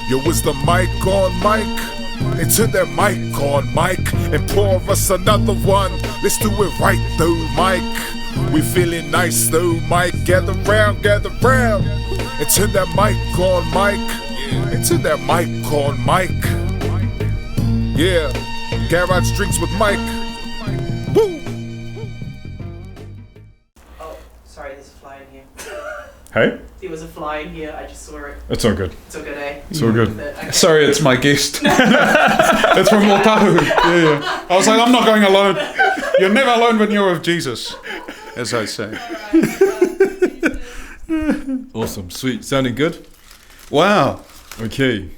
Yo, is the mic on mic? Into that mic on mic, and pour us another one. Let's do it right though, Mike. We feeling nice though, Mike. Gather round, gather round. Into that mic on mic. Into that mic on mic. Yeah, Garage Drinks with Mike. Woo! Oh, sorry, there's a fly in here. Hey? There was a fly in here, I just saw it. It's all good. It's all good, eh? It's all good. Okay. Sorry, it's my guest. It's from Otahu. Yeah. I was like, I'm not going alone. You're never alone when you're with Jesus, as I say. Awesome. Sweet. Sounding good? Wow. Okay.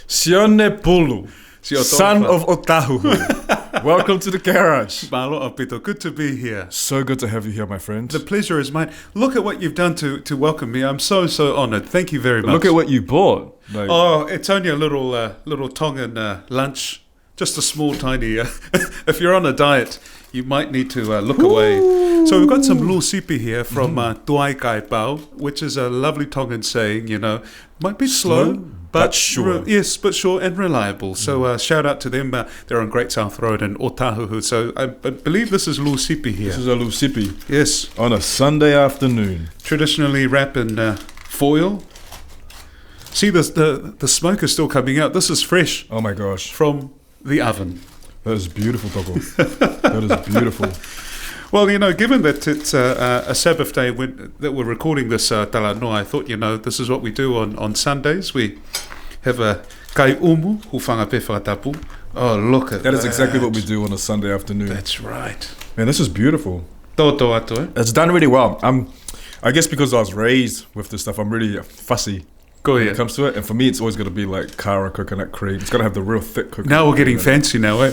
Sione Pulu, son of Otahu. Welcome to the garage. Malo Apito, good to be here. So good to have you here, my friend. The pleasure is mine. Look at what you've done to welcome me. I'm so honoured. Thank you very much. Look at what you bought. Like, Oh, it's only a little Tongan lunch. Just a small, tiny... if you're on a diet, you might need to look away. So we've got some lu sipi here from Tuai Kai Pau, which is a lovely Tongan saying, you know. Might be slow but sure. Yes, but sure and reliable. So shout out to them. They're on Great South Road in Otahu. So I believe this is lu sipi here. This is a lu sipi Yes. on a Sunday afternoon. Traditionally wrapped in foil. See, the smoke is still coming out. This is fresh Oh my gosh. from the oven. That is beautiful, Togo. That is beautiful. Well, you know, given that it's a Sabbath day that we're recording this talanoa, I thought, you know, this is what we do on Sundays. We have a kai umu, hufanga pe whakatapu. Oh, look at that. That is exactly what we do on a Sunday afternoon. That's right. Man, this is beautiful. Toto ato, eh? It's done really well. I guess because I was raised with this stuff, I'm really fussy Go when ahead. it comes to it. And for me, it's always got to be like Kara coconut cream. It's got to have the real thick coconut Now we're getting cream. fancy now, eh?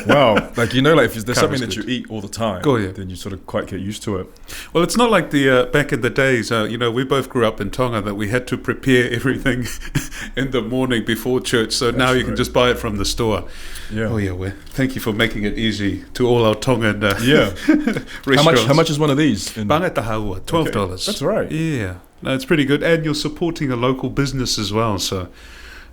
Wow. Like, you know, like if there's Kara's something that good. you eat all the time, Go ahead. then you sort of quite get used to it. Well, it's not like the back in the days, you know, we both grew up in Tonga that we had to prepare everything in the morning before church. So now you can right. just buy it from the store. Yeah. Oh, yeah, well, thank you for making it easy to all our Tongan Yeah. restaurants. How much is one of these? Bangatahaua, $12. Okay. That's right. Yeah, no, it's pretty good. And you're supporting a local business as well. So,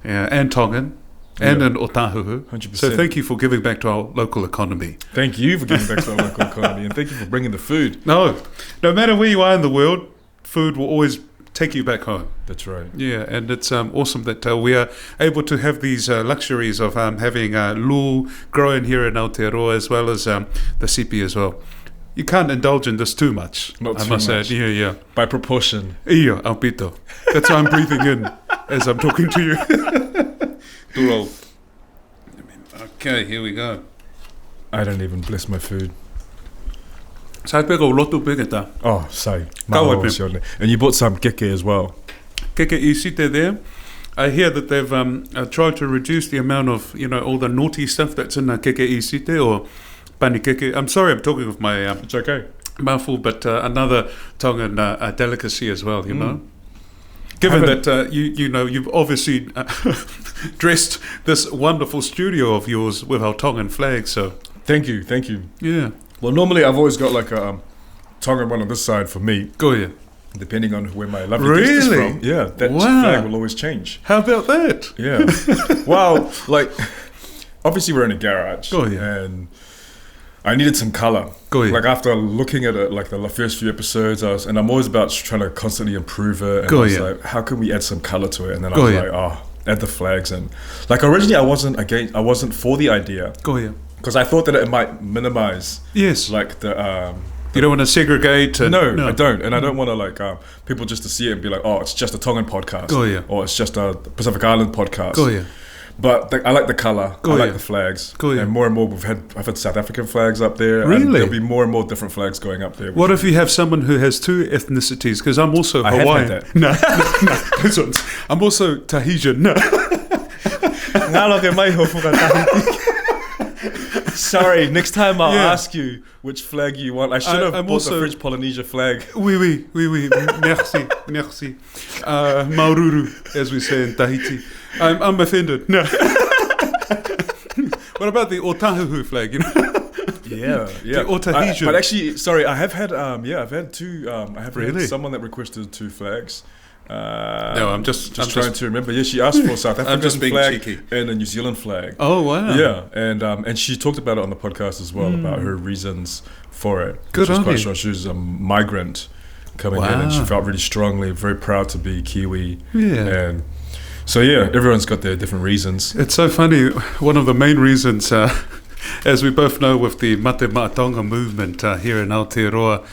yeah, and Tongan and Yeah. in Otahu. 100%. So thank you for giving back to our local economy. Thank you for giving back to our local economy, and thank you for bringing the food. No matter where you are in the world, food will always take you back home. That's right. Yeah, and it's awesome that we are able to have these luxuries of having lu growing here in Aotearoa as well as the sipi as well. You can't indulge in this too much. Not I too must much. add. Yeah. By proportion. Iyo, Alpito. That's why I'm breathing in as I'm talking to you. Duro. Okay, here we go. I don't even bless my food. Sai pego lotu pegeta. Oh, say. Kaua pe. And you bought some keke as well. Keke isite there. I hear that they've tried to reduce the amount of, you know, all the naughty stuff that's in keke isite or pani keke. I'm sorry, I'm talking with my It's okay. mouthful, but another Tongan delicacy as well, you know. Given that you know you've obviously dressed this wonderful studio of yours with our Tongan flag, so Thank you. yeah, Well, normally I've always got like a Tongan one on this side for me, go here. depending on where my lovely guest is Really? from. Yeah, that Wow. flag will always change. How about that? Yeah. Well, like, obviously we're in a garage. Go ahead. And I needed some color. Go ahead. Like after looking at it, like the first few episodes, and I'm always about trying to constantly improve it. And Go I was ahead. like, how can we add some color to it? And then Go I was ahead. like, add the flags. And like originally I wasn't for the idea Go here. because I thought that it might minimize Yes. like the You don't want to segregate. And, no, I don't, and I don't want to like people just to see it and be like, oh, it's just a Tongan podcast, Go yeah. or it's just a Pacific Island podcast. Go here. But I like the color, Go I like yeah. the flags, Go yeah. and more I've had South African flags up there. And Really? there'll be more and more different flags going up there. What if you have someone who has two ethnicities? Because I'm also I have Hawaiian. had that. No, this one's. I'm also Tahitian. No. Sorry, next time I'll Yeah. ask you which flag you want. I should have I'm bought also- the French Polynesia flag. Oui. Merci. Maururu, as we say in Tahiti. I'm offended. No. What about the Otahu flag? You know. Yeah. The Otahisian. But actually, sorry, I have had I've had two. I have Really? had someone that requested two flags. No, I'm just trying to remember. Yeah, she asked for South African just being flag cheeky. and a New Zealand flag. Oh wow! Yeah, and she talked about it on the podcast as well about her reasons for it. Good She was on quite you. sure she was a migrant coming in, and she felt really strongly, very proud to be Kiwi. Yeah. And so yeah, everyone's got their different reasons. It's so funny. One of the main reasons, as we both know, with the Mate Mātonga movement here in Aotearoa,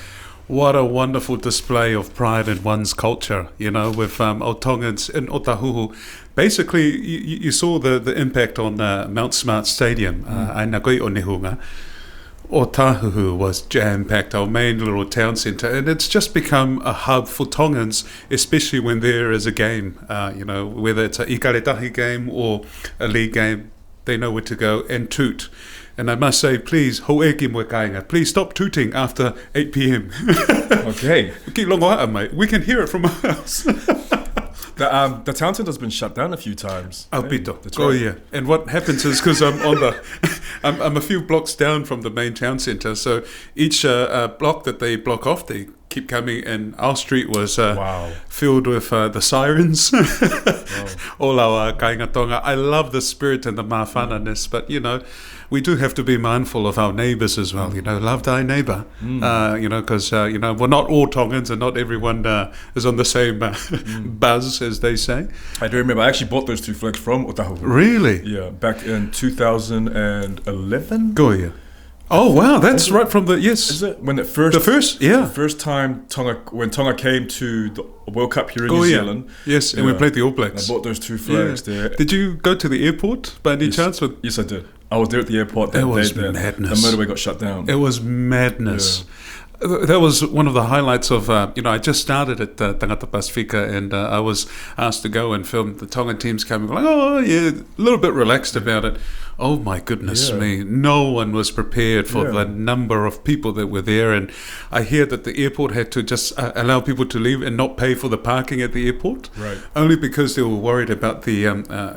what a wonderful display of pride in one's culture, you know, with Tongans in Otahuhu. Basically, you saw the impact on Mount Smart Stadium, Aina Koi o Nehunga. Otahuhu was jam-packed, our main little town centre, and it's just become a hub for Tongans, especially when there is a game, you know, whether it's a ikaretahi game or a league game, they know where to go and toot. And I must say, please, ho'eki mo kāinga, please stop tooting after 8 p.m. Okay. Ki longo hata, mate. We can hear it from our house. The town centre has been shut down a few times. Alpito. That's Oh right. yeah. And what happens is, because I'm on the, I'm a few blocks down from the main town centre, so each block that they block off, they keep coming, and our street was Wow. filled with the sirens. Wow. All our kāinga tonga. I love the spirit and the mawhananess, but you know, we do have to be mindful of our neighbours as well. You know, love thy neighbour. You know, because you know, we're not all Tongans, and not everyone is on the same buzz, as they say. I do remember. I actually bought those two flags from Otahuhu. Really? Yeah, back in 2011. Go here. Oh wow, that's right from the Is it when it first? The first, yeah. The first time when Tonga came to the World Cup here in Oh, New yeah. Zealand. Yes, and we Yeah. played the All I Blacks. bought those two flags there. Did you go to the airport by any Yes. chance? Yes, I did. I was there at the airport that It was day. madness. The motorway got shut down. It was madness. That was one of the highlights of, you know, I just started at Tagata Pasifika, and I was asked to go and film the Tongan teams coming. Like, oh, yeah, a little bit relaxed about it. Oh, my goodness Yeah. me. No one was prepared for Yeah. the number of people that were there. And I hear that the airport had to just allow people to leave and not pay for the parking at the airport. Right. Only because they were worried about the,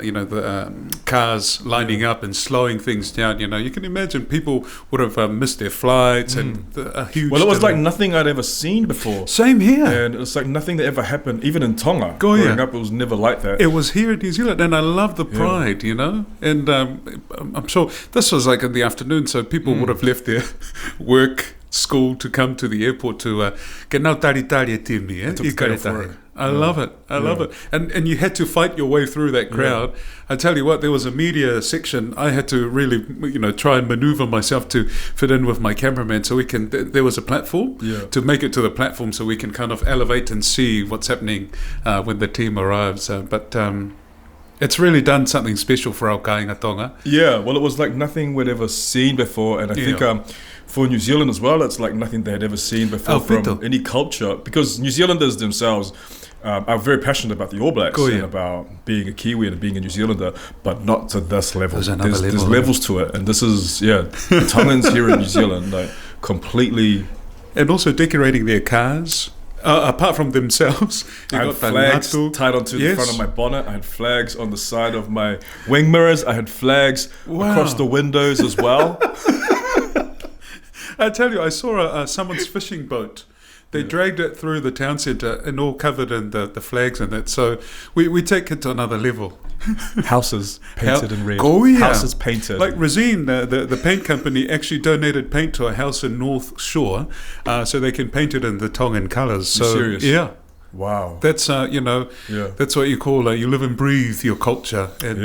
you know, the cars lining up and slowing things down. You know, you can imagine people would have missed their flights and a huge. Well, it was delay. like nothing I'd ever seen before. Same here. And it's like nothing that ever happened, even in Tonga. Go, yeah. Growing up, it was never like that. It was here in New Zealand, and I love the pride, you know. And I'm sure this was like in the afternoon, so people would have left their work, school to come to the airport to get nau tari e timi, eh? took the day off work. I love it. I love it. And you had to fight your way through that crowd. I tell you what, there was a media section. I had to really, you know, try and maneuver myself to fit in with my cameraman so we can. There was a platform to make it to the platform so we can kind of elevate and see what's happening when the team arrives. But it's really done something special for our kāinga tonga. Yeah, well, it was like nothing we'd ever seen before, and I think for New Zealand as well, it's like nothing they had ever seen before from any culture, because New Zealanders themselves are very passionate about the All Blacks and about being a Kiwi and being a New Zealander, but not to this level. There's levels to it, and this is the Tongans here in New Zealand, like completely, and also decorating their cars. Apart from themselves, I had flags tied onto the front of my bonnet. I had flags on the side of my wing mirrors. I had flags across the windows as well. I tell you, I saw someone's fishing boat. They dragged it through the town centre and all covered in the flags and that. So we take it to another level. Houses painted in red. Houses painted. Like Resine, the paint company, actually donated paint to a house in North Shore so they can paint it in the Tongan colours. So, serious? Yeah. Wow. That's, you know, that's what you call, you live and breathe your culture and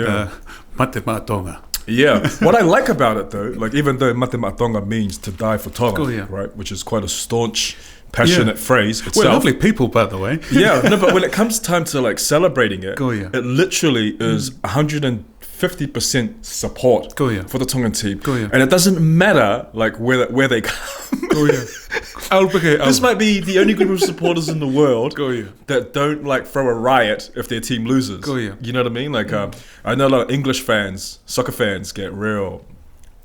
mate mātonga. Yeah. What I like about it, though, like even though mate mātonga means to die for Tonga, right, which is quite a staunch, passionate phrase itself. We're lovely people, by the way. No, but when it comes time to like celebrating it, it literally is 150% support for the Tongan team, and it doesn't matter like where they come. This might be the only group of supporters in the world that don't like throw a riot if their team loses. You know what I mean? Like I know a lot of English fans, soccer fans, get real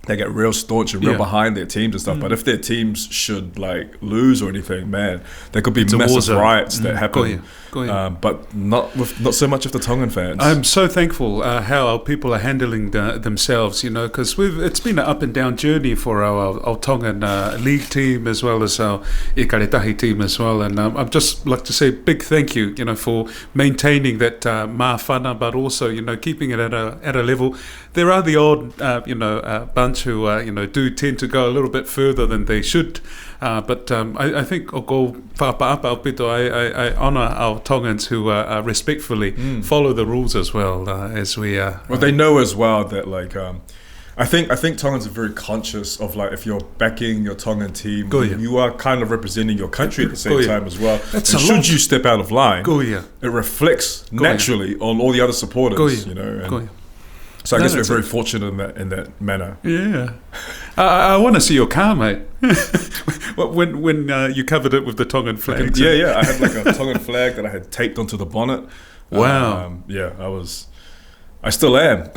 they get real staunch and real Yeah. behind their teams and stuff. But if their teams should like lose or anything, man, there could be It's a war massive zone. riots that happen. Go ya. But not so much with the Tongan fans. I'm so thankful how our people are handling themselves, because it's been an up and down journey for our Tongan league team as well as our Ikaretahi team as well. And I'd just like to say a big thank you, for maintaining that mawhana, but also, keeping it at a level. There are the odd, bunch who, do tend to go a little bit further than they should. But I think I honour our Tongans who respectfully follow the rules as well as we. Well, they know as well that like. I think Tongans are very conscious of like if you're backing your Tongan team, you are kind of representing your country at the same time as well. And should you step out of line, it reflects naturally on all the other supporters, and so I guess we're very fortunate in that manner. Yeah, I want to see your car, mate. when you covered it with the Tongan flag. Yeah. I had like a Tongan flag that I had taped onto the bonnet. Wow. I still am.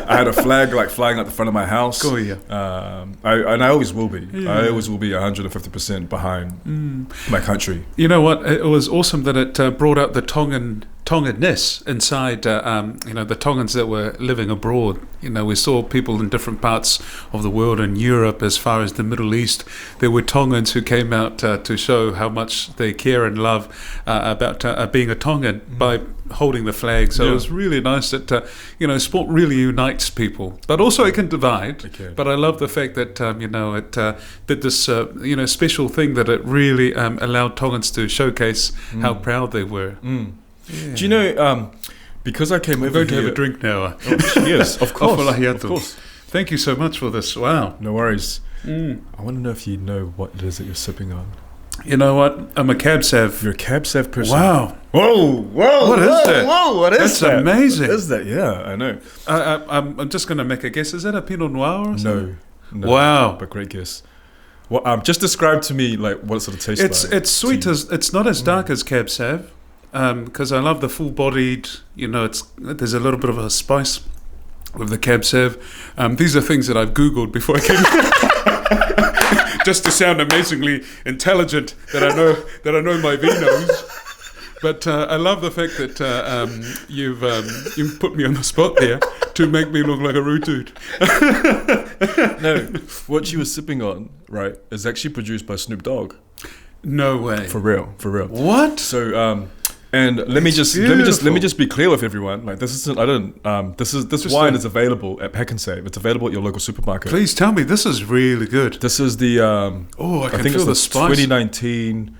I had a flag like flying out the front of my house. I always will be. Yeah. I always will be 150% behind my country. You know what? It was awesome that it brought out the Tonganness inside, the Tongans that were living abroad. We saw people in different parts of the world, in Europe as far as the Middle East. There were Tongans who came out to show how much they care and love about being a Tongan by holding the flag. So it was really nice that, sport really unites people, but also it can divide. Okay. But I love the fact that, it did this, special thing that it really allowed Tongans to showcase how proud they were. Yeah. Do you know, because I came over We're going to here... have a drink now. Yes, of course. Of course. Thank you so much for this. Wow. No worries. I want to know if you know what it is that you're sipping on. You know what? I'm a cab sav. You're a cab sav person. Wow. Whoa! What is that? Whoa! What is That's that? amazing. What is that? Yeah, I know. I'm just going to make a guess. Is that a Pinot Noir or something? No. Wow. But great guess. Well, just describe to me like what it sort of tastes like. It's sweet as it's not as dark as cab sav, because I love the full-bodied. There's a little bit of a spice with the cab sav. These are things that I've Googled before I came. Just to sound amazingly intelligent, that I know my vinos. But I love the fact that you've put me on the spot there to make me look like a rude dude. No, what you were sipping on, right, is actually produced by Snoop Dogg. No way. For real. What? So, and let me just be clear with everyone. Like this isn't. This wine is available at Pack and Save. It's available at your local supermarket. Please tell me this is really good. This is the. I can think feel it's the spice. 2019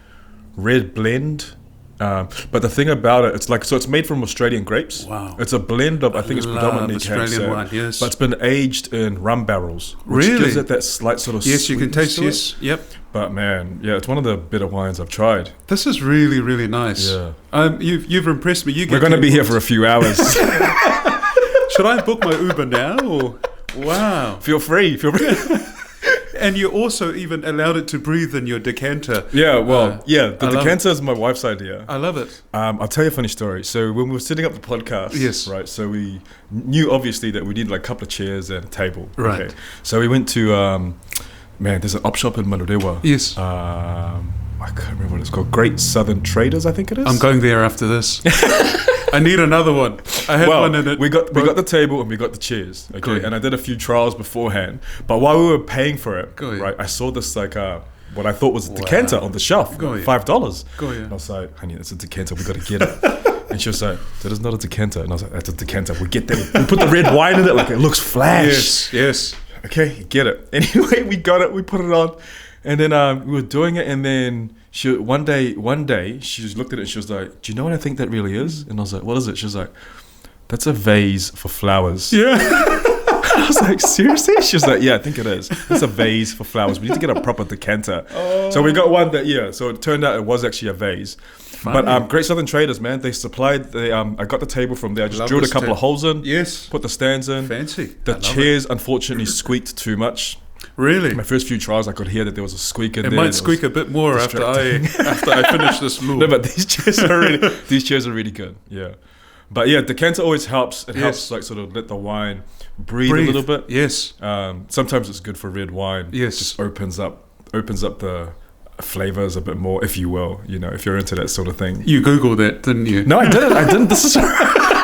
red blend. But the thing about it, it's made from Australian grapes. Wow. It's a blend of, I think it's predominantly Australian wine, yes. But it's been aged in rum barrels. Which Really? gives it that slight sort of Yes, you can sweetness taste. to it. Yes, yep. But man, yeah, it's one of the better wines I've tried. This is really, really nice. Yeah. You've impressed me. We're going to be here for a few hours. Should I book my Uber now? Or? Wow. Feel free. And you also even allowed it to breathe in your decanter. Yeah, well, the I love decanter is my wife's idea. I love it. I'll tell you a funny story. So when we were setting up the podcast, Yes. right, so we knew obviously that we needed like a couple of chairs and a table. Right. Okay. So we went to, there's an op shop in Manurewa. Yes. I can't remember what it's called. Great Southern Traders, I think it is. I'm going there after this. I need another one. I had one in it. We got the table and we got the chairs. Okay, Good. and I did a few trials beforehand. But while we were paying for it, Good. right, I saw this like what I thought was a decanter on the shelf, Good. $5. Good. And I was like, honey, it's a decanter. We got to get it. And she was like, that is not a decanter. And I was like, that's a decanter. We get that. We put the red wine in it. Like it looks flash. Yes. Okay, get it. Anyway, we got it. We put it on, and then we were doing it, and then. One day, she just looked at it and she was like, do you know what I think that really is? And I was like, what is it? She was like, that's a vase for flowers. Yeah. I was like, seriously? She was like, yeah, I think it is. It's a vase for flowers. We need to get a proper decanter. So we got one so it turned out it was actually a vase. Funny. But Great Southern Traders, man, they supplied, I got the table from there. I just Love drilled a this couple of holes in. Yes. Put the stands in. Fancy. The chairs, unfortunately, squeaked too much. Really? My first few trials, I could hear that there was a squeak in there. It might squeak a bit more after I finish this loop. No, but these chairs are really good. Yeah. But yeah, decanter always helps. It Yes. helps like sort of let the wine breathe a little bit. Yes. Sometimes it's good for red wine. Yes. It just opens up the flavors a bit more, if you will. You know, if you're into that sort of thing. You Googled that, didn't you? No, I didn't. This is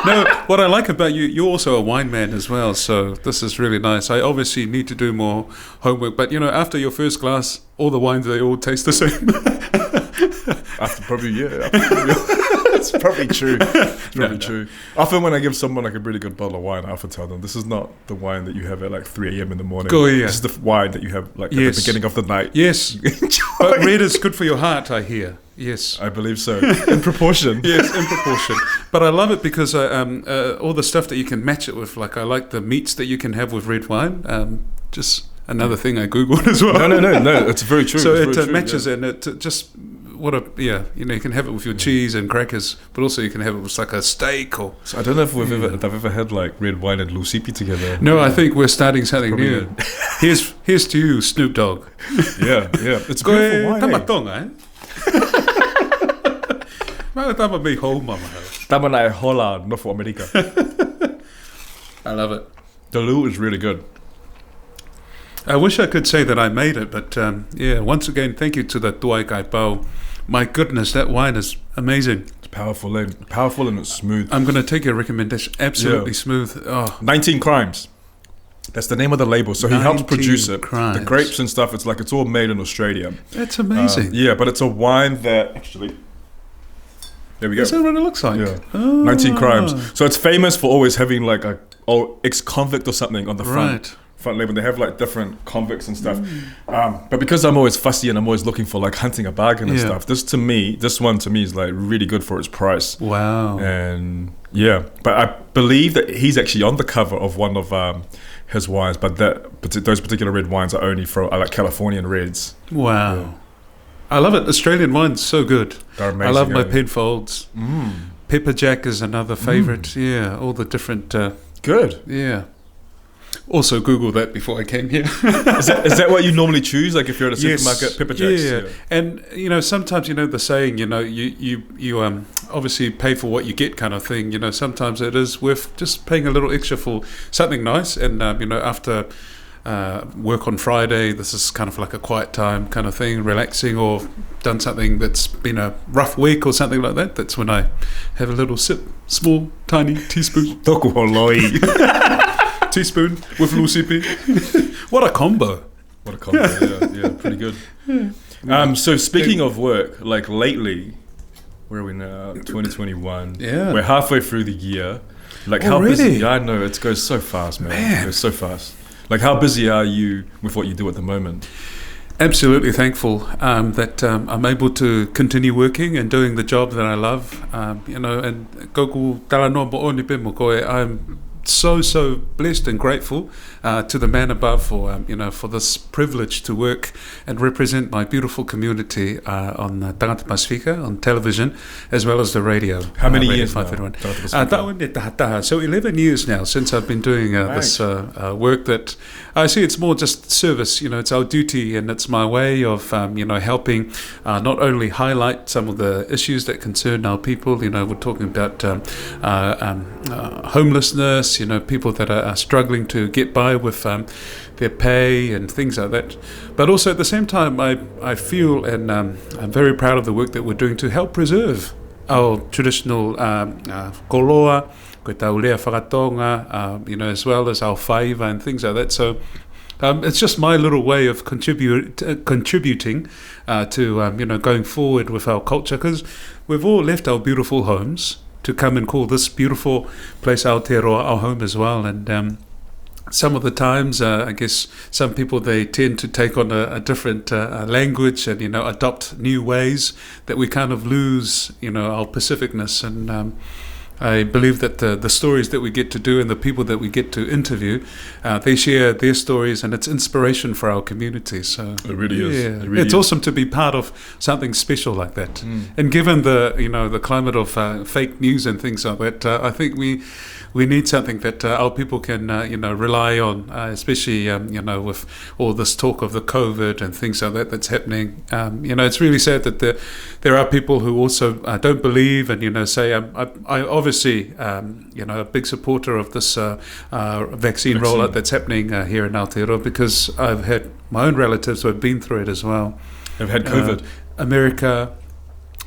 No, what I like about you, you're also a wine man as well, so this is really nice. I obviously need to do more homework, but you know, after your first glass, all the wines, they all taste the same. after probably it's probably true. It's probably true. Often when I give someone like a really good bottle of wine, I often tell them this is not the wine that you have at like 3 a.m. in the morning. Oh, yeah. This is the wine that you have like at the beginning of the night. Yes, but red is good for your heart, I hear. Yes, I believe so. In proportion. Yes, in proportion. But I love it because all the stuff that you can match it with, like I like the meats that you can have with red wine. Just another thing I Googled as well. No, it's very true. So it's it very true, matches yeah. and it just you know, you can have it with your cheese and crackers, but also you can have it with like a steak or. So I don't know if I've ever had like red wine and lucipi together. No, I think we're starting something Probably new. Here's to you, Snoop Dogg. Yeah. It's beautiful wine. Tama Eh? tonga, eh? Tama me home, mama. Tama nai hola North America. I love it. The Lu is really good. I wish I could say that I made it, but once again, thank you to the Tuai Kai Pau. My goodness, that wine is amazing. It's powerful and it's smooth. I'm going to take your recommendation. Absolutely smooth. Oh, 19 Crimes. That's the name of the label. So he helps 19 produce it. Crimes. The grapes and stuff, it's all made in Australia. that's amazing. Yeah, but it's a wine that actually... There we go. Is that what it looks like? Yeah. Oh. 19 Crimes. So it's famous for always having like a ex-convict or something on the front label. They have like different convicts and stuff. But because I'm always fussy and I'm always looking for like hunting a bargain and stuff, this one to me is like really good for its price. Wow. And yeah, but I believe that he's actually on the cover of one of his wines, but those particular red wines are only for like Californian reds. Wow. Yeah. I love it. Australian wine's so good. They're amazing. I love my eh? Penfolds. Pepper Jack is another favourite. Yeah, all the different... Good. yeah. Also Google that before I came here. Is that what you normally choose? Like if you're at a Yes. supermarket, Pepper Jacks? Yeah. And you know, sometimes you know the saying, you know, you obviously pay for what you get kind of thing. You know, sometimes it is worth just paying a little extra for something nice. And you know, after work on Friday, this is kind of like a quiet time kind of thing, relaxing, or done something that's been a rough week or something like that. That's when I have a little sip, small, tiny teaspoon. Toku holoi. Teaspoon with lucipi. What a combo. What a combo. Yeah, pretty good. So speaking of work, like lately, where are we now? 2021. Yeah. We're halfway through the year. Like how Already? busy? Yeah, I know it goes so fast, man. It goes so fast. Like how busy are you with what you do at the moment? Absolutely thankful that I'm able to continue working and doing the job that I love. You know, and koku talanoa mo oni pe mo koe. I'm so blessed and grateful to the man above for you know, for this privilege to work and represent my beautiful community on Tagata Pasifika on television as well as the radio. How many Radio years now? 551. Taone taha. So 11 years now since I've been doing this work that I see it's more just service. You know, it's our duty and it's my way of you know, helping not only highlight some of the issues that concern our people. You know, we're talking about homelessness. You know, people that are struggling to get by with their pay and things like that. But also at the same time, I feel and I'm very proud of the work that we're doing to help preserve our traditional koloa, koe taulea whakatonga, you know, as well as our whaiva and things like that. So it's just my little way of contributing to, you know, going forward with our culture, because we've all left our beautiful homes to come and call this beautiful place Aotearoa our home as well. And some of the times, I guess some people, they tend to take on a different language and, you know, adopt new ways that we kind of lose, you know, our Pacificness. And I believe that the stories that we get to do and the people that we get to interview, they share their stories, and it's inspiration for our community. So It really is. yeah, It really it's is. awesome to be part of something special like that. And given the, you know, the climate of fake news and things like that, I think we need something that our people can, you know, rely on, especially, you know, with all this talk of the COVID and things like that that's happening. You know, it's really sad that there are people who also don't believe and, you know, say, I obviously obviously, a big supporter of this vaccine rollout that's happening here in Aotearoa, because I've had my own relatives who have been through it as well. Have had COVID. America,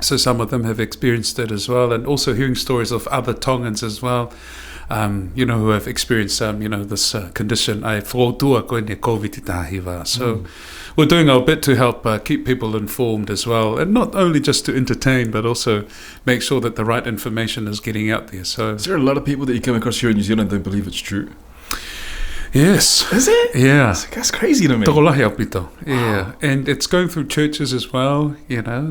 so some of them have experienced it as well, and also hearing stories of other Tongans as well, who have experienced, this condition. So we're doing our bit to help keep people informed as well, and not only just to entertain, but also make sure that the right information is getting out there. So, is there a lot of people that you come across here in New Zealand that don't believe it's true? Yes. Is it? Yeah. That's crazy to me. Yeah. And it's going through churches as well,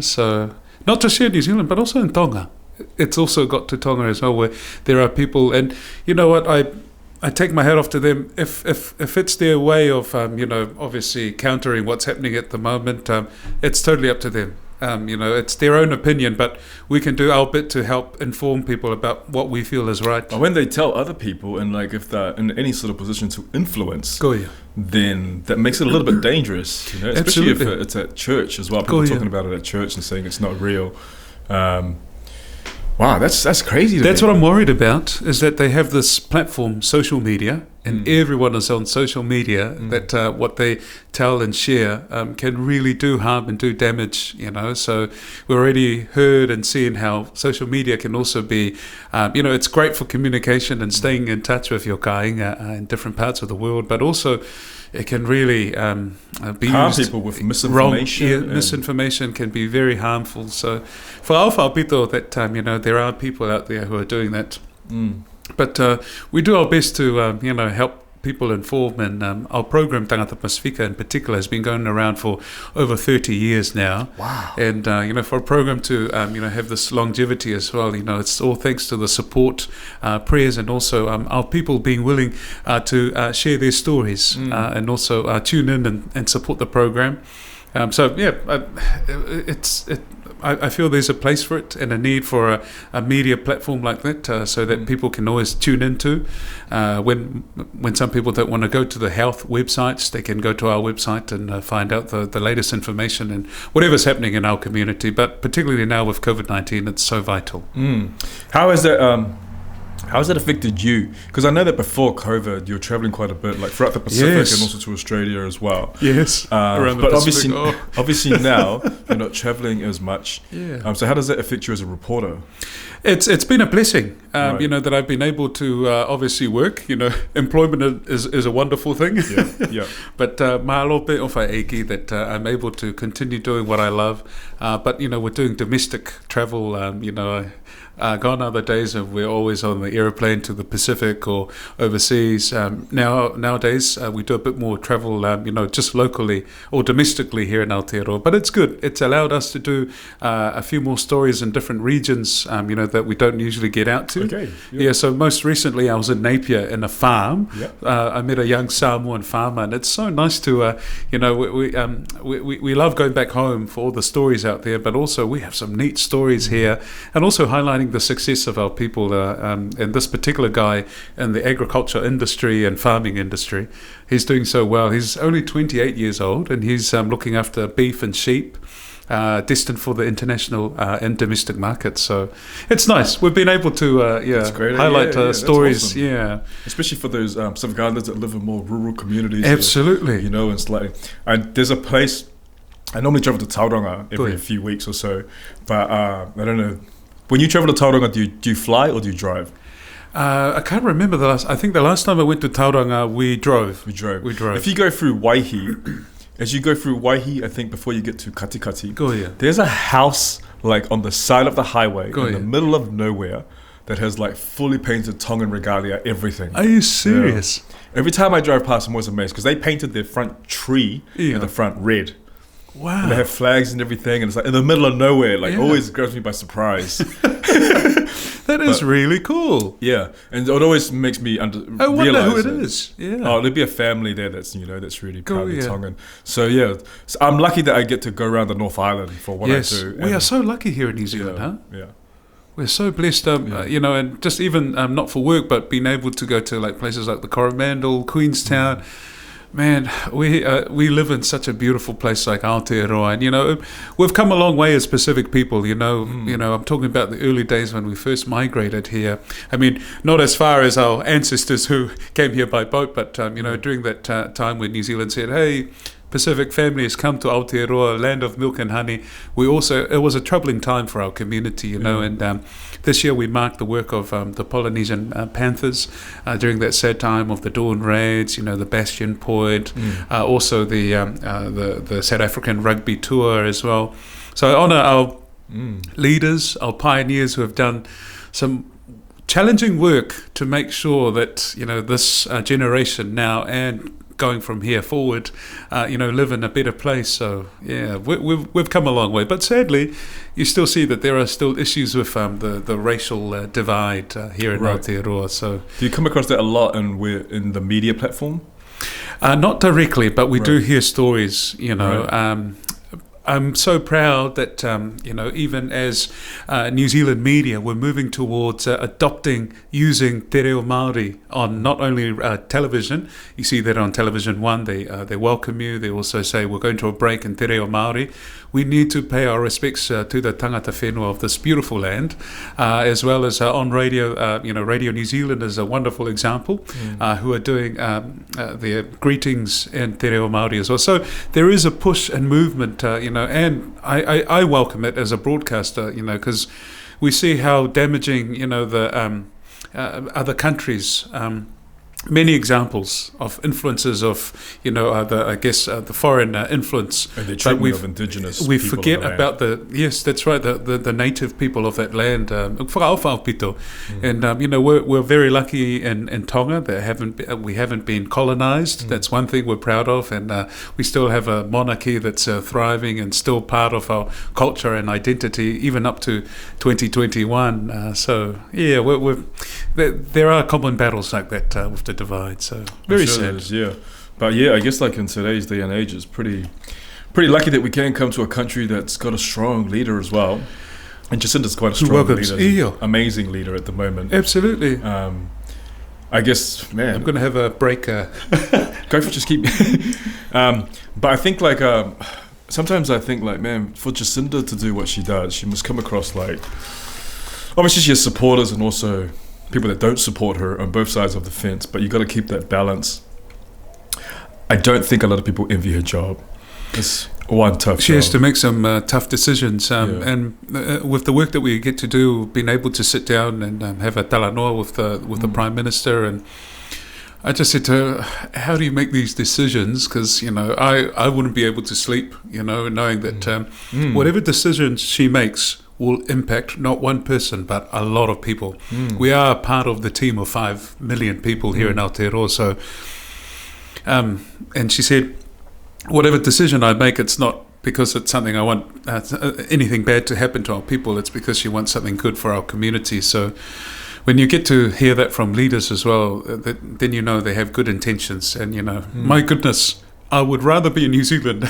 so not just here in New Zealand, but also in Tonga. It's also got to Tonga as well, where there are people, and you know what, I take my hat off to them. If it's their way of, obviously countering what's happening at the moment, it's totally up to them. It's their own opinion, but we can do our bit to help inform people about what we feel is right. But when they tell other people, and like if they're in any sort of position to influence, then that makes it a little bit dangerous, especially if it's at church as well. People talking about it at church and saying it's not real. Wow, that's crazy. That's what I'm worried about, is that they have this platform, social media, and everyone is on social media, that what they tell and share can really do harm and do damage, So we've already heard and seen how social media can also be, it's great for communication and staying in touch with your kāinga in different parts of the world, but also it can really be harm used people with misinformation. Misinformation can be very harmful. So for our whāpito, that there are people out there who are doing that. But we do our best to help people inform, and our program Tagata Pasifika in particular has been going around for over 30 years now. Wow. And for a program to have this longevity as well, it's all thanks to the support, prayers, and also our people being willing to share their stories and also tune in and support the program. I feel there's a place for it and a need for a media platform like that, so that people can always tune into. When some people don't want to go to the health websites, they can go to our website and find out the latest information and whatever's happening in our community. But particularly now with COVID-19, it's so vital. How is that? How has that affected you? Because I know that before COVID, you were traveling quite a bit, like throughout the Pacific and also to Australia as well. Yes, around the but Pacific. obviously now you're not traveling as much. Yeah. So how does that affect you as a reporter? It's been a blessing, that I've been able to obviously work. Employment is a wonderful thing. Yeah. But mahalo o whai eiki that I'm able to continue doing what I love. But we're doing domestic travel. Gone are the days of we're always on the aeroplane to the Pacific or overseas. Nowadays we do a bit more travel, just locally or domestically here in Aotearoa. But it's good. It's allowed us to do a few more stories in different regions, that we don't usually get out to. Okay. Yeah. So most recently I was in Napier in a farm. Yep. I met a young Samoan farmer, and it's so nice to, we love going back home for all the stories out there, but also we have some neat stories here, and also highlighting the success of our people, and this particular guy in the agriculture industry and farming industry. He's doing so well. He's only 28 years old, and he's looking after beef and sheep, destined for the international and domestic markets. So it's nice. We've been able to highlight stories. Awesome. Yeah, especially for those Pacific Islanders that live in more rural communities. Absolutely. It's like, there's a place. I normally travel to Tauranga every few weeks or so, but I don't know. When you travel to Tauranga, do you fly or do you drive? I can't remember I think the last time I went to Tauranga, we drove. We drove. If you go through Waihi, as you go through Waihi, I think before you get to Katikati, there's a house like on the side of the highway in the middle of nowhere that has like fully painted Tongan regalia, everything. Are you serious? Yeah. Every time I drive past, I'm always amazed because they painted their front tree in the front red. Wow. And they have flags and everything, and it's like in the middle of nowhere, always grabs me by surprise. That is really cool. Yeah, and it always makes me I wonder who it is. Yeah. Oh, there'll be a family there that's really proudly Tongan. So I'm lucky that I get to go around the North Island for what I do. We are so lucky here in New Zealand, huh? Yeah. We're so blessed, and just even not for work, but being able to go to like places like the Coromandel, Queenstown. Man, we live in such a beautiful place like Aotearoa, and we've come a long way as Pacific people. I'm talking about the early days when we first migrated here. I mean, not as far as our ancestors who came here by boat, but during that time when New Zealand said, "Hey, Pacific families come to Aotearoa, land of milk and honey." It was a troubling time for our community, and this year we marked the work of the Polynesian Panthers during that sad time of the Dawn Raids, the Bastion Point, also the South African rugby tour as well. So I honour our leaders, our pioneers who have done some challenging work to make sure that this generation now and going from here forward, live in a better place. So yeah, we've come a long way, but sadly, you still see that there are still issues with the racial divide here in Aotearoa. So do you come across that a lot in the media platform? Not directly, but we do hear stories. I'm so proud that even as New Zealand media, we're moving towards using te reo Māori on not only television. You see that on Television One, they welcome you. They also say we're going to a break in te reo Māori. We need to pay our respects to the tangata whenua of this beautiful land, as well as on radio. Radio New Zealand is a wonderful example, who are doing their greetings in te reo Māori as well. So there is a push and movement, and I welcome it as a broadcaster, because we see how damaging, the other countries. Many examples of influences of, the foreign influence. And the treatment of indigenous we people forget of the about the native people of that land. And we're very lucky in Tonga that we haven't been colonized. That's one thing we're proud of, and we still have a monarchy that's thriving and still part of our culture and identity, even up to 2021. So yeah, there are common battles like that with the divide. So very sad. Yeah, but yeah, I guess like in today's day and age, it's pretty lucky that we can come to a country that's got a strong leader as well. And Jacinda's quite a strong leader, amazing leader at the moment. Absolutely. I guess, man, I'm going to have a break. Go for just keep. But I think sometimes I think man, for Jacinda to do what she does, she must come across like, obviously she has supporters and also people that don't support her on both sides of the fence, but you got to keep that balance. I don't think a lot of people envy her job. It's one tough She job. has to make some tough decisions, and with the work that we get to do, being able to sit down and have a talanoa with the Prime Minister, and I just said to her, how do you make these decisions? Because I wouldn't be able to sleep, knowing that whatever decisions she makes will impact not one person but a lot of people. We are part of the team of 5 million people here in Aotearoa. So, and she said, whatever decision I make, it's not because it's something I want anything bad to happen to our people. It's because she wants something good for our community. So when you get to hear that from leaders as well, then they have good intentions. And my goodness, I would rather be in New Zealand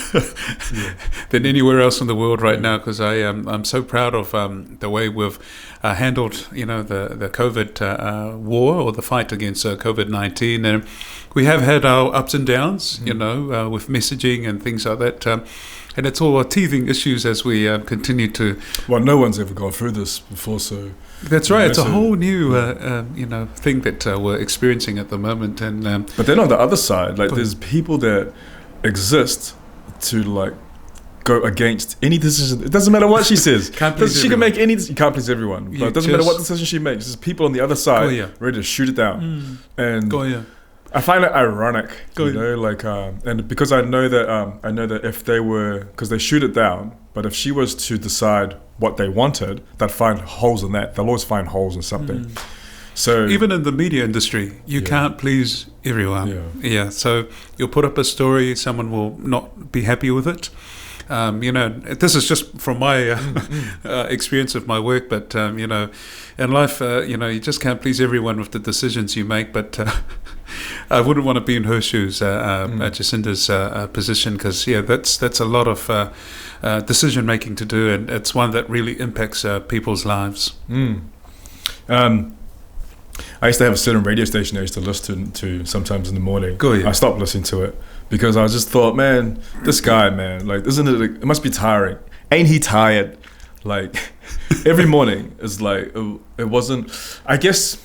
than anywhere else in the world right now, because I'm so proud of the way we've handled the COVID war, or the fight against COVID-19, and we have had our ups and downs, with messaging and things like that, and it's all teething issues as we continue to. Well, no one's ever gone through this before, so. That's right. It's a whole new, thing that we're experiencing at the moment, and. But then on the other side, there's people that exist to go against any decision. It doesn't matter what she says. She can make any. You can't please everyone, but it doesn't matter what decision she makes. There's people on the other side ready to shoot it down, and. I find it ironic, and because I know that if they were, because they shoot it down, but if she was to decide what they wanted, they'd find holes in that. They'll always find holes in something. So even in the media industry, you can't please everyone. So you'll put up a story, someone will not be happy with it. This is just from my experience of my work, but in life, you just can't please everyone with the decisions you make. But I wouldn't want to be in her shoes, Jacinda's position, because that's a lot of decision making to do, and it's one that really impacts people's lives. I I used to have a certain radio station I used to listen to sometimes in the morning. Go ahead. I stopped listening to it because I just thought, man, this guy, man, like, isn't it? It must be tiring. Ain't he tired? Like, every morning is like, it wasn't. I guess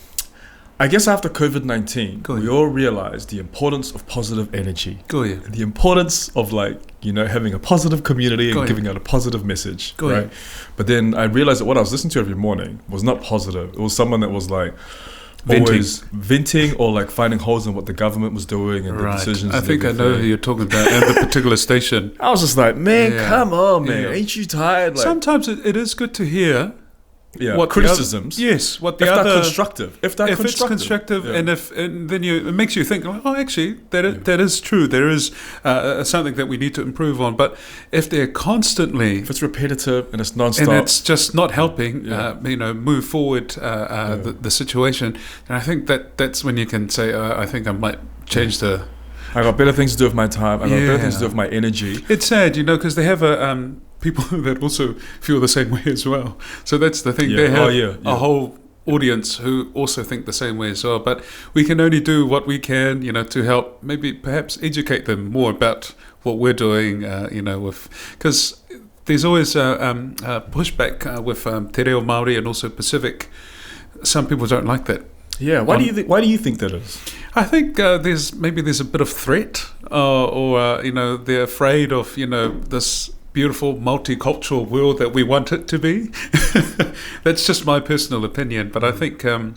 after COVID-19, we all realized the importance of positive energy. And the importance of, like, you know, having a positive community and giving out a positive message, right? But then I realized that what I was listening to every morning was not positive. It was someone that was like always venting or like finding holes in what the government was doing and the decisions. I think I know who you're talking about and the particular station. I was just like, man, come on, man. Ain't you tired? Like, sometimes it is good to hear what criticisms. What the other constructive. If it's constructive, and then it makes you think, oh, actually, that is true. There is something that we need to improve on. But if they're constantly, if it's repetitive and it's nonstop, and it's just not helping, move forward the situation, then I think that's when you can say, I think I might change the. I got better things to do with my time. I got better things to do with my energy. It's sad, because they have people that also feel the same way as well. So that's the thing. They have a whole audience who also think the same way as well. But we can only do what we can, to help maybe perhaps educate them more about what we're doing, because there's always pushback with Te Reo Māori and also Pacific. Some people don't like that. Yeah, why do you think that is? I think there's a bit of threat, or they're afraid of this beautiful multicultural world that we want it to be. That's just my personal opinion, but I think they're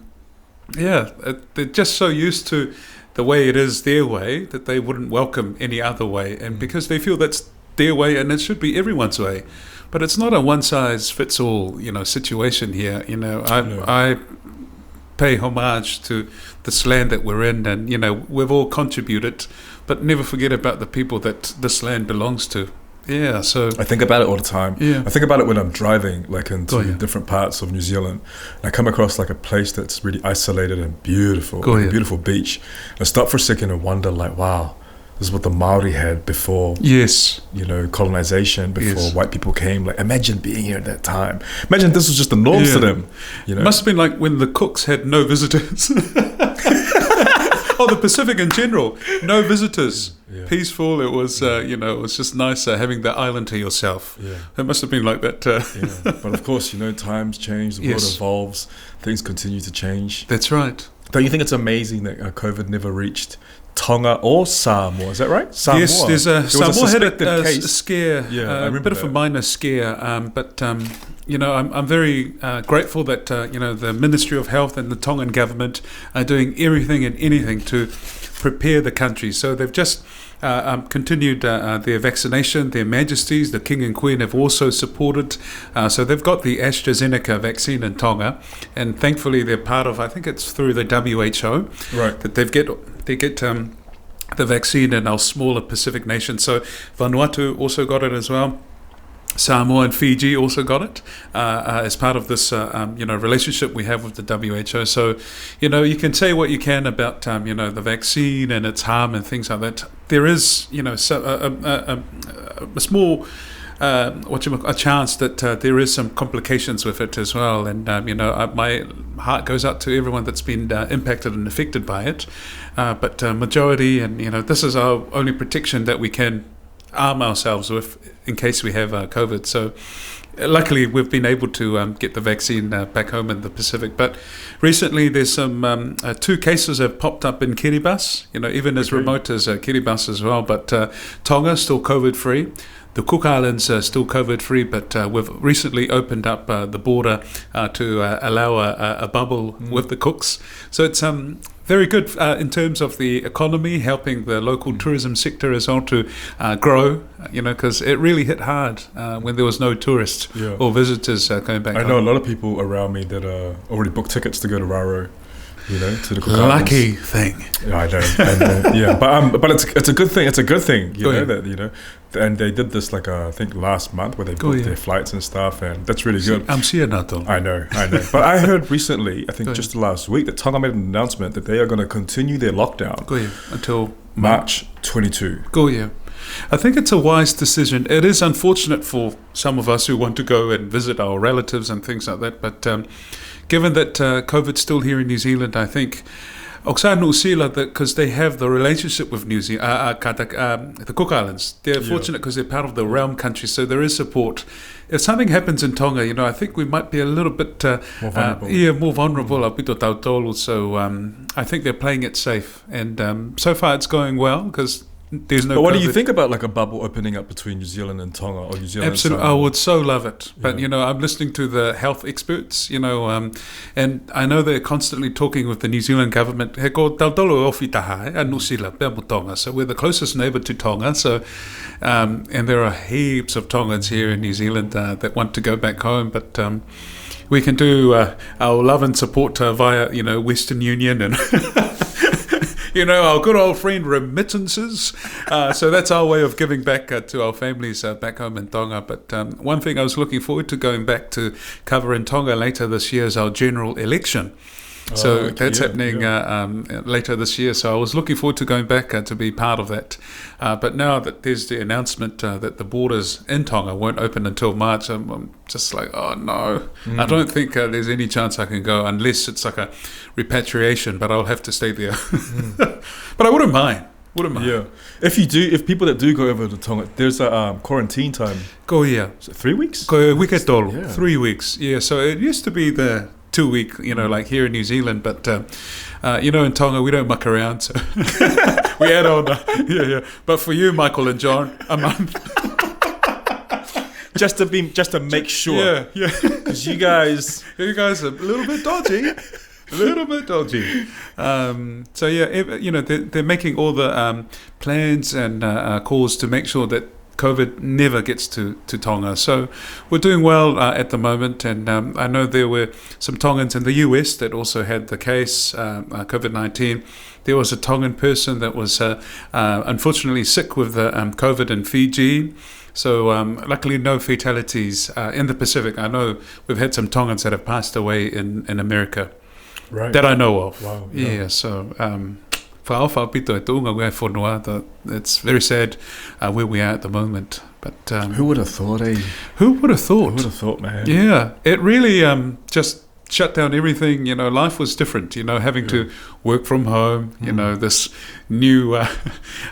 just so used to the way it is their way that they wouldn't welcome any other way, and because they feel that's their way and it should be everyone's way. But it's not a one size fits all situation here. I pay homage to this land that we're in, and we've all contributed, but never forget about the people that this land belongs to. So I think about it all the time. I think about it when I'm driving, like into different parts of New Zealand. And I come across like a place that's really isolated and beautiful, like a beautiful beach. And I stop for a second and wonder, like, wow, this is what the Maori had before. Colonization, before white people came. Like, imagine being here at that time. Imagine this was just the norms to them. It must have been like when the cooks had no visitors. The Pacific in general, no visitors, peaceful. It was, it was just nice having the island to yourself. It must have been like that. But of course, times change, the world evolves, things continue to change. That's right. Don't you think it's amazing that COVID never reached Tonga or Samoa? Is that right? Samoa. Yes, Samoa had a scare, a bit of a minor scare, but I'm very grateful that the Ministry of Health and the Tongan government are doing everything and anything to prepare the country. So they've just continued their vaccination. Their Majesties, the King and Queen, have also supported. So they've got the AstraZeneca vaccine in Tonga, and thankfully they're part of, I think it's through the WHO, that they get the vaccine in our smaller Pacific nations. So Vanuatu also got it as well. Samoa and Fiji also got it as part of this, relationship we have with the WHO. So, you can say what you can about, the vaccine and its harm and things like that. There is, a small, a chance that there is some complications with it as well. And, my heart goes out to everyone that's been impacted and affected by it. But majority, and, this is our only protection that we can arm ourselves with in case we have COVID. So luckily we've been able to get the vaccine back home in the Pacific. But recently there's some 2 cases have popped up in Kiribati, even as remote as Kiribati as well. But Tonga still COVID free. The Cook Islands are still COVID-free, but we've recently opened up the border to allow a bubble with the Cooks. So it's very good in terms of the economy, helping the local tourism sector as well to grow, because it really hit hard when there was no tourists or visitors going back home. I know a lot of people around me that already booked tickets to go to Raro. To the Cook Islands. Lucky thing. I know. But it's a good thing. It's a good thing, that and they did this like I think last month where they booked their flights and stuff, and that's really good. I'm seeing that. I know. But I heard recently, I think just last week, that Tonga made an announcement that they are going to continue their lockdown until March 22. I think it's a wise decision. It is unfortunate for some of us who want to go and visit our relatives and things like that, but given that COVID's still here in New Zealand, I think because they have the relationship with New Zealand, the Cook Islands. They're fortunate because they're part of the realm country, so there is support. If something happens in Tonga, I think we might be a little bit more vulnerable. So I think they're playing it safe, and so far it's going well because there's no. But what COVID. do you think about like a bubble opening up between New Zealand and Tonga, or New Zealand? Absolutely, I would so love it. But I'm listening to the health experts, and I know they're constantly talking with the New Zealand government. So we're the closest neighbour to Tonga. So, and there are heaps of Tongans here in New Zealand that want to go back home, but. We can do our love and support via, Western Union and, our good old friend remittances. So that's our way of giving back to our families back home in Tonga. But one thing I was looking forward to going back to cover in Tonga later this year is our general election. So that's happening later this year. So I was looking forward to going back to be part of that. But now that there's the announcement that the borders in Tonga won't open until March, I'm just like, oh no. I don't think there's any chance I can go unless it's like a repatriation, but I'll have to stay there. But I wouldn't mind. Yeah. If people that do go over to Tonga, there's a quarantine time. Go here. Is it 3 weeks? Go week 3 weeks. Yeah. So it used to be the 2 week, like here in New Zealand, but in Tonga we don't muck around, so we add on. But for you, Michael and John, a month. just to make sure. Yeah. Because you guys are a little bit dodgy. So they're making all the plans and calls to make sure that COVID never gets to Tonga. So we're doing well at the moment, and I know there were some Tongans in the US that also had the case, COVID-19. There was a Tongan person that was unfortunately sick with the COVID in Fiji. So luckily no fatalities in the Pacific. I know we've had some Tongans that have passed away in America. Right. That I know of. Wow. Yeah, so it's very sad where we are at the moment. But who would have thought, eh? Who would have thought? Who would have thought, man? Yeah, it really just shut down everything. Life was different. Having to work from home. This new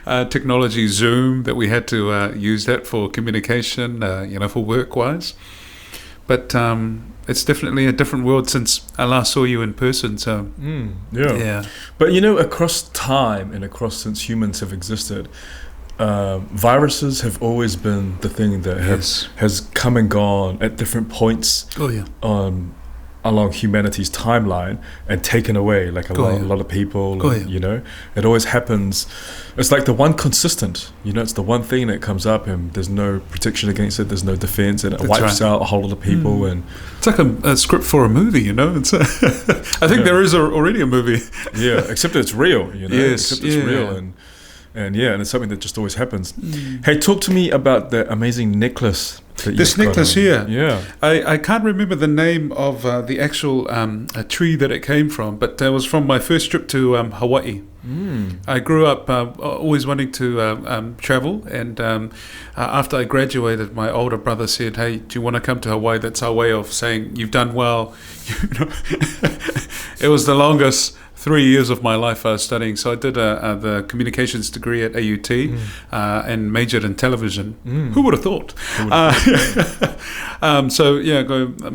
technology, Zoom, that we had to use that for communication. For work-wise. But it's definitely a different world since I last saw you in person. So yeah. But across time and since humans have existed, viruses have always been the thing that has come and gone at different points along humanity's timeline and taken away like a lot of people. It always happens. It's like the one consistent. It's the one thing that comes up, and there's no protection against it. There's no defense, and it wipes out a whole lot of people. And it's like a script for a movie. It's I think there is already a movie. Except it's real. Yes, except it's real, and it's something that just always happens. Hey, talk to me about the amazing necklace. This necklace here. Yeah. I can't remember the name of the actual tree that it came from, but it was from my first trip to Hawaii. I grew up always wanting to travel, and after I graduated, my older brother said, "Hey, do you want to come to Hawaii?" That's our way of saying you've done well. It was the longest 3 years of my life studying. So I did the communications degree at AUT and majored in television. Who would have thought? Go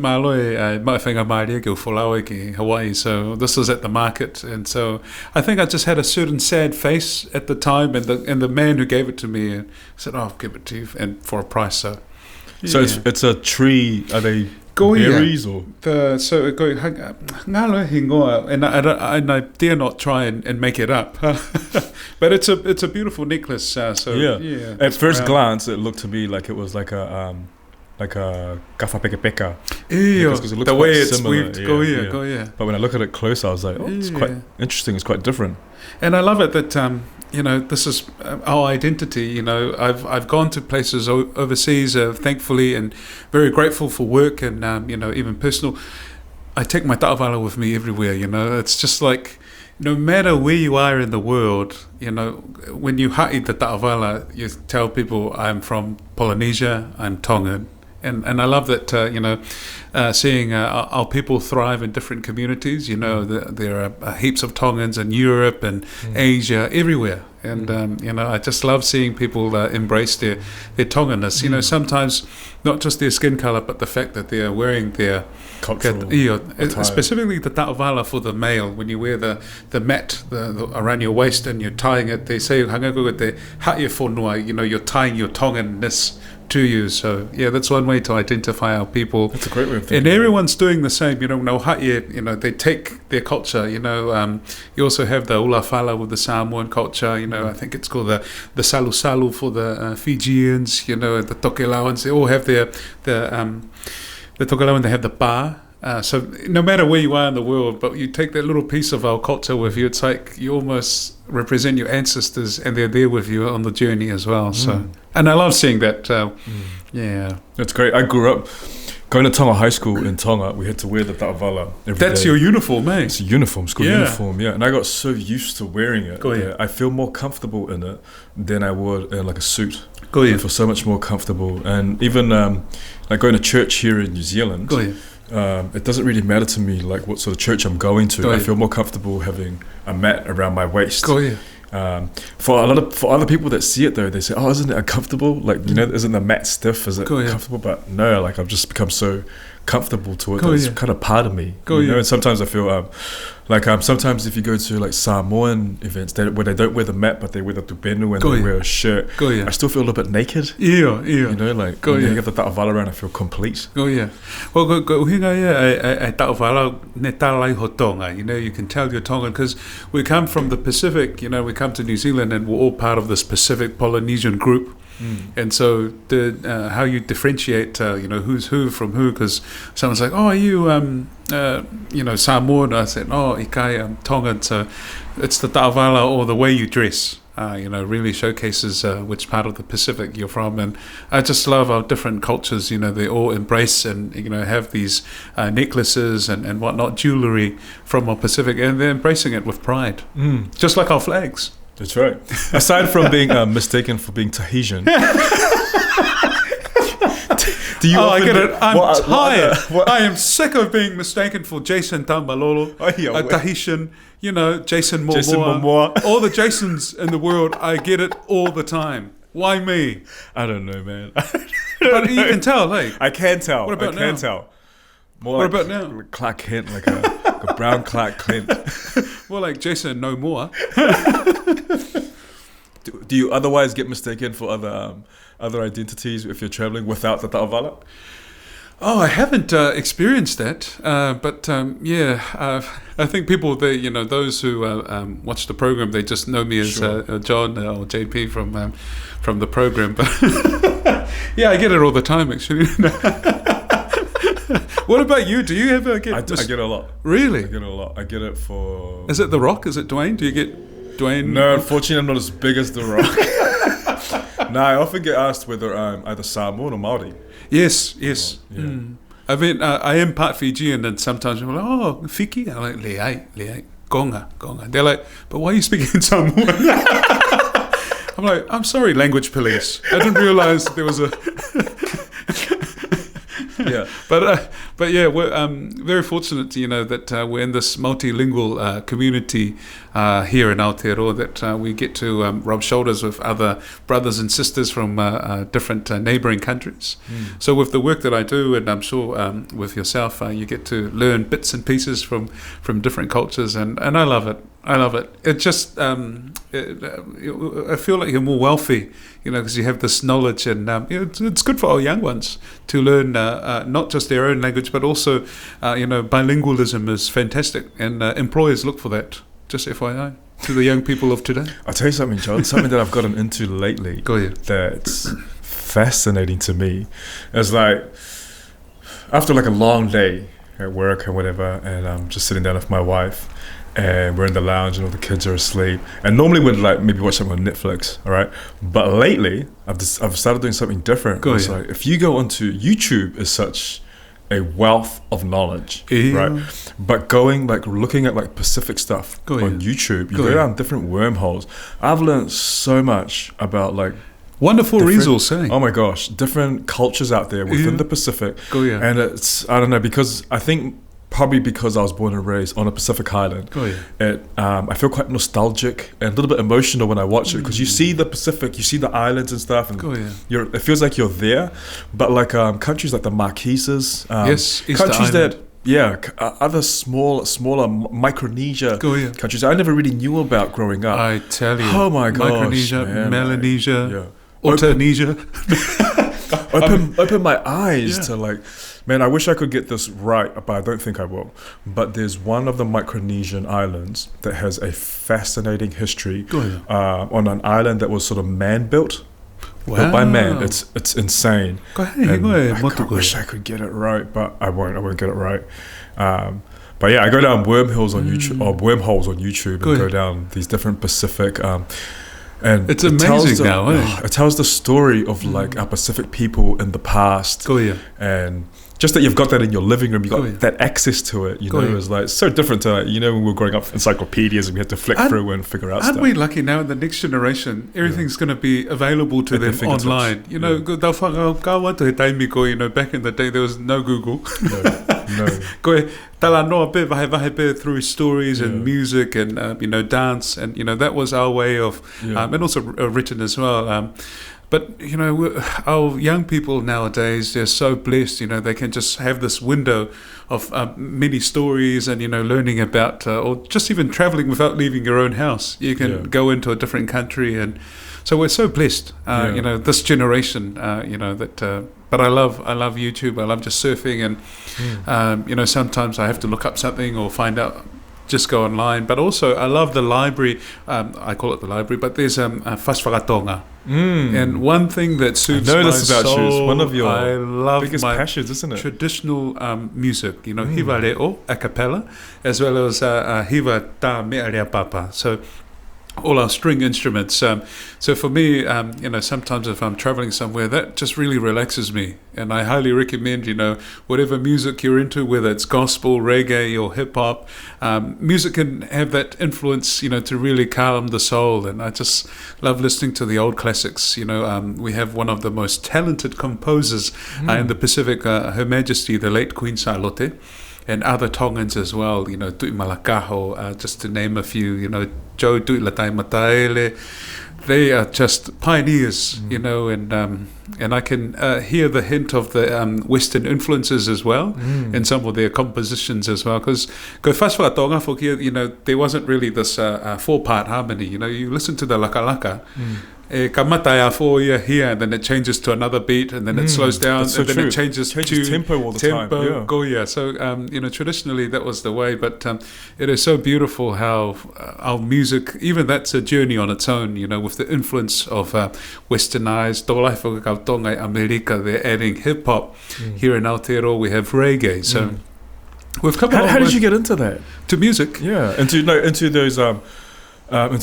Māloi, mai whainga Māoria ki o Whalawe ki Hawaii. So this was at the market, and so I think I just had a certain sad face at the time, and the man who gave it to me said, "I'll give it to you and for a price." So it's a tree. Are they berries or and I dare not try and make it up. But it's a beautiful necklace. At first glance, it looked to me like it was like a kafa peka peka. Because it looks the way it's weaved. But when I look at it close, I was like, it's quite interesting. It's quite different. And I love it that this is our identity. I've gone to places overseas, thankfully, and very grateful for work and even personal. I take my ta'awala with me everywhere. It's just like no matter where you are in the world, when you ha'i te ta'awala, you tell people, I'm from Polynesia, I'm Tongan. And I love that, seeing our people thrive in different communities. There are heaps of Tongans in Europe and Asia, everywhere. And, I just love seeing people embrace their Tonganness. Sometimes not just their skin colour, but the fact that they're wearing their cultural specifically the ta'awala for the male. When you wear the mat around your waist and you're tying it, they say, hangaku te ha'ia whonua, you're tying your Tonganness to you. So that's one way to identify our people. That's a great way of thinking. And everyone's doing the same. No ha'ia, they take their culture. You also have the ulafala with the Samoan culture. I think it's called the salu salu for the Fijians. The Tokelauans. They all have the Tokelauan. They have the bar. So no matter where you are in the world, but you take that little piece of our culture with you, it's like you almost represent your ancestors and they're there with you on the journey as well. So, and I love seeing that. Yeah. That's great. I grew up going to Tonga High School in Tonga. We had to wear the ta'awala every That's day. your uniform, eh? It's a uniform, school uniform, and I got so used to wearing it. I feel more comfortable in it than I would in like a suit. I feel so much more comfortable. And even like going to church here in New Zealand, it doesn't really matter to me like what sort of church I'm going to. I feel more comfortable having a mat around my waist. For other people that see it though, they say, "Oh, isn't it uncomfortable? Like isn't the mat stiff? Is it comfortable?" But no, like I've just become so comfortable to it. It's kind of part of me. And sometimes I feel sometimes if you go to like Samoan events where they don't wear the mat but they wear the tupenu and they wear a shirt, I still feel a little bit naked. When you have the ta'awala around, I feel complete. Well, hinga e ta'awala ne tālai ho Tonga. You can tell you're Tongan because we come from the Pacific. We come to New Zealand and we're all part of this Pacific Polynesian group. And so how you differentiate, who's who from who, because someone's like, "Oh, are you, Samoan?" I said, "Oh, ikai, I'm Tongan." So it's the ta'awala or the way you dress, really showcases which part of the Pacific you're from. And I just love our different cultures. They all embrace and have these necklaces and whatnot, jewelry from our Pacific, and they're embracing it with pride, just like our flags. That's right. Aside from being mistaken for being Tahitian, do you? I get it. I'm tired. I am sick of being mistaken for Jason Tambalolo, a Tahitian. Jason Momoa. All the Jasons in the world. I get it all the time. Why me? I don't know, man. But you can tell, hey. I can tell. What about now? I can tell. More what like, about now? Clark Kent, like a brown Clark Kent. More like Jason No More. Do you otherwise get mistaken for other identities if you're traveling without the ta'awala? Oh, I haven't experienced that, but I think people, those who watch the program, they just know me as John or JP from the program. But I get it all the time, actually. What about you? Do you ever get? I get it a lot. Really? I get it a lot. I get it for. Is it The Rock? Is it Dwayne? Do you get Dwayne? No, unfortunately, I'm not as big as The Rock. No, I often get asked whether I'm either Samoan or Māori. Yes. Yeah. I mean, I am part Fijian, and sometimes I'm like, "Oh, Fiki." I'm like, "Leai, gonga." They're like, "But why are you speaking Samoan?" I'm like, "I'm sorry, language police. I didn't realise there was a." But yeah, we're very fortunate, that we're in this multilingual community here in Aotearoa, that we get to rub shoulders with other brothers and sisters from different neighbouring countries. So with the work that I do, and I'm sure with yourself, you get to learn bits and pieces from different cultures, and I love it. It just, I feel like you're more wealthy, because you have this knowledge, and it's good for our young ones to learn not just their own language, but also, bilingualism is fantastic, and employers look for that. Just FYI to the young people of today. I'll tell you something, John. Something that I've gotten into lately that's fascinating to me is like after like a long day at work or whatever, and I'm just sitting down with my wife. And we're in the lounge and all the kids are asleep. And normally we'd like maybe watch something on Netflix, all right? But lately, I've started doing something different. It's like if you go onto YouTube, is such a wealth of knowledge, right? But looking at Pacific stuff on YouTube, you go down different wormholes. I've learned so much about wonderful resource, eh? Oh my gosh, different cultures out there within the Pacific. And it's, I don't know, because I think probably because I was born and raised on a Pacific island, I feel quite nostalgic and a little bit emotional when I watch it, because you see the Pacific, you see the islands and stuff, and it feels like you're there. But countries like the Marquesas, countries that other smaller Micronesia countries I never really knew about growing up. I tell you, oh my gosh, Micronesia, man, Melanesia, Autonesia. Open my eyes to man, I wish I could get this right, but I don't think I will. But there's one of the Micronesian islands that has a fascinating history on an island that was sort of man-built. Wow. Built by man. It's insane. I wish I could get it right, but I won't get it right. But yeah, I go down wormholes on YouTube, and go down these different Pacific and it's amazing now, it tells the story of our Pacific people in the past. And just that you've got that in your living room, you got that access to it, you know, it's so different to when we were growing up, encyclopedias, and we had to flick through and figure out stuff. Aren't we lucky now in the next generation, everything's going to be available to them online. You know, back in the day there was no Google. No. Through stories and music and dance, and that was our way of and also written as well. But our young people nowadays, they're so blessed. They can just have this window of many stories and learning about, or just even traveling without leaving your own house. You can go into a different country, and so we're so blessed. This generation. But I love YouTube. I love just surfing, and sometimes I have to look up something or find out. Just go online, but also I love the library. I call it the library, but there's Pasifika. And one thing that suits my soul, it's one of your I love biggest passions, isn't it? Traditional music, hiva reo, a cappella, as well as hiva ta mea rea papa. So all our string instruments. So for me, sometimes if I'm traveling somewhere, that just really relaxes me. And I highly recommend, whatever music you're into, whether it's gospel, reggae, or hip hop, music can have that influence, to really calm the soul. And I just love listening to the old classics. We have one of the most talented composers in the Pacific, Her Majesty, the late Queen Sailote. And other Tongans as well, Tui Malakaho, just to name a few, Joe Tui Latai Mataele. They are just pioneers, and I can hear the hint of the Western influences as well in some of their compositions as well. Because there wasn't really this 4-part harmony. You listen to the Laka Laka. Kamataya for here, and then it changes to another beat, and then it slows down, and then it changes to tempo all the time. Goya. So traditionally that was the way, but it is so beautiful how our music, even that's a journey on its own. With the influence of westernized Tonga, America, they're adding hip hop. Here in Aotearoa we have reggae. So we've come. How did you get into that? To music? Yeah, into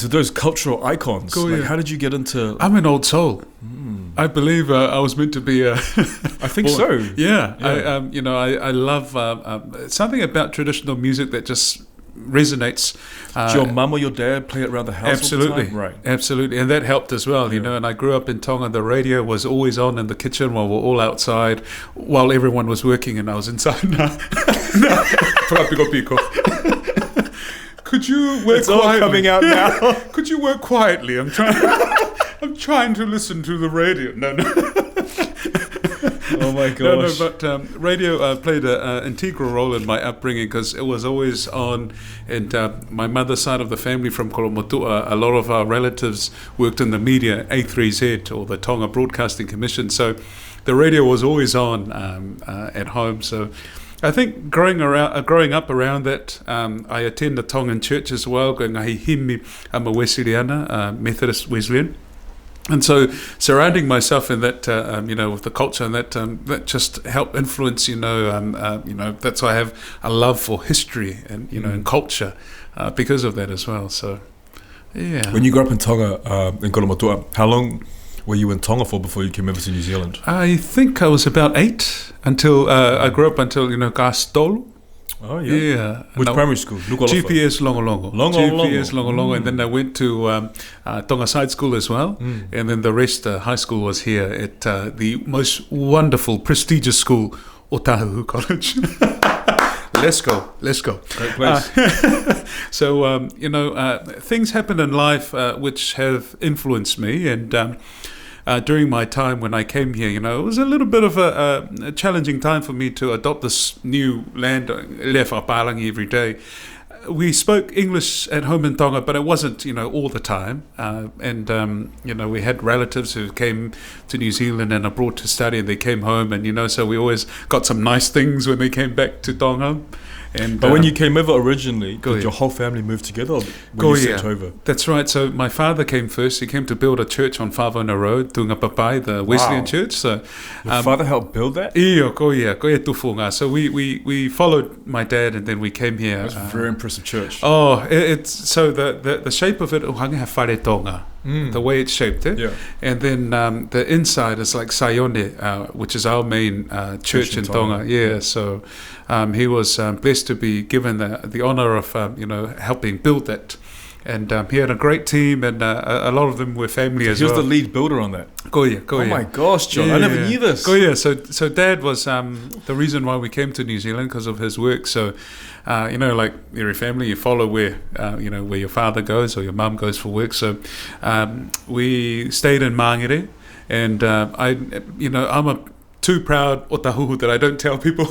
those cultural icons. How did you get into? I'm an old soul. I believe I was meant to be a. I think so. Yeah. I love something about traditional music that just resonates. Did your mum or your dad play it around the house? Absolutely, all the time? Right. Absolutely, and that helped as well. And I grew up in Tonga. The radio was always on in the kitchen while we're all outside, while everyone was working, and I was inside. Could you work it's quietly? All coming out now. Could you work quietly? I'm trying to listen to the radio. No. Oh my gosh. No, but radio played an integral role in my upbringing because it was always on. And my mother's side of the family from Kolomotua, a lot of our relatives worked in the media, A3Z or the Tonga Broadcasting Commission. So the radio was always on at home. So I think growing up around that, I attend the Tongan church as well, going ngahi himi, I'm a Wesleyana, Methodist Wesleyan. And so surrounding myself in that, with the culture and that just helped influence, that's why I have a love for history and, and culture because of that as well. So, yeah. When you grew up in Tonga, in Kolomotua, how long were you in Tonga for before you came over to New Zealand? I think I was about 8 until I grew up until Gastolo. Oh yeah. Yeah. Which primary school? GPS Longolongo. GPS Longolongo, and then I went to Tonga Side School as well, and then the rest high school was here at the most wonderful, prestigious school, Otahuhu College. Let's go. Great place. So things happen in life which have influenced me, and during my time when I came here, it was a little bit of a challenging time for me to adopt this new land, lefa palangi every day. We spoke English at home in Tonga, but it wasn't, all the time. We had relatives who came to New Zealand and abroad to study, and they came home, and, so we always got some nice things when they came back to Tonga. But when you came over originally, did your whole family move together, or were you sent over? That's right. So my father came first. He came to build a church on Whawona Road, Tunga Papai, the Wesleyan Church. So your father helped build that? Tufunga. So we followed my dad, and then we came here. That's a very impressive church. Oh, it's so the shape of it, Uhangeha Whare Tonga. The way it's shaped, and then the inside is like Sayone, which is our main church in Tonga. Yeah, so he was blessed to be given the honor of helping build that, and he had a great team, and a lot of them were family as well. He was the lead builder on that. Oh my gosh, John! I never knew this. So Dad was the reason why we came to New Zealand, because of his work. So like every family, you follow where where your father goes or your mum goes for work. So we stayed in Mangere, and I'm a too proud otahuhu that I don't tell people.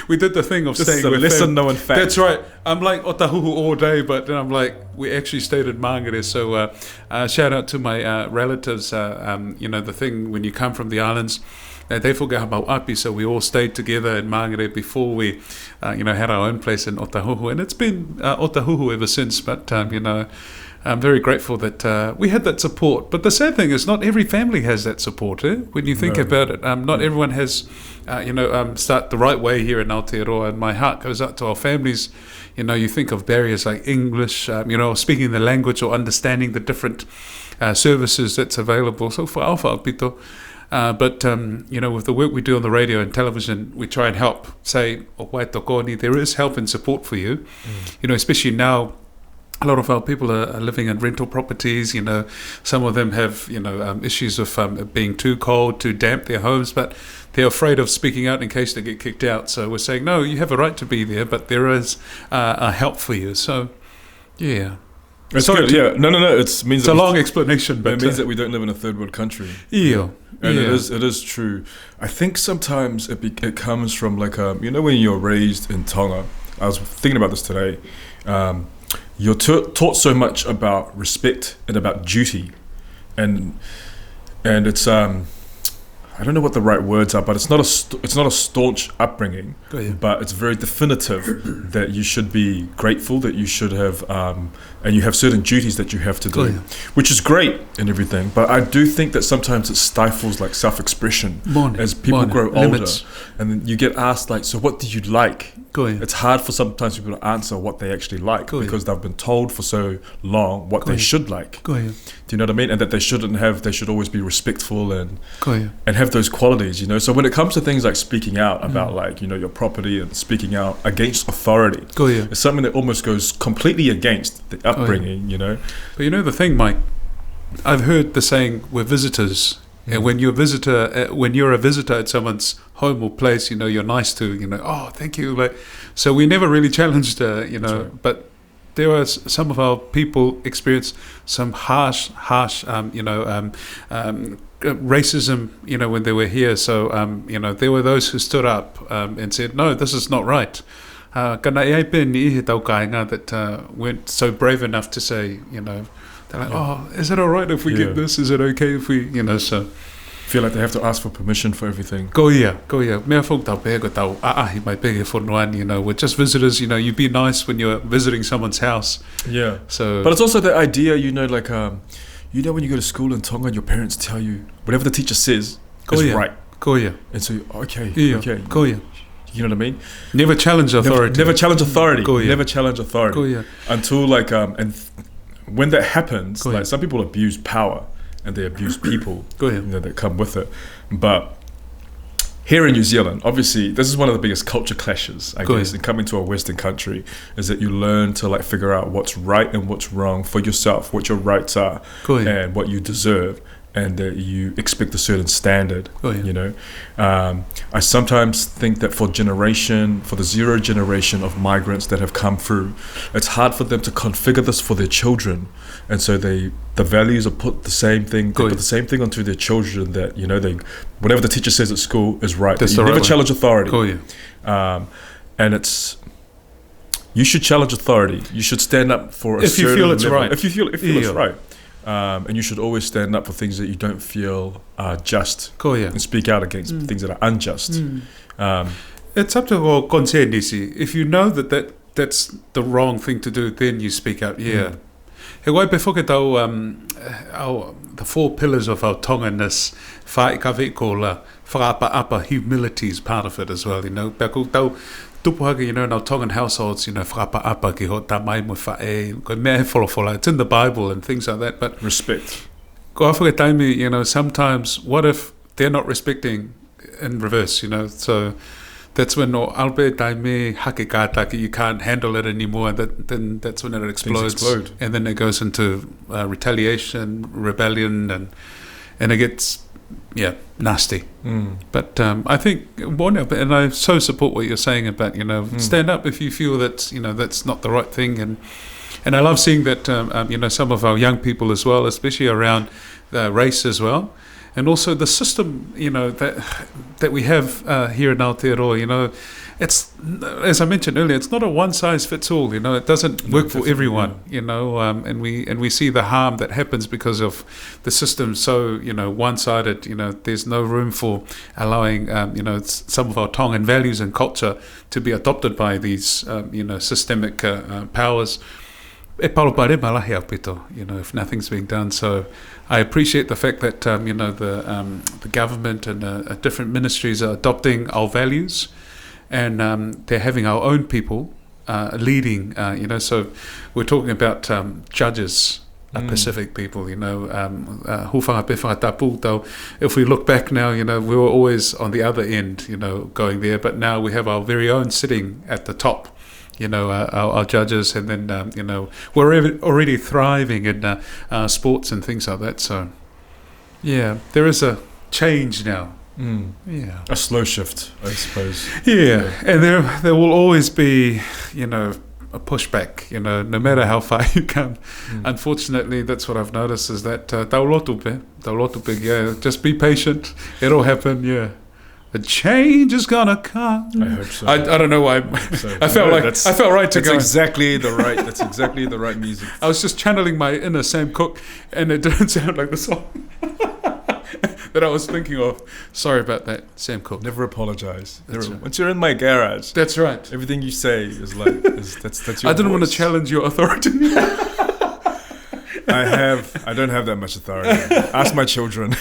We did the thing of staying with lesser known fact. That's right. I'm like otahuhu all day, but then I'm like, we actually stayed in Mangere. So shout out to my relatives. The thing when you come from the islands, they forget about api, so we all stayed together in Mangere before we had our own place in Otahuhu, and it's been Otahuhu ever since. But I'm very grateful that we had that support. But the sad thing is, not every family has that support. When you think about it, not everyone has start the right way here in Aotearoa, and my heart goes out to our families. You think of barriers like English, speaking the language or understanding the different services that's available. So for Alpha Pito. But with the work we do on the radio and television, we try and help say, there is help and support for you. Especially now, a lot of our people are living in rental properties. Some of them have issues of being too cold, too damp their homes, but they're afraid of speaking out in case they get kicked out. So we're saying, no, you have a right to be there, but there is a help for you. So yeah. It's good. It means it's a long explanation, but it means that we don't live in a third world country. Yeah, and it is true. I think sometimes it comes from like when you're raised in Tonga. I was thinking about this today. You're taught so much about respect and about duty, and it's I don't know what the right words are, but it's not a staunch upbringing, but it's very definitive that you should be grateful, that you should have, and you have certain duties that you have to do, which is great and everything. But I do think that sometimes it stifles like self-expression as people grow older, and then you get asked like, so what do you like? It's hard for sometimes people to answer what they actually like because they've been told for so long what they should like. Do you know what I mean? And that they should always be respectful and have those qualities, So when it comes to things like speaking out about like, your property and speaking out against authority, it's something that almost goes completely against the upbringing, But the thing, Mike, I've heard the saying, we're visitors. And when you're a visitor at someone's home or place, you're nice to, oh, thank you. So we never really challenged, but there was some of our people experienced some harsh, racism, when they were here. So, there were those who stood up and said, no, this is not right. That weren't so brave enough to say, they're like, oh, is it all right if we get this? Is it okay if we, so... Feel like they have to ask for permission for everything. Mea folk tau pēga tau aahi mai pēge whonuan, we're just visitors, you be nice when you're visiting someone's house. Yeah. So, but it's also the idea, like, when you go to school in Tonga and your parents tell you, whatever the teacher says is right. And so, okay. You know what I mean? Never challenge authority. Never challenge authority. Until like, and when that happens, like some people abuse power. and they abuse people Go ahead. that come with it. But here in New Zealand, obviously, this is one of the biggest culture clashes, I guess, in coming to a Western country, is that you learn to like figure out what's right and what's wrong for yourself, what your rights are, and what you deserve, and that you expect a certain standard. I sometimes think that for the zero generation of migrants that have come through, it's hard for them to configure this for their children, and so the values are put the same thing. They put the same thing onto their children, that they whatever the teacher says at school is right. You never challenge authority. And it's, you should challenge authority. You should stand up for a certain level. If you feel it's right. If you feel it's right. And you should always stand up for things that you don't feel are just, and speak out against things that are unjust. It's up to our conscience. If you know that's the wrong thing to do, then you speak out. He wai pe whoke tau, the 4 pillars of our Tonganness, whae ka whi ko la whakapa-apa, humility is part of it as well, Pea ko tau tupuhaka, in our Tongan households, whakapa-apa ki ho ta mai mo whae, ko mea he wholofola. It's in the Bible and things like that, but respect. Ko awhaka taimi, sometimes, what if they're not respecting in reverse, so that's when alpe taime hake kātaki, you can't handle it anymore, then that's when it explodes. And then it goes into retaliation, rebellion, and it gets nasty. But I think, and I so support what you're saying about, stand up if you feel that, that's not the right thing. And I love seeing that, some of our young people as well, especially around race as well. And also the system, that we have here in Aotearoa, it's, as I mentioned earlier, it's not a one-size-fits-all. It doesn't work for everyone. And we see the harm that happens because of the system. So one-sided. There's no room for allowing some of our Tongan values and culture to be adopted by these systemic powers. E palopare malahi au pito, if nothing's being done. So I appreciate the fact that the government and different ministries are adopting our values, and they're having our own people leading. So we're talking about judges, Pacific people. If we look back now, we were always on the other end, going there. But now we have our very own sitting at the top. Our judges, and then we're already thriving in sports and things like that. So there is a change now. A slow shift, I suppose. And there will always be a pushback, no matter how far you come. Unfortunately, that's what I've noticed, is that just be patient, it'll happen. A change is gonna come. I hope so. I don't know why. I felt right to go. That's exactly the right music. I was just channeling my inner Sam Cooke, and it didn't sound like the song that I was thinking of. Sorry about that, Sam Cooke. Never apologise. Right. Once you're in my garage, that's right. Everything you say is like that's your I didn't voice. want to challenge your authority. I don't have that much authority. Ask my children.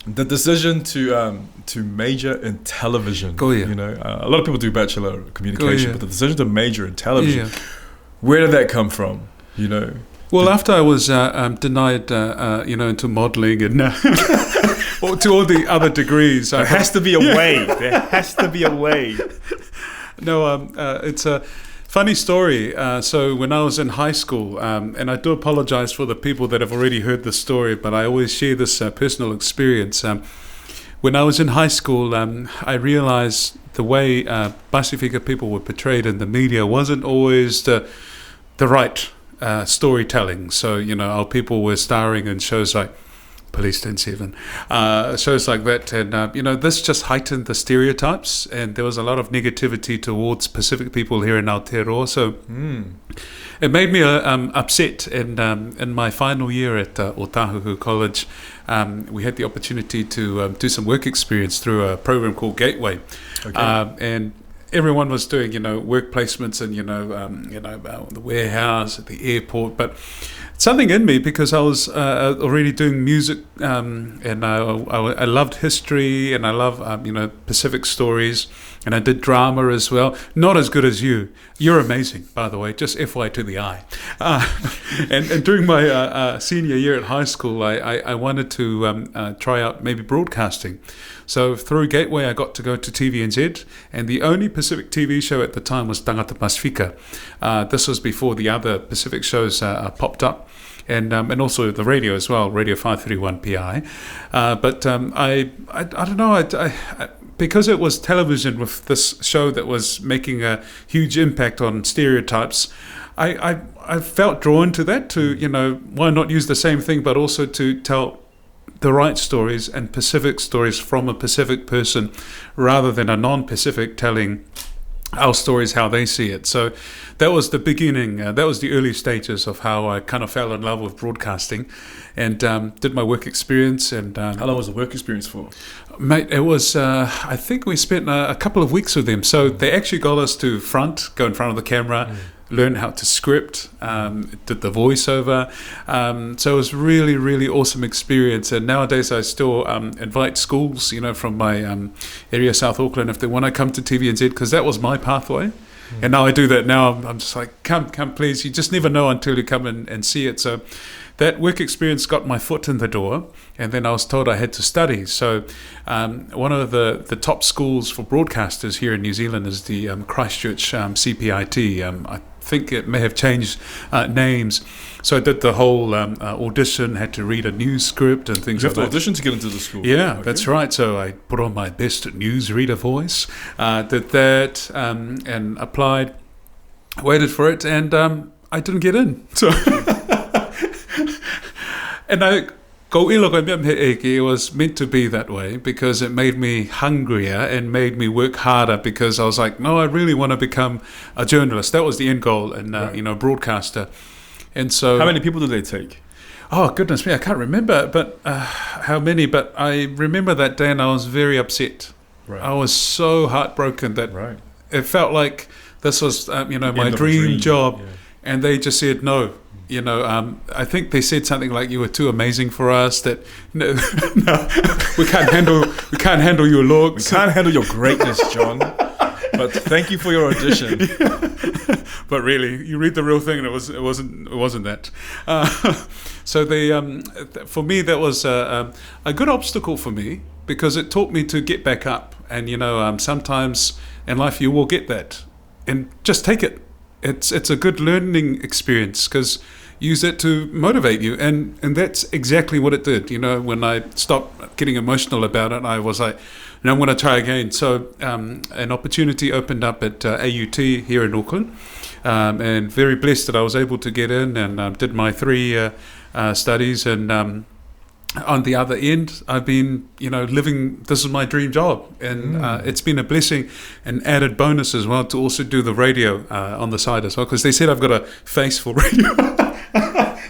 The decision to major in television. A lot of people do bachelor communication, but the decision to major in television, where did that come from? Well, after I was denied, into modelling and or to all the other degrees, there has to be a way. There has to be a way. No, it's a funny story. So when I was in high school, and I do apologise for the people that have already heard the story, but I always share this personal experience. When I was in high school, I realised the way Pasifika people were portrayed in the media wasn't always the right storytelling. So, our people were starring in shows like Police 10-7, shows like that, and this just heightened the stereotypes, and there was a lot of negativity towards Pacific people here in Aotearoa. So it made me upset. And in my final year at Otahuhu College, we had the opportunity to do some work experience through a program called Gateway, and everyone was doing work placements in the warehouse, at the airport, but something in me, because I was already doing music, and I loved history, and I love Pacific stories, and I did drama as well. Not as good as you. You're amazing, by the way. Just FY to the eye. And during my senior year at high school, I wanted to try out maybe broadcasting. So through Gateway, I got to go to TVNZ, and the only Pacific TV show at the time was Tagata Pasifika. This was before the other Pacific shows popped up, and also the radio as well, Radio 531 PI. But I don't know, I because it was television with this show that was making a huge impact on stereotypes, I felt drawn to that, to, why not use the same thing, but also to tell the right stories and Pacific stories from a Pacific person rather than a non-Pacific telling our stories how they see it. So that was the beginning, that was the early stages of how I kind of fell in love with broadcasting, and did my work experience. And how long was the work experience for? Mate, it was, I think we spent a couple of weeks with them. So they actually got us to go in front of the camera, learn how to script, did the voiceover. So it was really, really awesome experience. And nowadays I still invite schools, from my area, South Auckland, if they want to come to TVNZ, because that was my pathway. And now I do that now. I'm just like, come please. You just never know until you come and see it. So that work experience got my foot in the door, and then I was told I had to study. So one of the top schools for broadcasters here in New Zealand is the Christchurch CPIT. I think it may have changed names. So I did the whole audition, had to read a news script and things like that. You have to audition to get into the school? Yeah, okay. That's right. So I put on my best newsreader voice, did that, and applied, waited for it, and I didn't get in. So and it was meant to be that way, because it made me hungrier and made me work harder, because I was like, no, I really want to become a journalist. That was the end goal, and broadcaster. And so, how many people did they take? Oh, goodness me, I can't remember, but how many. But I remember that day, and I was very upset. Right. I was so heartbroken that it felt like this was my dream job, and they just said no. I think they said something like, you were too amazing for us, that no, we can't handle your looks. We can't handle your greatness, John. But thank you for your audition. But really, you read the real thing, and it wasn't that. So they, for me, that was a good obstacle for me, because it taught me to get back up. And sometimes in life you will get that, and just take it. It's a good learning experience, because use it to motivate you, and that's exactly what it did. When I stopped getting emotional about it, I was like, I'm going to try again. So an opportunity opened up at AUT here in Auckland, and very blessed that I was able to get in, and did my 3 studies, and on the other end, I've been, living, this is my dream job, and it's been a blessing, an added bonus as well, to also do the radio on the side as well, because they said I've got a face for radio.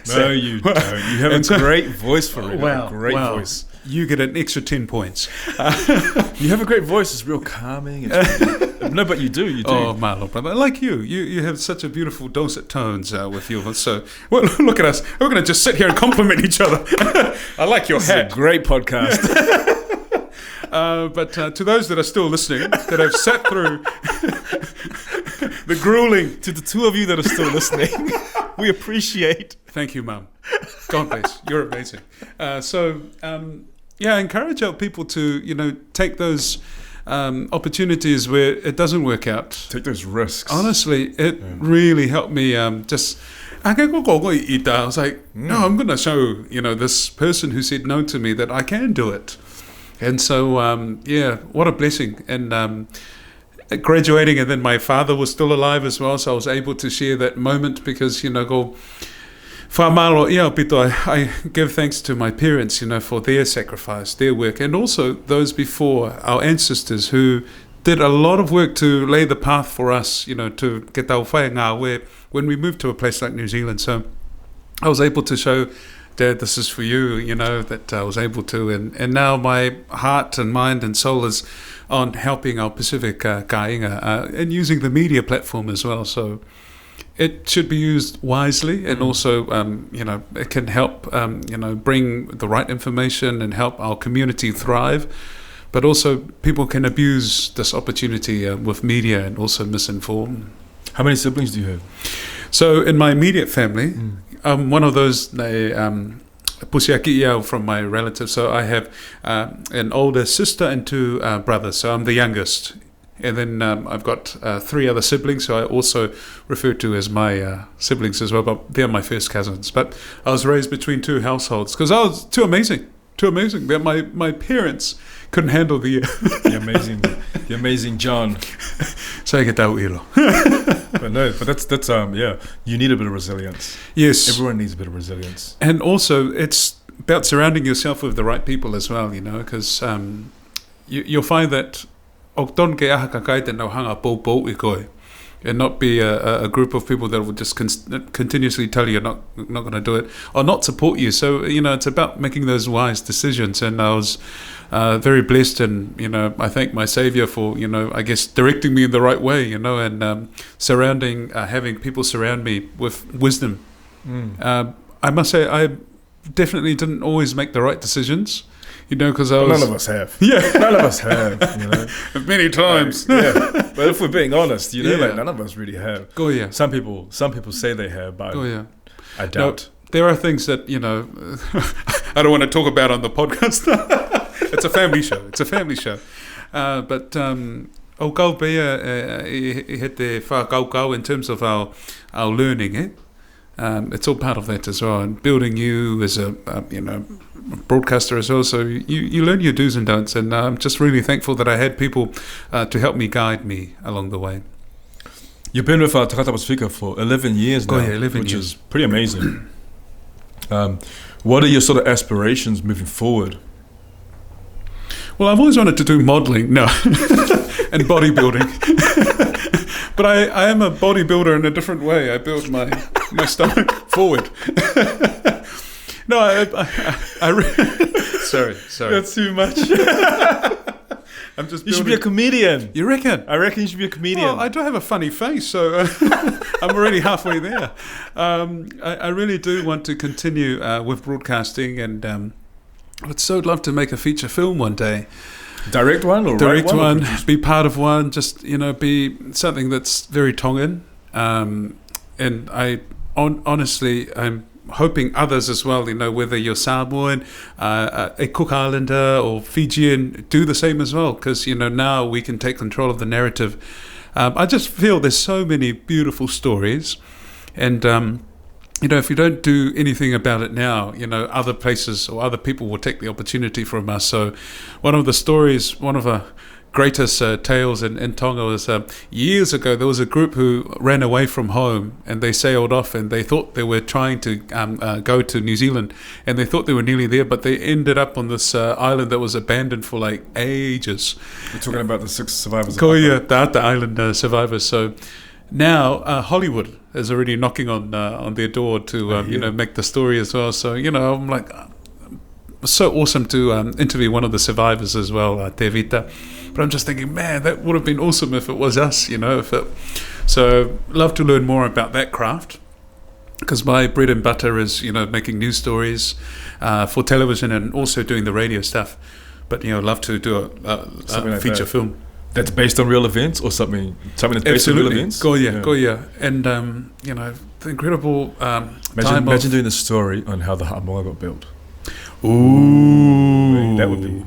No, you don't. You have a great voice for radio. Wow, great voice. You get an extra 10 points. You have a great voice. It's real calming. No, but you do. Oh, my Lord, brother. Like you have such a beautiful dulcet tones with your voice. So, well, look at us. We're going to just sit here and compliment each other. I like your hat. It's a great podcast. But to those that are still listening, that have sat through the grueling... To the 2 of you that are still listening, we appreciate. Thank you, Mum. God bless. You're amazing. I encourage our people to, take those opportunities where it doesn't work out. Take those risks. Honestly, it really helped me I was like, no, I'm going to show, this person who said no to me that I can do it. And so, what a blessing. And graduating, and then my father was still alive as well, so I was able to share that moment, because, I give thanks to my parents, for their sacrifice, their work, and also those before, our ancestors, who did a lot of work to lay the path for us, to get our whaenga, where when we moved to a place like New Zealand. So I was able to show, Dad, this is for you, that I was able to. And now my heart and mind and soul is on helping our Pacific kāinga, and using the media platform as well. So it should be used wisely, and also, it can help, bring the right information and help our community thrive. But also, people can abuse this opportunity with media and also misinform. How many siblings do you have? So, in my immediate family, I'm one of those pusiaki from my relatives. So, I have an older sister and 2 brothers. So, I'm the youngest. And then I've got 3 other siblings, so I also refer to as my siblings as well, but they're my first cousins. But I was raised between 2 households because I was too amazing. That my parents couldn't handle the amazing John. So get out ilo. But that's you need a bit of resilience. Yes, everyone needs a bit of resilience, and also it's about surrounding yourself with the right people as well. Because you'll find that. And not be a group of people that will just continuously tell you you're not going to do it or not support you. So, it's about making those wise decisions. And I was very blessed, and, I thank my Savior for, I guess, directing me in the right way, and having people surround me with wisdom. I must say, I definitely didn't always make the right decisions. Because none of us have. Yeah, none of us have. Many times. But if we're being honest, none of us really have. Oh yeah. Some people say they have, but I doubt. No, there are things that I don't want to talk about on the podcast. It's a family show. But o kau pea I hit the whakau in terms of our learning. It's all part of that as well, and building you as a broadcaster as well. So you learn your do's and don'ts, and I'm just really thankful that I had people to help me, guide me along the way. You've been with Tagata Pasifika for 11 years now, 11 which years. is pretty amazing. What are your sort of aspirations moving forward? Well, I've always wanted to do modelling, and bodybuilding. But I am a bodybuilder in a different way. I build my stomach forward. No, sorry. That's too much. I'm just. You should be a comedian. You reckon? I reckon you should be a comedian. Well, I do have a funny face, so I'm already halfway there. I really do want to continue with broadcasting, and I'd so love to make a feature film one day. Direct one or direct write one, be part of one, just be something that's very Tongan, and honestly I'm hoping others as well, whether you're Samoan, a Cook Islander or Fijian, do the same as well, because now we can take control of the narrative. I just feel there's so many beautiful stories, and if you don't do anything about it now, other places or other people will take the opportunity from us. So one of the greatest tales in Tonga was years ago, there was a group who ran away from home, and they sailed off, and they thought they were trying to go to New Zealand, and they thought they were nearly there, but they ended up on this island that was abandoned for like ages. We're talking about the 6 survivors. Tagata Island survivors. So now Hollywood is already knocking on their door to make the story as well. So I'm like, so awesome to interview one of the survivors as well, Tevita. But I'm just thinking, man, that would have been awesome if it was us, So love to learn more about that craft, because my bread and butter is making news stories for television and also doing the radio stuff. But love to do a feature film. That's based on real events, or something that's based on real events? Goya. And, the incredible imagine doing the story on how the Hamoa got built. Ooh. That would be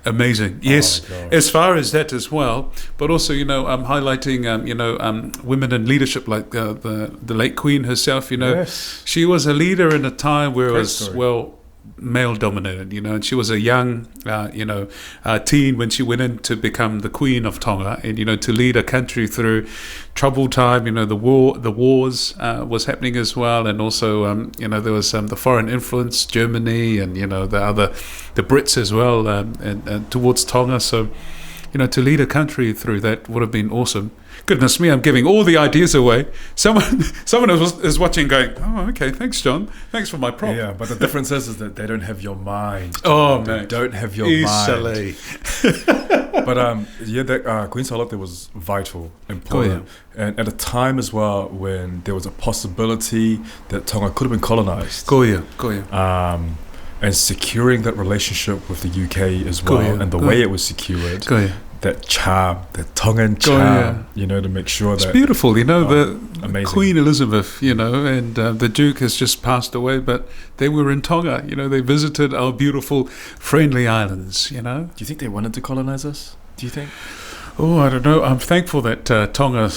amazing. Yes, as far as that as well. But also, highlighting, women in leadership, like the late Queen herself, Yes. She was a leader in a time where Great it was, story. male dominated, and she was a young, teen when she went in to become the Queen of Tonga, and to lead a country through troubled time. The wars was happening as well, and also there was the foreign influence, Germany, and the Brits as well, and towards Tonga. So to lead a country through that would have been awesome. goodness me, I'm giving all the ideas away. Someone is watching going, oh, okay, thanks, John. Thanks for my prop. Yeah, but the difference is that they don't have your mind. Oh, They man. don't have your Easily. mind. But that Queen Charlotte was vital, important. And at a time as well when there was a possibility that Tonga could have been colonized. Koia. And securing that relationship with the UK as well, and the way it was secured, that charm, that Tongan charm, to make sure that... It's beautiful, the amazing. Queen Elizabeth, and the Duke has just passed away, but they were in Tonga, they visited our beautiful, friendly islands, Do you think they wanted to colonize us? Do you think? Oh, I don't know. I'm thankful that Tonga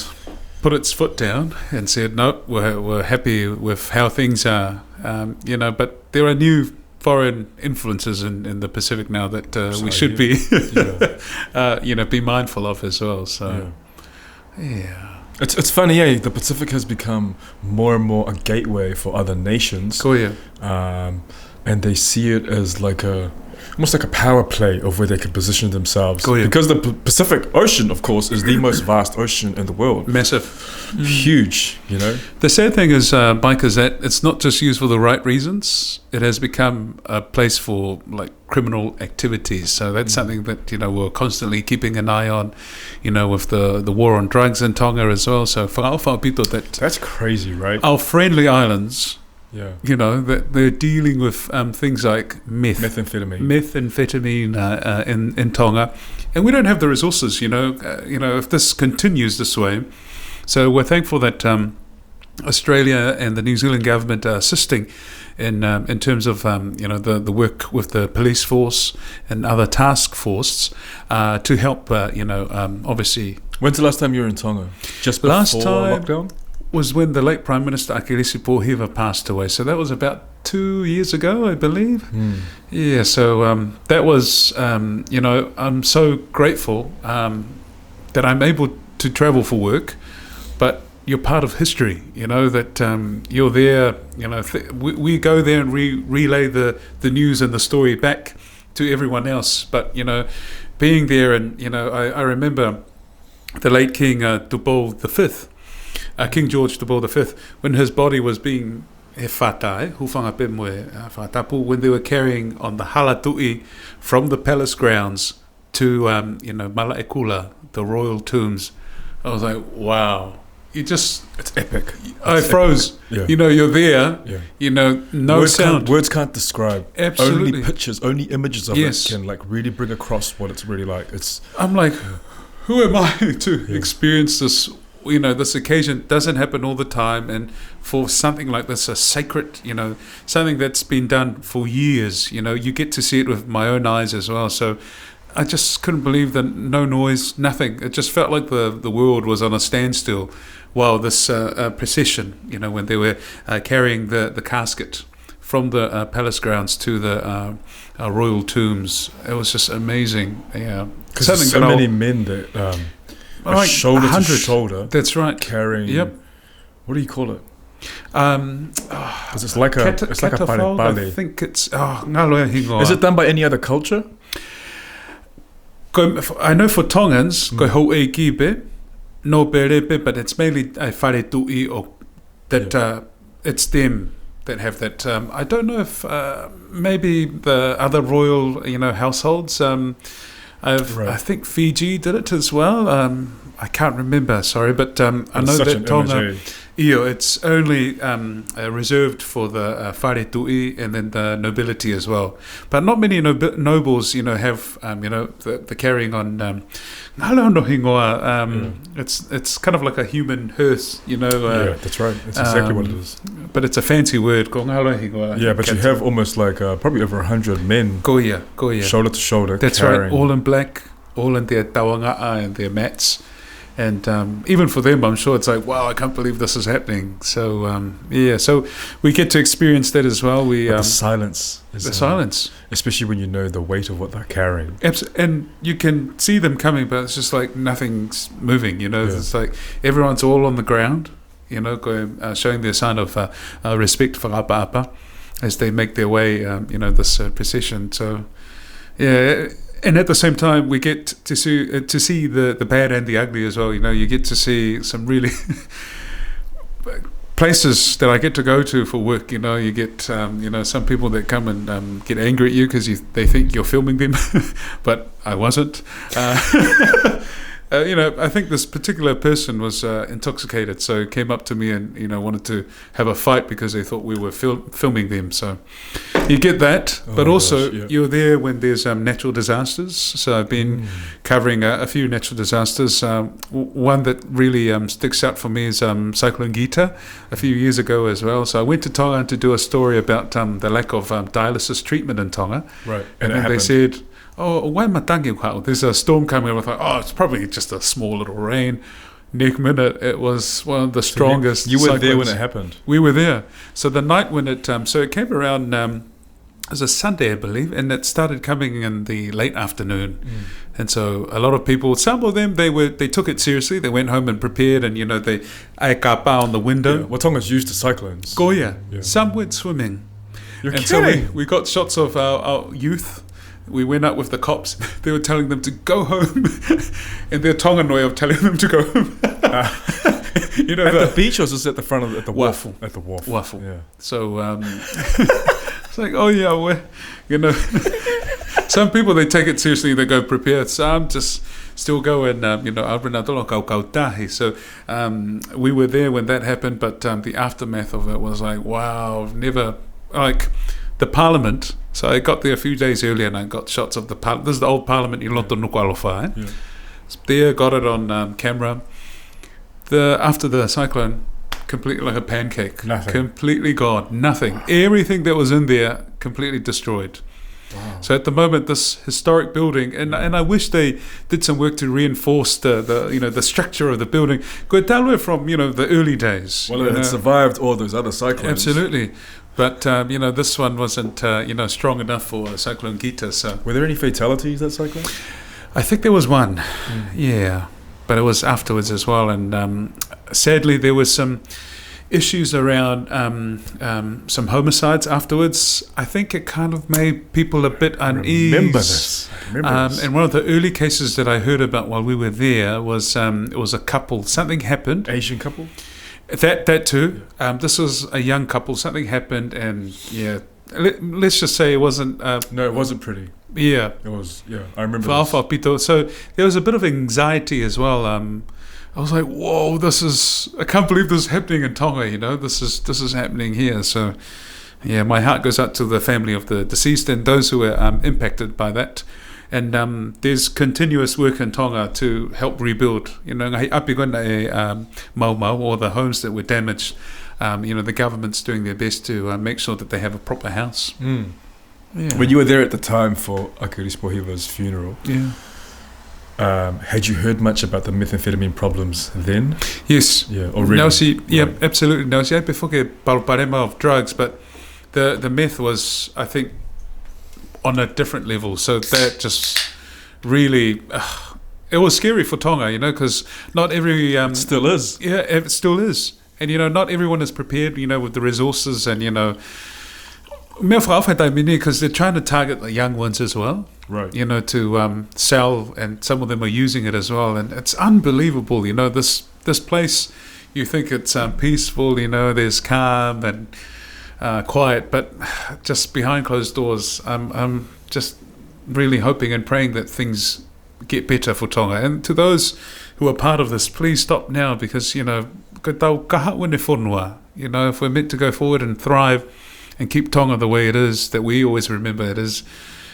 put its foot down and said, no, we're happy with how things are, but there are new foreign influences in the Pacific now that we should be, be mindful of as well. So, it's funny, the Pacific has become more and more a gateway for other nations. And they see it as almost like a power play of where they can position themselves. Because the Pacific Ocean, of course, is the most vast ocean in the world. Massive. Huge, The sad thing is, Mike, is that it's not just used for the right reasons. It has become a place for criminal activities. So that's something that, we're constantly keeping an eye on, with the war on drugs in Tonga as well. So that's crazy, right? Our friendly islands... Yeah, that they're dealing with things like methamphetamine in Tonga, and we don't have the resources. If this continues this way, so we're thankful that Australia and the New Zealand government are assisting in terms of the work with the police force and other task forces to help. Obviously. When's the last time you were in Tonga? Just before last time lockdown? Was when the late Prime Minister Akilisi Pohiva passed away. So that was about 2 years ago, I believe. Yeah, so that was, I'm so grateful that I'm able to travel for work, but you're part of history, that you're there, we go there and relay the news and the story back to everyone else. But, being there and, I remember the late King Tupou V, King George V, when his body was being when they were carrying on the halatui from the palace grounds to Malaekula, the royal tombs. I was like, wow. It's epic. I froze. Yeah. You're there. Yeah. No words sound. Words can't describe. Absolutely. Only pictures, only images of it can really bring across what it's really like. I'm like, who am I to experience this? This occasion doesn't happen all the time, and for something like this, a sacred, something that's been done for years, you get to see it with my own eyes as well. So I just couldn't believe that no noise, nothing. It just felt like the world was on a standstill while this procession, when they were carrying the casket from the palace grounds to the royal tombs. It was just amazing. Yeah, because there's so many men that shoulder to shoulder. That's right. Carrying. Yep. What do you call it? It's like a pare. I think it's ngaloa hingoa. Is it done by any other culture? I know for Tongans, ko hou e kibe, no berepe, but it's mainly whare tui o that it's them that have that. I don't know if maybe the other royal households. I think Fiji did it as well. I can't remember, sorry, but I know that Tonga, it's only reserved for the whare tui and then the nobility as well. But not many nobles, have the carrying on. Ngalo no hingoa. It's kind of like a human hearse, yeah, that's right. That's exactly what it is. But it's a fancy word. Ko ngalo hingoa. Yeah, but you have almost probably over 100 men. Koia. Shoulder to shoulder. That's carrying. right. All in black, all in their tawanga'a and their mats. And even for them, I'm sure it's like, wow, I can't believe this is happening. So, so we get to experience that as well. The silence. Silence. Especially when you know the weight of what they're carrying. And you can see them coming, but it's just like nothing's moving, It's like everyone's all on the ground, showing their sign of respect for Apa as they make their way, this procession. So, yeah, And at the same time, we get to see the bad and the ugly as well. You get to see some really places that I get to go to for work. You get some people that come and get angry at you because they think you're filming them, but I wasn't. I think this particular person was intoxicated, so came up to me and wanted to have a fight because they thought we were filming them. So you get that, but also you're there when there's natural disasters. So I've been covering a few natural disasters. One that really sticks out for me is Cyclone Gita a few years ago as well. So I went to Tonga to do a story about the lack of dialysis treatment in Tonga. Right, and then they said, there's a storm coming. I thought, it's probably just a small little rain. Next minute, it was one of the strongest. You were cyclones. there when it happened. We were there. So the night when it came around, it was a Sunday, I believe, and it started coming in the late afternoon. And so a lot of people, some of them, they took it seriously. They went home and prepared, and they aikapa on the window. Yeah. Well, Tonga's used to cyclones. Goya. Yeah. Some went swimming. You're and kidding. So we got shots of our youth. We went up with the cops. They were telling them to go home, and their Tongan way of telling them to go home. At the beach, or just at the front of at the wharf? Waffle. At the wharf. Waffle. Yeah. So it's like, some people they take it seriously. They go prepared. Some just still go and So we were there when that happened, but the aftermath of it was like, wow, never like the Parliament. So I got there a few days earlier and I got shots of the Parliament. This is the old Parliament in Loto Nukualofa. Yeah. There, got it on camera. After the cyclone, completely like a pancake. Nothing. Completely gone. Nothing. Everything that was in there, completely destroyed. Wow. So at the moment, this historic building, and I wish they did some work to reinforce the structure of the building. Good from the early days. Well, it survived all those other cyclones. Absolutely. But this one wasn't strong enough for Cyclone Gita. So were there any fatalities that cyclone? I think there was one. Yeah, but it was afterwards as well. And sadly, there was some issues around some homicides afterwards. I think it kind of made people a bit uneasy. I remember this. And one of the early cases that I heard about while we were there was it was a couple. Something happened. Asian couple. That too. This was a young couple. Something happened, and let's just say it wasn't. No, it wasn't pretty. Yeah, it was. Yeah, I remember. So there was a bit of anxiety as well. I was like, "Whoa, I can't believe this is happening in Tonga." This is happening here. So, yeah, my heart goes out to the family of the deceased and those who were impacted by that. And there's continuous work in Tonga to help rebuild. Mau Mau, or the homes that were damaged. The government's doing their best to make sure that they have a proper house. Yeah. When you were there at the time for Akiris Pohiva's funeral, had you heard much about the methamphetamine problems then? Yes. Yeah, already. Absolutely. Now, see, before palparema of drugs, but the meth was, I think, on a different level. So that just really, it was scary for Tonga, because not every... it still is. Yeah, it still is. And, not everyone is prepared, with the resources and, because they're trying to target the young ones as well. Right. To sell, and some of them are using it as well. And it's unbelievable, this place, you think it's peaceful, there's calm and quiet, but just behind closed doors, I'm just really hoping and praying that things get better for Tonga. And to those who are part of this, please stop now, because, if we're meant to go forward and thrive and keep Tonga the way it is, that we always remember it is,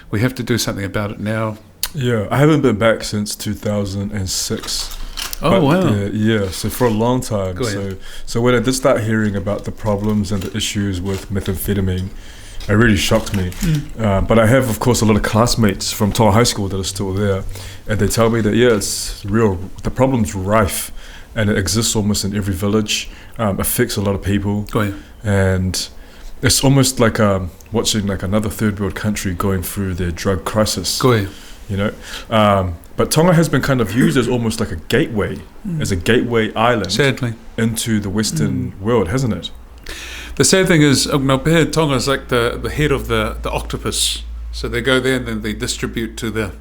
we have to do something about it now. Yeah, I haven't been back since 2006. Oh, wow. Yeah, so for a long time. So when I did start hearing about the problems and the issues with methamphetamine, it really shocked me. But I have, of course, a lot of classmates from Tonga High School that are still there, and they tell me that, it's real, the problem's rife, and it exists almost in every village, affects a lot of people, and it's almost like watching like another third world country going through their drug crisis. But Tonga has been kind of used as almost like a gateway, as a gateway island, sadly, into the Western world, hasn't it? The sad thing is, Tonga is like the head of the octopus. So they go there and then they distribute to the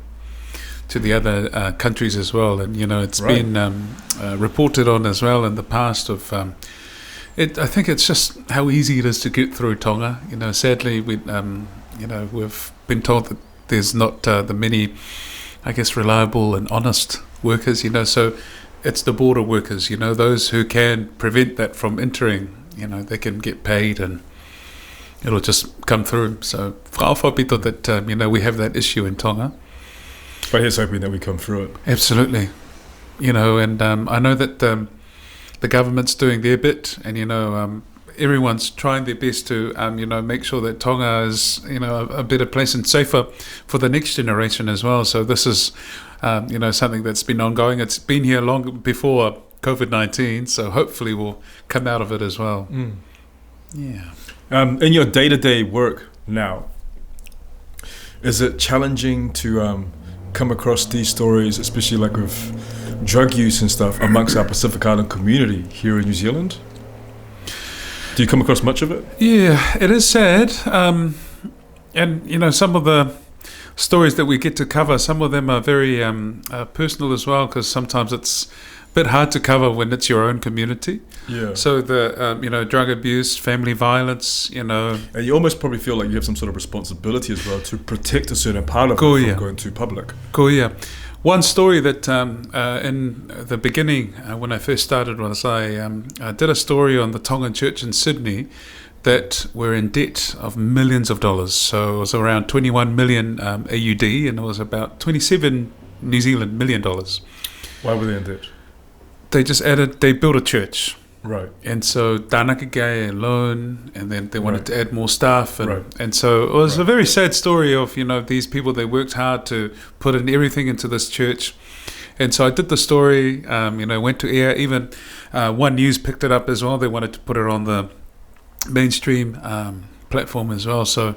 to the other countries as well. And, it's been reported on as well in the past of... I think it's just how easy it is to get through Tonga. Sadly, we've been told that there's not the many, I guess, reliable and honest workers, so it's the border workers, those who can prevent that from entering, they can get paid and it'll just come through. So, whaopapito that, we have that issue in Tonga. But here's hoping that we come through it. Absolutely. And I know that the government's doing their bit and, everyone's trying their best to, make sure that Tonga is, a better place and safer for the next generation as well. So this is, something that's been ongoing. It's been here long before COVID-19, so hopefully we'll come out of it as well. Mm. Yeah. In your day-to-day work now, is it challenging to come across these stories, especially like with drug use and stuff, amongst our Pacific Island community here in New Zealand? Do you come across much of it? Yeah, it is sad. And, some of the stories that we get to cover, some of them are very personal as well, because sometimes it's a bit hard to cover when it's your own community. Yeah. So the, drug abuse, family violence, And you almost probably feel like you have some sort of responsibility as well to protect a certain part of it from going too public. Cool, yeah. One story that in the beginning, when I first started, was I did a story on the Tongan church in Sydney that were in debt of millions of dollars. So it was around 21 million AUD, and it was about 27 New Zealand million dollars. Why were they in debt? They built a church. Right. And so Tānaka gave a loan, and then they wanted to add more staff. And, Right. and so it was a very sad story of, these people, they worked hard to put in everything into this church. And so I did the story, went to air. Even One News picked it up as well. They wanted to put it on the mainstream platform as well. So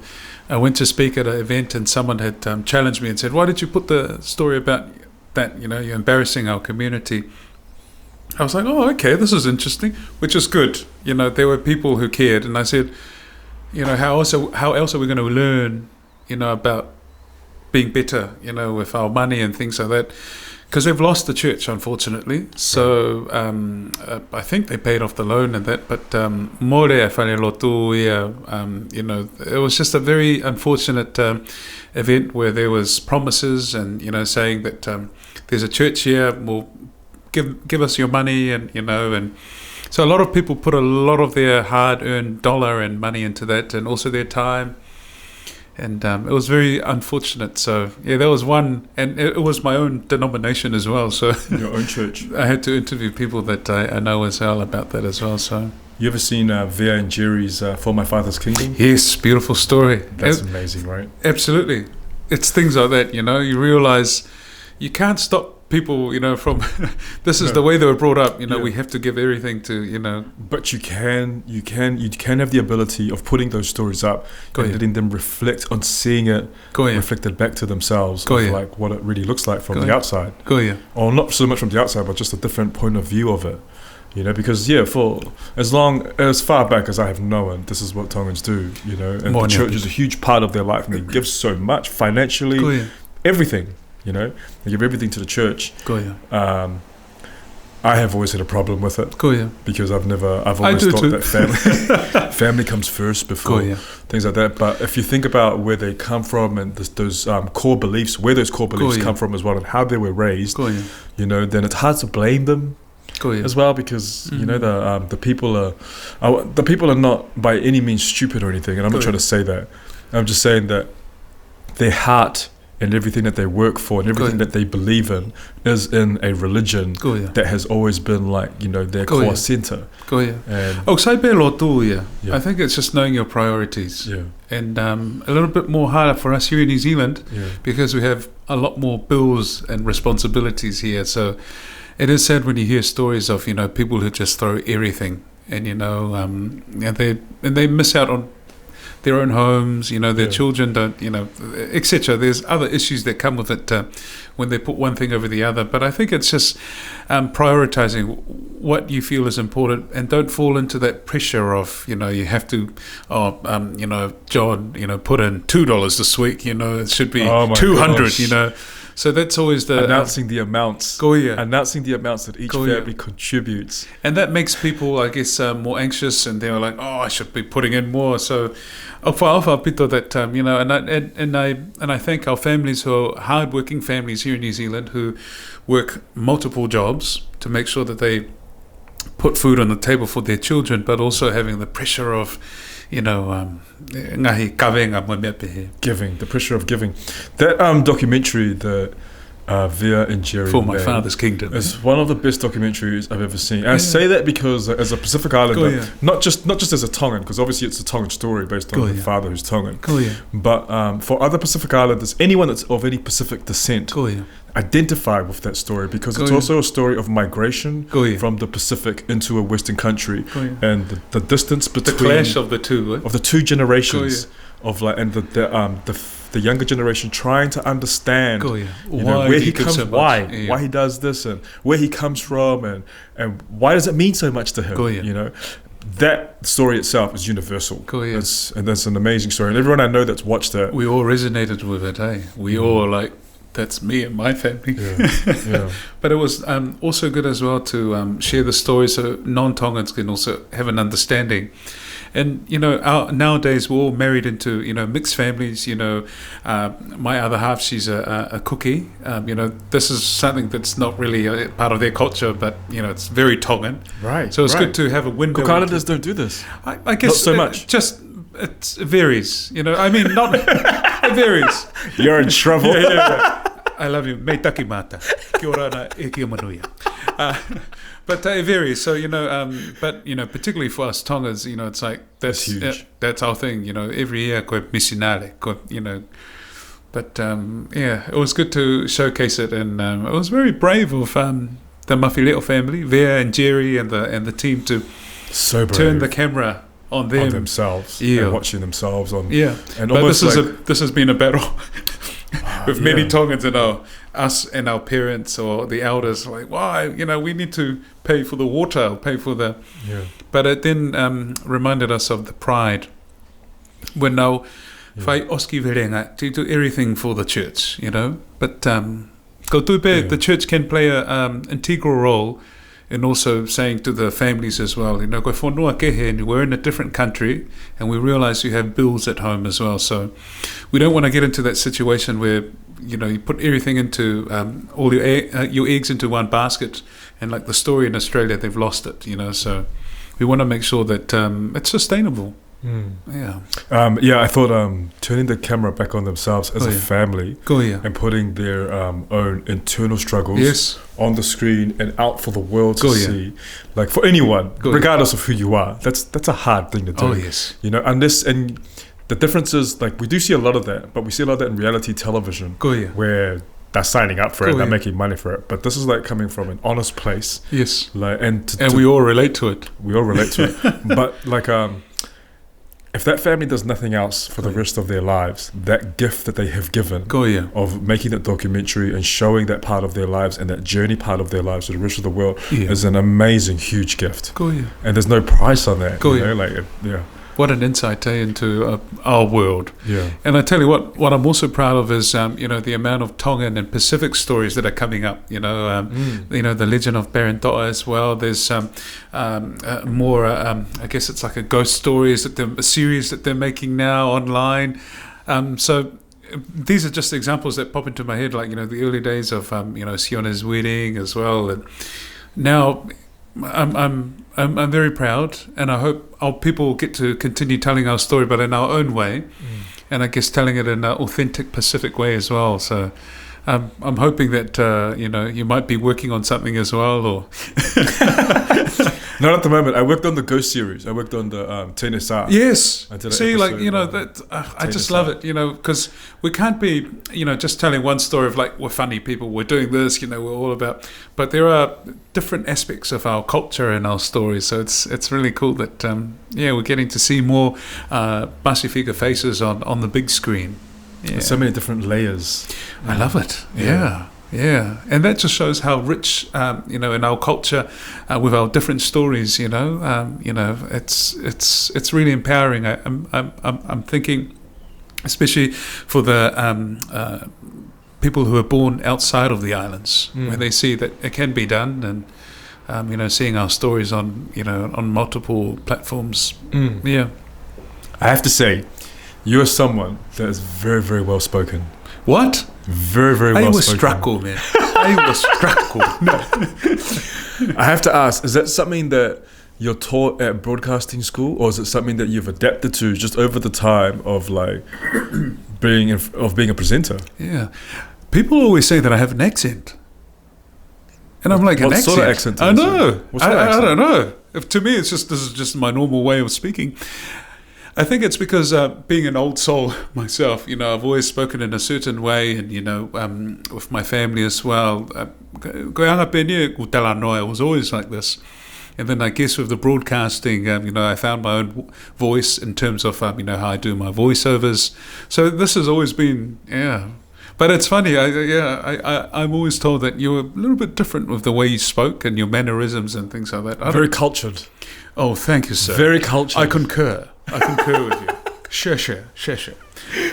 I went to speak at an event, and someone had challenged me and said, why did you put the story about that, you're embarrassing our community? I was like, oh, okay, this is interesting, which is good. There were people who cared. And I said, how else are we going to learn, about being better, with our money and things like that? Because they've lost the church, unfortunately. So I think they paid off the loan and that. But more whare it was just a very unfortunate event where there was promises and, saying that there's a church here, we'll give us your money, and and so a lot of people put a lot of their hard-earned dollar and money into that, and also their time, and it was very unfortunate. So yeah, that was one, and it was my own denomination as well. So Your own church. I had to interview people that I know as well about that as well. So You ever seen Vea and Jerry's For My Father's Kingdom? yes, beautiful story. That's amazing, right? Absolutely, it's things like that. You realize you can't stop people, from this is the way they were brought up. We have to give everything to, But you can have the ability of putting those stories up and letting them reflect on seeing it reflected back to themselves, like what it really looks like from the outside. Or not so much from the outside, but just a different point of view of it. Because for as far back as I have known, this is what Tongans do. And the church is a huge part of their life, and they give so much financially, everything. They give everything to the church. I have always had a problem with it because I've always thought that family comes first before things like that. But if you think about where they come from and those core beliefs, where those core beliefs come from as well, and how they were raised, then it's hard to blame them as well, because the people are not by any means stupid or anything, and I'm not trying to say that. I'm just saying that their heart and everything that they work for and everything that they believe in is in a religion that has always been their core center. And I think it's just knowing your priorities. And a little bit more harder for us here in New Zealand because we have a lot more bills and responsibilities here. So it is sad when you hear stories of people who just throw everything, and they miss out on their own homes, their children don't, etc. There's other issues that come with it when they put one thing over the other. But I think it's just prioritizing what you feel is important, and don't fall into that pressure of, you have to, John, put in $2 this week, it should be 200, So that's always the announcing the amounts. Announcing the amounts that each family contributes. And that makes people, I guess, more anxious, and they're like, oh, I should be putting in more. So, pito that and I thank our families who are hardworking families here in New Zealand who work multiple jobs to make sure that they put food on the table for their children, but also having the pressure of, ngahi kawenga mo mea pehe. Giving, the pressure of giving. That documentary that Via and Jerry For My Father's Kingdom. It's one of the best documentaries I've ever seen. And I say that because as a Pacific Islander, not just as a Tongan, because obviously it's a Tongan story based on the father who's Tongan. But for other Pacific Islanders, anyone that's of any Pacific descent, identify with that story because it's also a story of migration from the Pacific into a Western country and the distance between the clash of the two generations of like and the younger generation trying to understand where he comes, why he does this, and where he comes from, and why does it mean so much to him. That story itself is universal. And that's an amazing story, and everyone I know that's watched it, we all resonated with it. We all like, that's me and my family. But it was also good as well to share the story so non-Tongans can also have an understanding. And nowadays we're all married into mixed families. My other half, she's a cookie. This is something that's not really a part of their culture, but it's very Tongan. Right. So it's good to have a window. Cook Islanders don't do this. I guess not so much. It varies. I mean, not it varies. You're in trouble. I love you. Mei taki mata. Kia ora na e kia manuia. But it varies. So, but, particularly for us Tongans, it's like, that's huge. That's our thing, every year, koe misinare, But, it was good to showcase it. And it was very brave of the Mawhileo family, Vea and Jerry and the team to turn the camera on themselves, and watching themselves on. And but this has been a battle with many Tongans us and our parents or the elders, like, why, we need to pay for the water, pay for the. But it then reminded us of the pride when now whai oski verenga to do everything for the church, But the church can play a integral role and also saying to the families as well, koe whanua kehe, and we're in a different country and we realise you have bills at home as well. So we don't want to get into that situation where, you put everything into, all your eggs into one basket, and like the story in Australia, they've lost it, So we want to make sure that it's sustainable. I thought turning the camera back on themselves as a family and putting their own internal struggles on the screen and out for the world to see, like for anyone, regardless of who you are, that's a hard thing to do. Unless, and the difference is, like, we do see a lot of that, but we see a lot of that in reality television where they're signing up for it, they're making money for it. But this is like coming from an honest place. Like, and we all relate to it. But like if that family does nothing else for the rest of their lives, that gift that they have given of making that documentary and showing that part of their lives and that journey part of their lives to the rest of the world is an amazing, huge gift. And there's no price on that. What an insight into our world. And I tell you what I'm also proud of is the amount of Tongan and Pacific stories that are coming up. The legend of Barontoa as well. There's more. I guess it's like a ghost stories a series that they're making now online. So these are just examples that pop into my head, like the early days of Siona's wedding as well. And now I'm very proud, and I hope our people get to continue telling our story, but in our own way, and I guess telling it in an authentic Pacific way as well. So I'm hoping that you might be working on something as well, or not at the moment. I worked on the Ghost series. I worked on the Tenesa. Yes. See, like that. I just love it. Because we can't be just telling one story of like, we're funny people, we're doing this. We're all about. But there are different aspects of our culture and our stories. So it's really cool that we're getting to see more Pasifika faces on the big screen. There's so many different layers. I love it. Yeah, and that just shows how rich, in our culture, with our different stories. It's really empowering. I'm thinking, especially for the people who are born outside of the islands, where they see that it can be done, and seeing our stories on multiple platforms. Yeah, I have to say, you're someone that is very, very well spoken. What? Very, very well spoken. Struggle, man. I was struggle. No. I have to ask, is that something that you're taught at broadcasting school, or is it something that you've adapted to just over the time of like being a presenter? Yeah, people always say that I have an accent, and I'm like, what an accent? Sort of accent? I know. I don't know. To me, this is just my normal way of speaking. I think it's because being an old soul myself, I've always spoken in a certain way, and with my family as well. I was always like this. And then I guess with the broadcasting, I found my own voice in terms of, how I do my voiceovers. So this has always been, But it's funny, I'm always told that you're a little bit different with the way you spoke and your mannerisms and things like that. Very cultured. Oh, thank you, sir. Very cultured. I concur with you. Sure.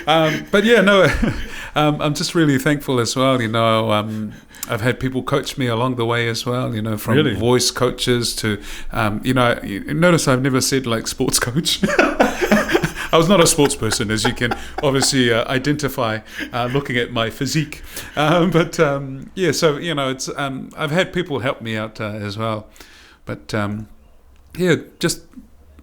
But yeah, no, I'm just really thankful as well, I've had people coach me along the way as well, from really? Voice coaches to, you notice I've never said like sports coach. I was not a sports person, as you can obviously identify looking at my physique. So, it's I've had people help me out as well. But, just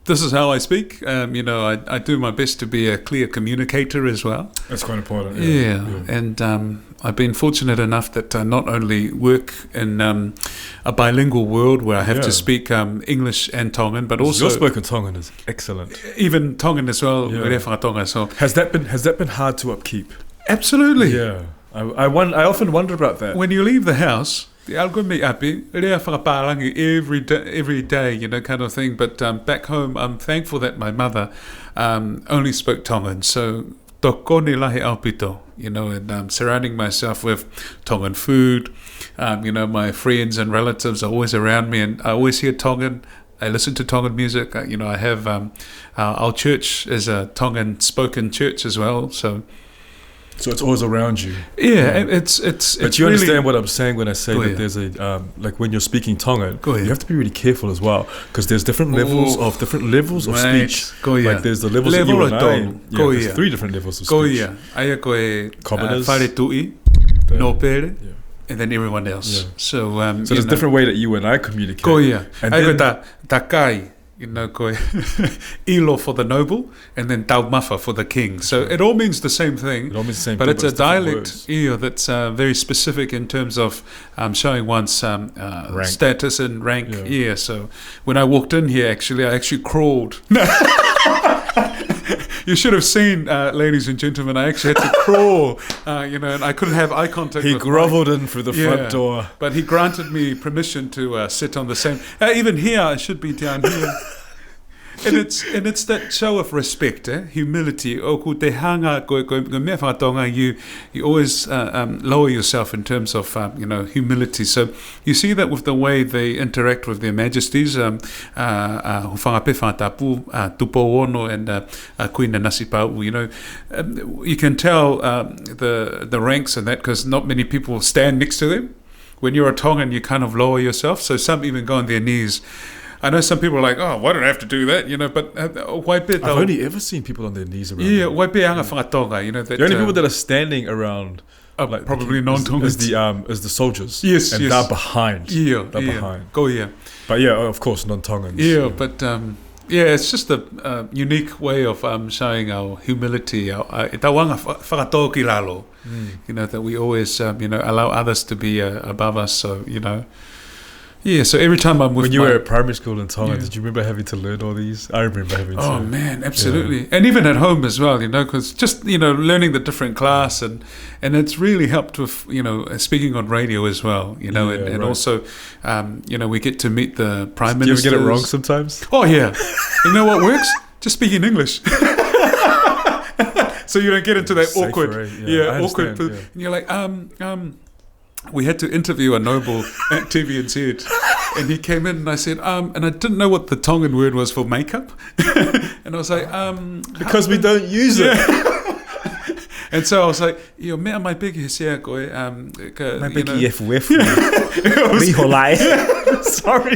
this is how I speak. I do my best to be a clear communicator as well. That's quite important. Yeah. And I've been fortunate enough that I not only work in a bilingual world where I have to speak English and Tongan, but also your spoken Tongan is excellent. Even Tongan as well. Yeah. So has that been hard to upkeep? Absolutely. Yeah. I often wonder about that. When you leave the house, every day, kind of thing. But back home, I'm thankful that my mother only spoke Tongan. So, and surrounding myself with Tongan food. My friends and relatives are always around me, and I always hear Tongan. I listen to Tongan music. I have our church is a Tongan spoken church as well. So it's always around you. Yeah, it's. But you understand what I'm saying when I say that there's a like when you're speaking Tongan, you have to be really careful as well, because there's different levels of speech. Like there's the levels that you and I. There's 3 different levels of speech. Commoners, Nopere, and then everyone else. Yeah. So there's a different way that you and I communicate. And then takai. Ilo for the noble, and then Taumafa for the king. So it all means the same thing. It all means the same but thing, it's a dialect that's very specific in terms of showing one's status and rank. Yeah. So when I walked in here, I actually crawled. You should have seen, ladies and gentlemen, I actually had to crawl, and I couldn't have eye contact. He groveled in through the front door. But he granted me permission to sit on the same. Even here, I should be down here. And it's that show of respect, humility. You always lower yourself in terms of humility. So you see that with the way they interact with their majesties, and Queen Nasipau. You can tell the ranks and that, because not many people stand next to them. When you're a Tongan, you kind of lower yourself. So some even go on their knees. I know some people are like, why don't I have to do that? But I've only ever seen people on their knees around. Yeah, the only people that are standing around, probably non-Tongans, is the soldiers. Yes, and they're behind. They're behind. But of course, non-Tongans. But it's just a unique way of showing our humility. That we always allow others to be above us. So so every time I'm with when you were at primary school in Tongan, did you remember having to learn all these? I remember having to. Oh man, absolutely, and even at home as well. Because just learning the different class and it's really helped with speaking on radio as well. And also we get to meet the prime minister. Do you ever get it wrong sometimes? Oh yeah, you know what works? Just speak in English. So you don't get into that awkward, awkward. Yeah. And you're like, we had to interview a noble at TVNZ, and he came in and I said, and I didn't know what the Tongan word was for makeup, and I was like, because we don't use it. And so I was like, mea mai piki sea koe. My big EFF.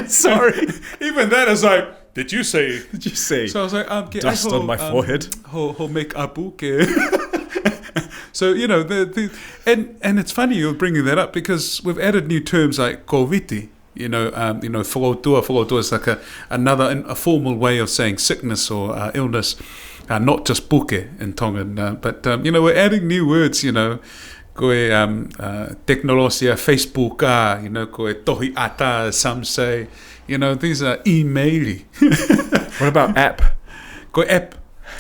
Sorry. Even that is like, did you say? Did you say? So I was like, dust on my forehead. Ho make apu ke. So and it's funny you're bringing that up because we've added new terms like koviti. Whakautua is like a formal way of saying sickness or illness, not just puke in Tongan. But we're adding new words. Koe teknolosia, Facebook, koe tohi ata, some say. These are emaili. What about app? Koe app.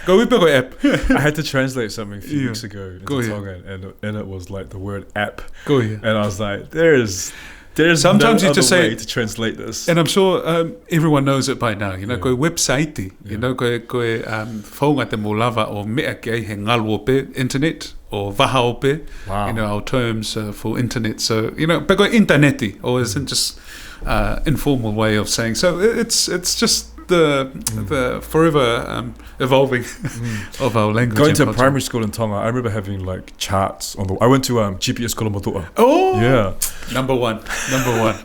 Go app. I had to translate something a few weeks ago into Tongan, and it was like the word app. Go here. And I was like, there's sometimes no you just other say way to translate this. And I'm sure everyone knows it by now. Koe website, koe whaunga te molava o mea kei he ngalo pe internet or vaha ope. Wow. Our terms for internet. So but koe interneti or isn't just informal way of saying. So it's just the forever evolving of our language. Going to primary school in Tonga, I remember having like charts on the. I went to GPS Kolomotua. Oh, yeah, number one.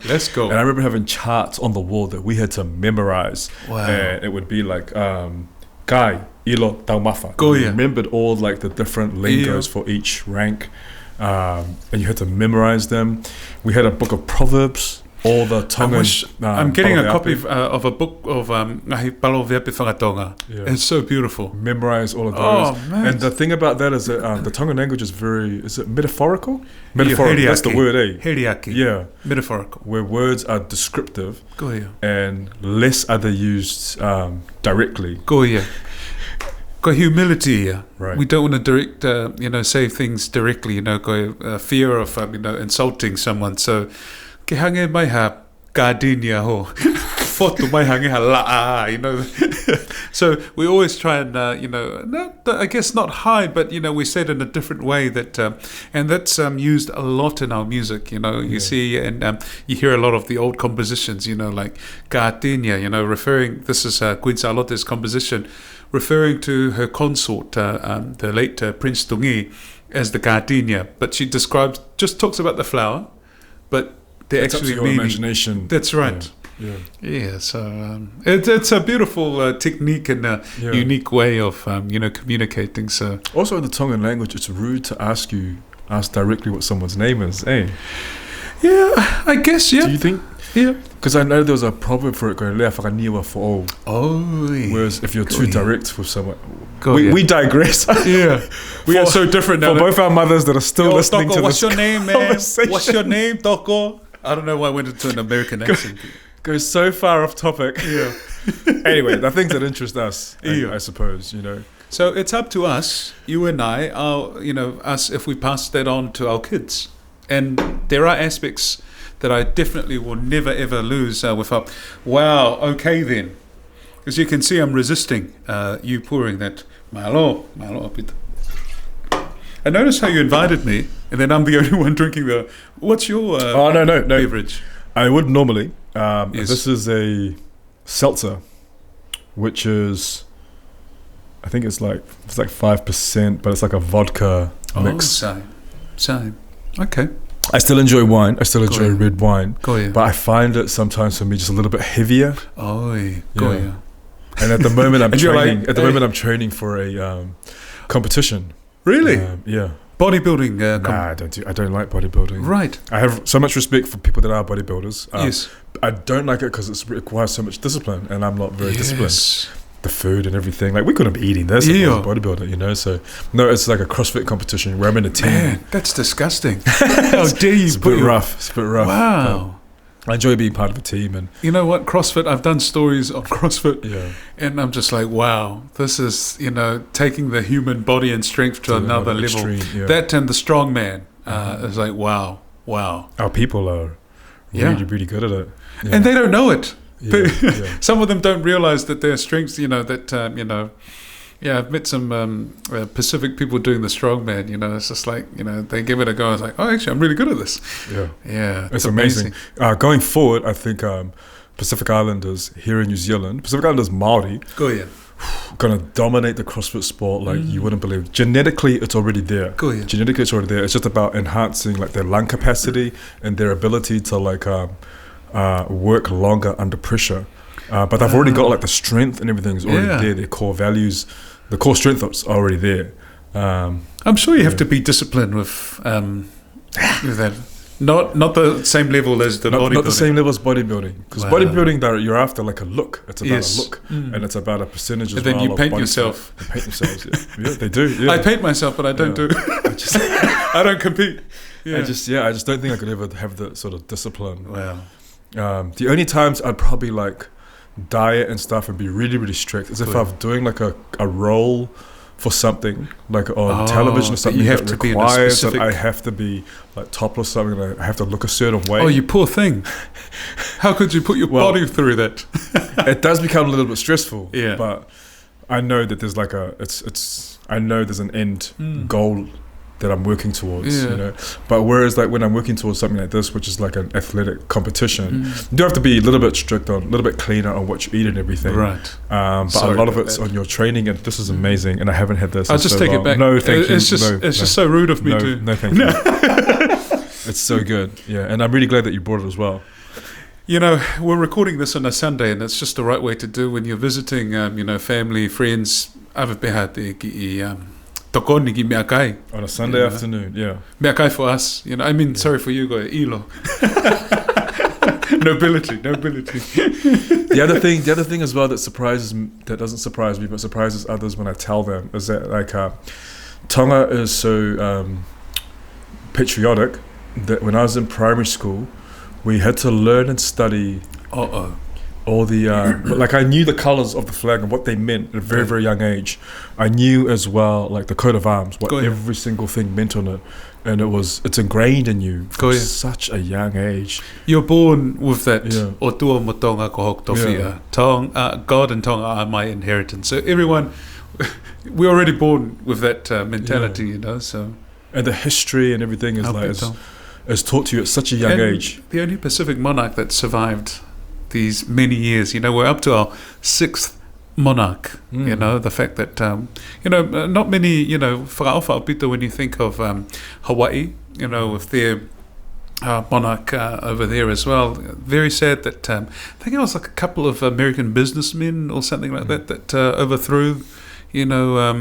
Let's go. And I remember having charts on the wall that we had to memorize. Wow. And it would be like kai ilo taumafa. Go, You yeah. remembered all like the different lingos for each rank, and you had to memorize them. We had a book of proverbs. All the Tongan. I'm getting a copy of a book of Ngahi Palo Veapi Whakatonga. Yeah. It's so beautiful. Memorize all of those. Oh, man. And the thing about that is that the Tongan language is is it metaphorical? Metaphorical, that's the word, eh? Heriaki. Yeah. Metaphorical. Where words are descriptive Go here. and less are they used directly. Go here. Got humility here. Right. We don't want to say things directly, go fear of, insulting someone. So, ke hange mai ha gardenia ho. Foto mai hange ha la'a, So we always try and, I guess not hide, but, we say it in a different way that, and that's used a lot in our music, you see, and you hear a lot of the old compositions, like gardenia, referring, this is Queen Charlotte's composition, referring to her consort, the late Prince Tungi, as the gardenia, but she talks about the flower, but they're It's actually up to your meaning. imagination. That's right. Yeah. So it's a beautiful technique and a unique way of communicating. So Also in the Tongan language, it's rude to ask directly what someone's name is, eh? yeah, I guess Do you think? yeah. Because I know there was a proverb for it, going lea whakaniwa for all. Oh, Whereas if you're too direct with someone, we digress. yeah, we are so different now. For both our mothers that are still listening Toko, to what's this your name, man? conversation. What's your name, Toko? I don't know why I went into an American accent. Goes so far off topic. Yeah. Anyway, the things that interest us, Yeah. I suppose, So it's up to us, you and I, us, if we pass that on to our kids. And there are aspects that I definitely will never ever lose without. Wow, okay then. As you can see, I'm resisting you pouring that. Malo apita. I noticed how you invited me, and then I'm the only one drinking the. What's your no. beverage? I would normally. Yes. This is a seltzer, which is, I think it's like 5%, but it's like a vodka mix. Oh, same. Okay. I still enjoy wine. I still enjoy ahead. red wine, Go ahead. but I find it sometimes for me just a little bit heavier. Oh, go Yeah. ahead. And at the moment I'm And you're training. like, At the hey. moment I'm training for a competition. Really? Yeah. Bodybuilding. Nah, I don't like bodybuilding. Right. I have so much respect for people that are bodybuilders. Yes. I don't like it because it requires so much discipline, and I'm not very disciplined. Yes. The food and everything, like we couldn't be eating this if I was a bodybuilder, So no, it's like a CrossFit competition where I'm in a team. Man, that's disgusting. How dare you It's a put bit your... rough. It's a bit rough. Wow. I enjoy being part of a team, and You know what? CrossFit, I've done stories on CrossFit, yeah, and I'm just like, wow, this is, taking the human body and strength to another level. extreme, yeah. That and the strongman is like, wow. Our people are really, really good at it, And they don't know it. yeah, yeah. Some of them don't realize that their strengths, I've met some Pacific people doing the strongman, it's just like, they give it a go. I was like, oh, actually, I'm really good at this. Yeah. Yeah. It's amazing. Going forward, I think Pacific Islanders here in New Zealand, Pacific Islanders Māori, Go ahead. gonna dominate the CrossFit sport like you wouldn't believe. Genetically, it's already there. Cool, yeah. Genetically, it's already there. It's just about enhancing like their lung capacity and their ability to like work longer under pressure. But they've already got like the strength and everything's already there. Their core values, the core strength is already there. I'm sure you have to be disciplined with that. Not the same level as the bodybuilding. Not the same level as bodybuilding. Because bodybuilding, you're after like a look. It's about a look. And it's about a percentage as well. And then you paint yourself. They paint themselves, yeah. They do, yeah. I paint myself, but I don't do I don't compete. Yeah. I just don't think I could ever have the sort of discipline. Wow. The only times I'd probably like diet and stuff and be really, really strict is if I'm doing like a role for something like on television or something that requires that I have to be like topless or something, I have to look a certain way. Oh, you poor thing. How could you put your body through that? It does become a little bit stressful. Yeah. But I know that there's like I know there's an end goal that I'm working towards, you know. But whereas like when I'm working towards something like this, which is like an athletic competition, you do have to be a little bit strict on, a little bit cleaner on what you eat and everything. Right. But a lot of it's on your training, and this is amazing. And I haven't had this. I'll just take it back. No, thank you. It's just so rude of me to. No, thank you. It's so good. Yeah, and I'm really glad that you brought it as well. You know, we're recording this on a Sunday, and it's just the right way to do when you're visiting, family, friends. On a Sunday afternoon, yeah. Mea kai for us, you know. I mean, sorry for you, guys. Ilo. Nobility. The other thing as well that doesn't surprise me, but surprises others when I tell them, is that like Tonga is so patriotic that when I was in primary school, we had to learn and study. All the like I knew the colours of the flag and what they meant at a very, very young age. I knew as well like the coat of arms, what every single thing meant on it, and it's ingrained in you from such a young age. You're born with that. O tua mo tonga ko hok tofia. God and Tonga are my inheritance. So everyone, we're already born with that mentality, you know. So and the history and everything is taught to you at such a young age. The only Pacific monarch that survived these many years, you know, we're up to our 6th monarch. You know, the fact that not many, you know, whakaawhao when you think of Hawaii, you know, with their monarch over there as well. Very sad that I think it was like a couple of American businessmen or something like that overthrew. You know,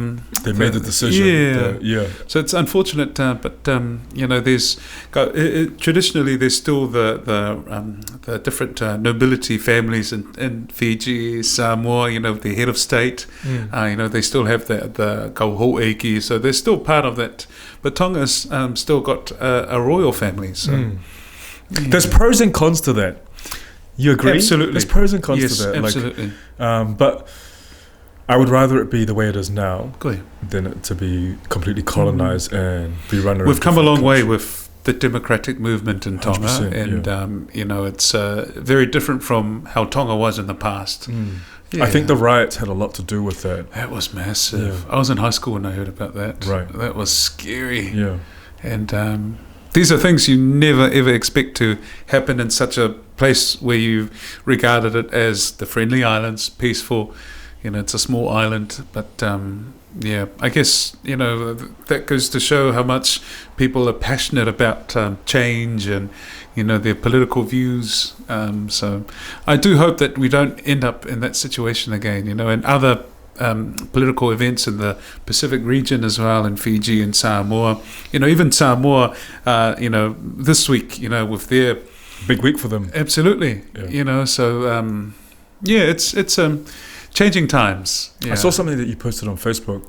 they made the decision. Yeah. So it's unfortunate, but you know, there's traditionally there's still the different nobility families in Fiji, Samoa. You know, the head of state. You know, they still have the kauho'eki, so they're still part of that. But Tonga's still got a royal family. So there's pros and cons to that. You agree? Absolutely. There's pros and cons to that. Absolutely. But I would rather it be the way it is now Good. than it to be completely colonized and be run around. We've come a long way with the democratic movement in Tonga, and you know, it's very different from how Tonga was in the past. I think the riots had a lot to do with that. That was massive. I was in high school when I heard about that. Right. That was scary. Yeah. And these are things you never ever expect to happen in such a place where you regarded it as the Friendly Islands, peaceful. You know, it's a small island, but I guess, you know, that goes to show how much people are passionate about change and, you know, their political views. So I do hope that we don't end up in that situation again, you know, and other political events in the Pacific region as well, in Fiji and Samoa. You know, even Samoa, you know, this week, you know, with their... Big week for them. Absolutely. Yeah. You know, so, it's changing times. Yeah. I saw something that you posted on Facebook.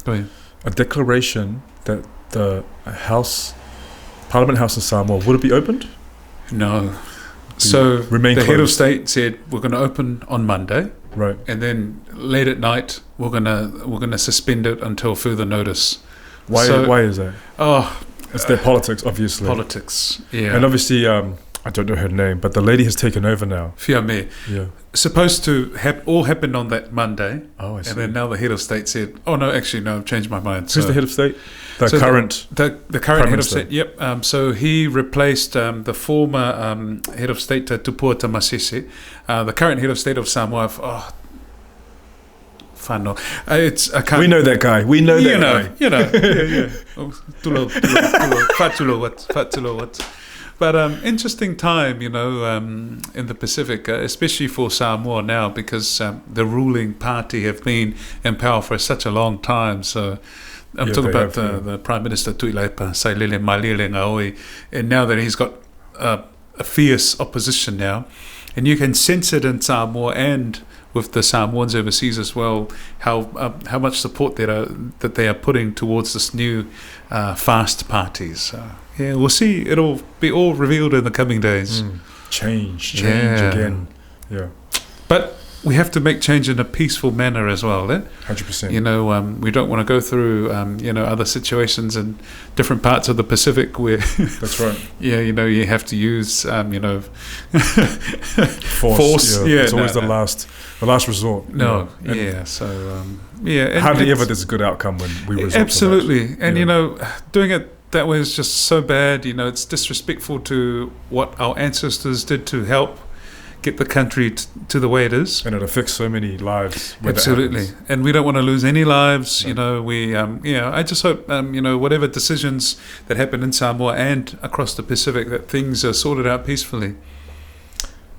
A declaration that the Parliament House in Samoa, would it be opened? No. So remain the closed. head of state said we're going to open on Monday, right? And then late at night we're gonna suspend it until further notice. Why is that? It's their politics, obviously. Politics, yeah. And obviously, I don't know her name, but the lady has taken over now. Fiame. Yeah. Supposed to all happen on that Monday. Oh, I see. And then now the head of state said, "Oh no, actually no, I've changed my mind." Who's the head of state? The current head of state. Yep. So he replaced the former head of state, Tupua Tamasese. The current head of state of Samoa. whānau. I can't. We know that guy. We know that guy. You know. Yeah. Oh, tulo, whātulo what. But interesting time, in the Pacific, especially for Samoa now, because the ruling party have been in power for such a long time. So I'm talking about the Prime Minister Tuilaipa Sailele Malile Ngaoi, and now that he's got a fierce opposition now, and you can sense it in Samoa and with the Samoans overseas as well, how much support that they are putting towards this new fast parties. We'll see. It'll be all revealed in the coming days. Change again. Yeah. But we have to make change in a peaceful manner as well. 100%. We don't want to go through, other situations in different parts of the Pacific where... That's right. You have to use, force. It's always the last resort. No, And hardly ever there's a good outcome when we resort absolutely. to that. And, doing it that way is just so bad. It's disrespectful to what our ancestors did to help get the country to the way it is, and it affects so many lives. Absolutely, and we don't want to lose any lives. I just hope whatever decisions that happen in Samoa and across the Pacific, that things are sorted out peacefully.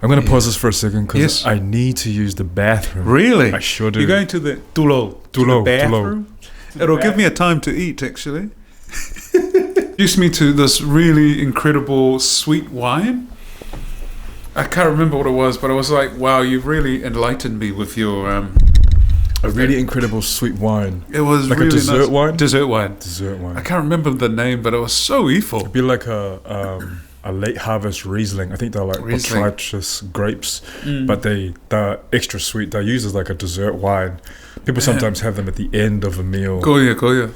I'm going to pause this for a second because Yes. I need to use the bathroom. Really? I sure do. You're going to the the bathroom? It'll give me a time to eat, actually. Introduced me to this really incredible sweet wine. I can't remember what it was, but I was like, wow, you've really enlightened me with your... a really incredible sweet wine. It was like really a dessert nice. wine? Dessert wine. Dessert wine. I can't remember the name, but it was so evil. It'd be like a late harvest Riesling. I think they're like Riesling. botrytis grapes, but they're extra sweet. They're used as like a dessert wine. People sometimes have them at the end of a meal. Goya.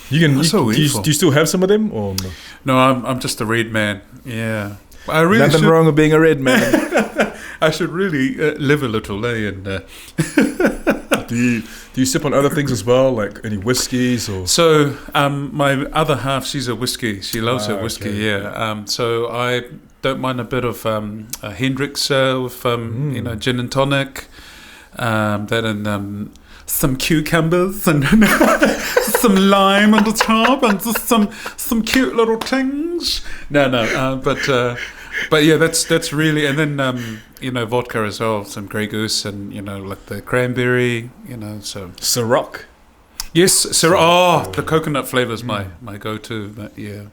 You can. So do evil. you still have some of them, or no? No, I'm just a red man. Yeah. I really Nothing should, wrong with being a red man. I should really live a little, and Do you sip on other things as well, like any whiskies or? So my other half, she's a whiskey. She loves her whiskey. Okay. Yeah. So I don't mind a bit of a Hendrix with gin and tonic. That and some cucumbers and some lime on the top and just some cute little things. But yeah, that's really, and then vodka as well, some Grey Goose and like the cranberry, so Ciroc. yes, Ciroc. The coconut flavor is my go-to. But yeah,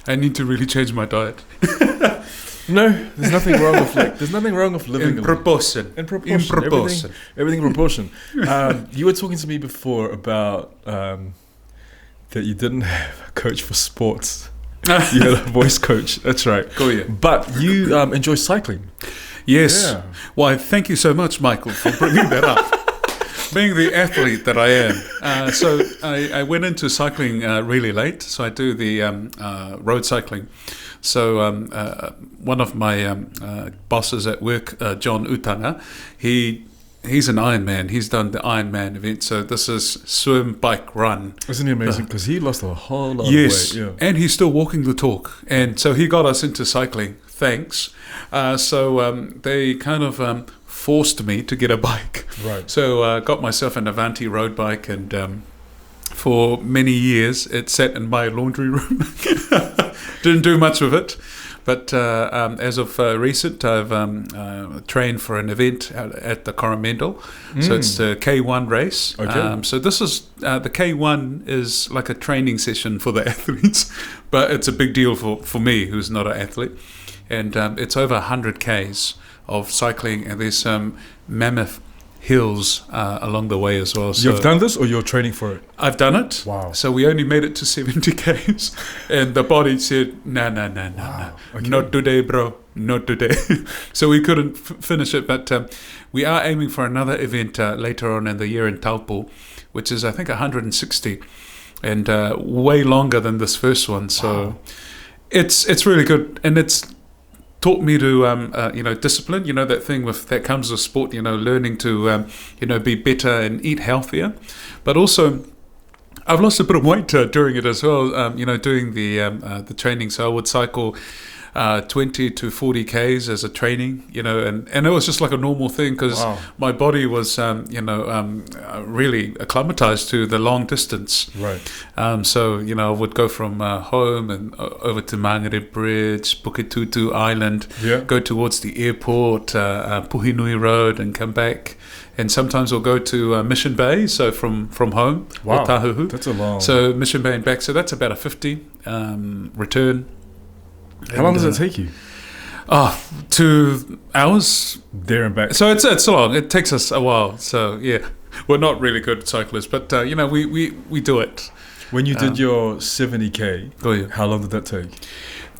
I need to really change my diet. No, there's nothing wrong with living In proportion. Everything in proportion. You were talking to me before about that you didn't have a coach for sports. You had a voice coach. That's right. Go yeah. But you enjoy cycling. Yes. Yeah. Why, thank you so much, Michael, for bringing that up. Being the athlete that I am. So I went into cycling really late. So I do the road cycling. So one of my bosses at work, John Utanga, he's an Ironman. He's done the Ironman event. So this is swim, bike, run. Isn't he amazing? Because he lost a whole lot of Yes, weight. Yeah. and he's still walking the talk. And so he got us into cycling. Thanks. So they kind of forced me to get a bike. Right. So I got myself an Avanti road bike, and for many years it sat in my laundry room. Didn't do much with it. But as of recent, I've trained for an event at the Coromandel. So it's the K1 race. Okay. So this is the K1 is like a training session for the athletes, but it's a big deal for me, who's not an athlete. And it's over 100 Ks of cycling, and there's some mammoth hills along the way as well. So You've done this, or you're training for it? I've done it. Wow. So we only made it to 70 Ks, and the body said, no, Okay. not today, bro, not today. So we couldn't finish it, but we are aiming for another event later on in the year in Taupo, which is, I think, 160, and way longer than this first one. So it's really good, and it's taught me to, discipline, that thing that comes with sport, learning to, be better and eat healthier. But also, I've lost a bit of weight during it as well, doing the training. So I would cycle 20 to 40 Ks as a training, and it was just like a normal thing because my body was, really acclimatized to the long distance. Right. So, I would go from home and over to Mangere Bridge, Puketutu Island, go towards the airport, Puhinui Road, and come back. And sometimes we'll go to Mission Bay, so from home, or Tahuhu. That's a long. So Mission Bay and back, so that's about a 50 return. How long does it take you? 2 hours. There and back. So it's long. It takes us a while. So yeah, we're not really good cyclists, but we do it. When you did your 70K, how long did that take?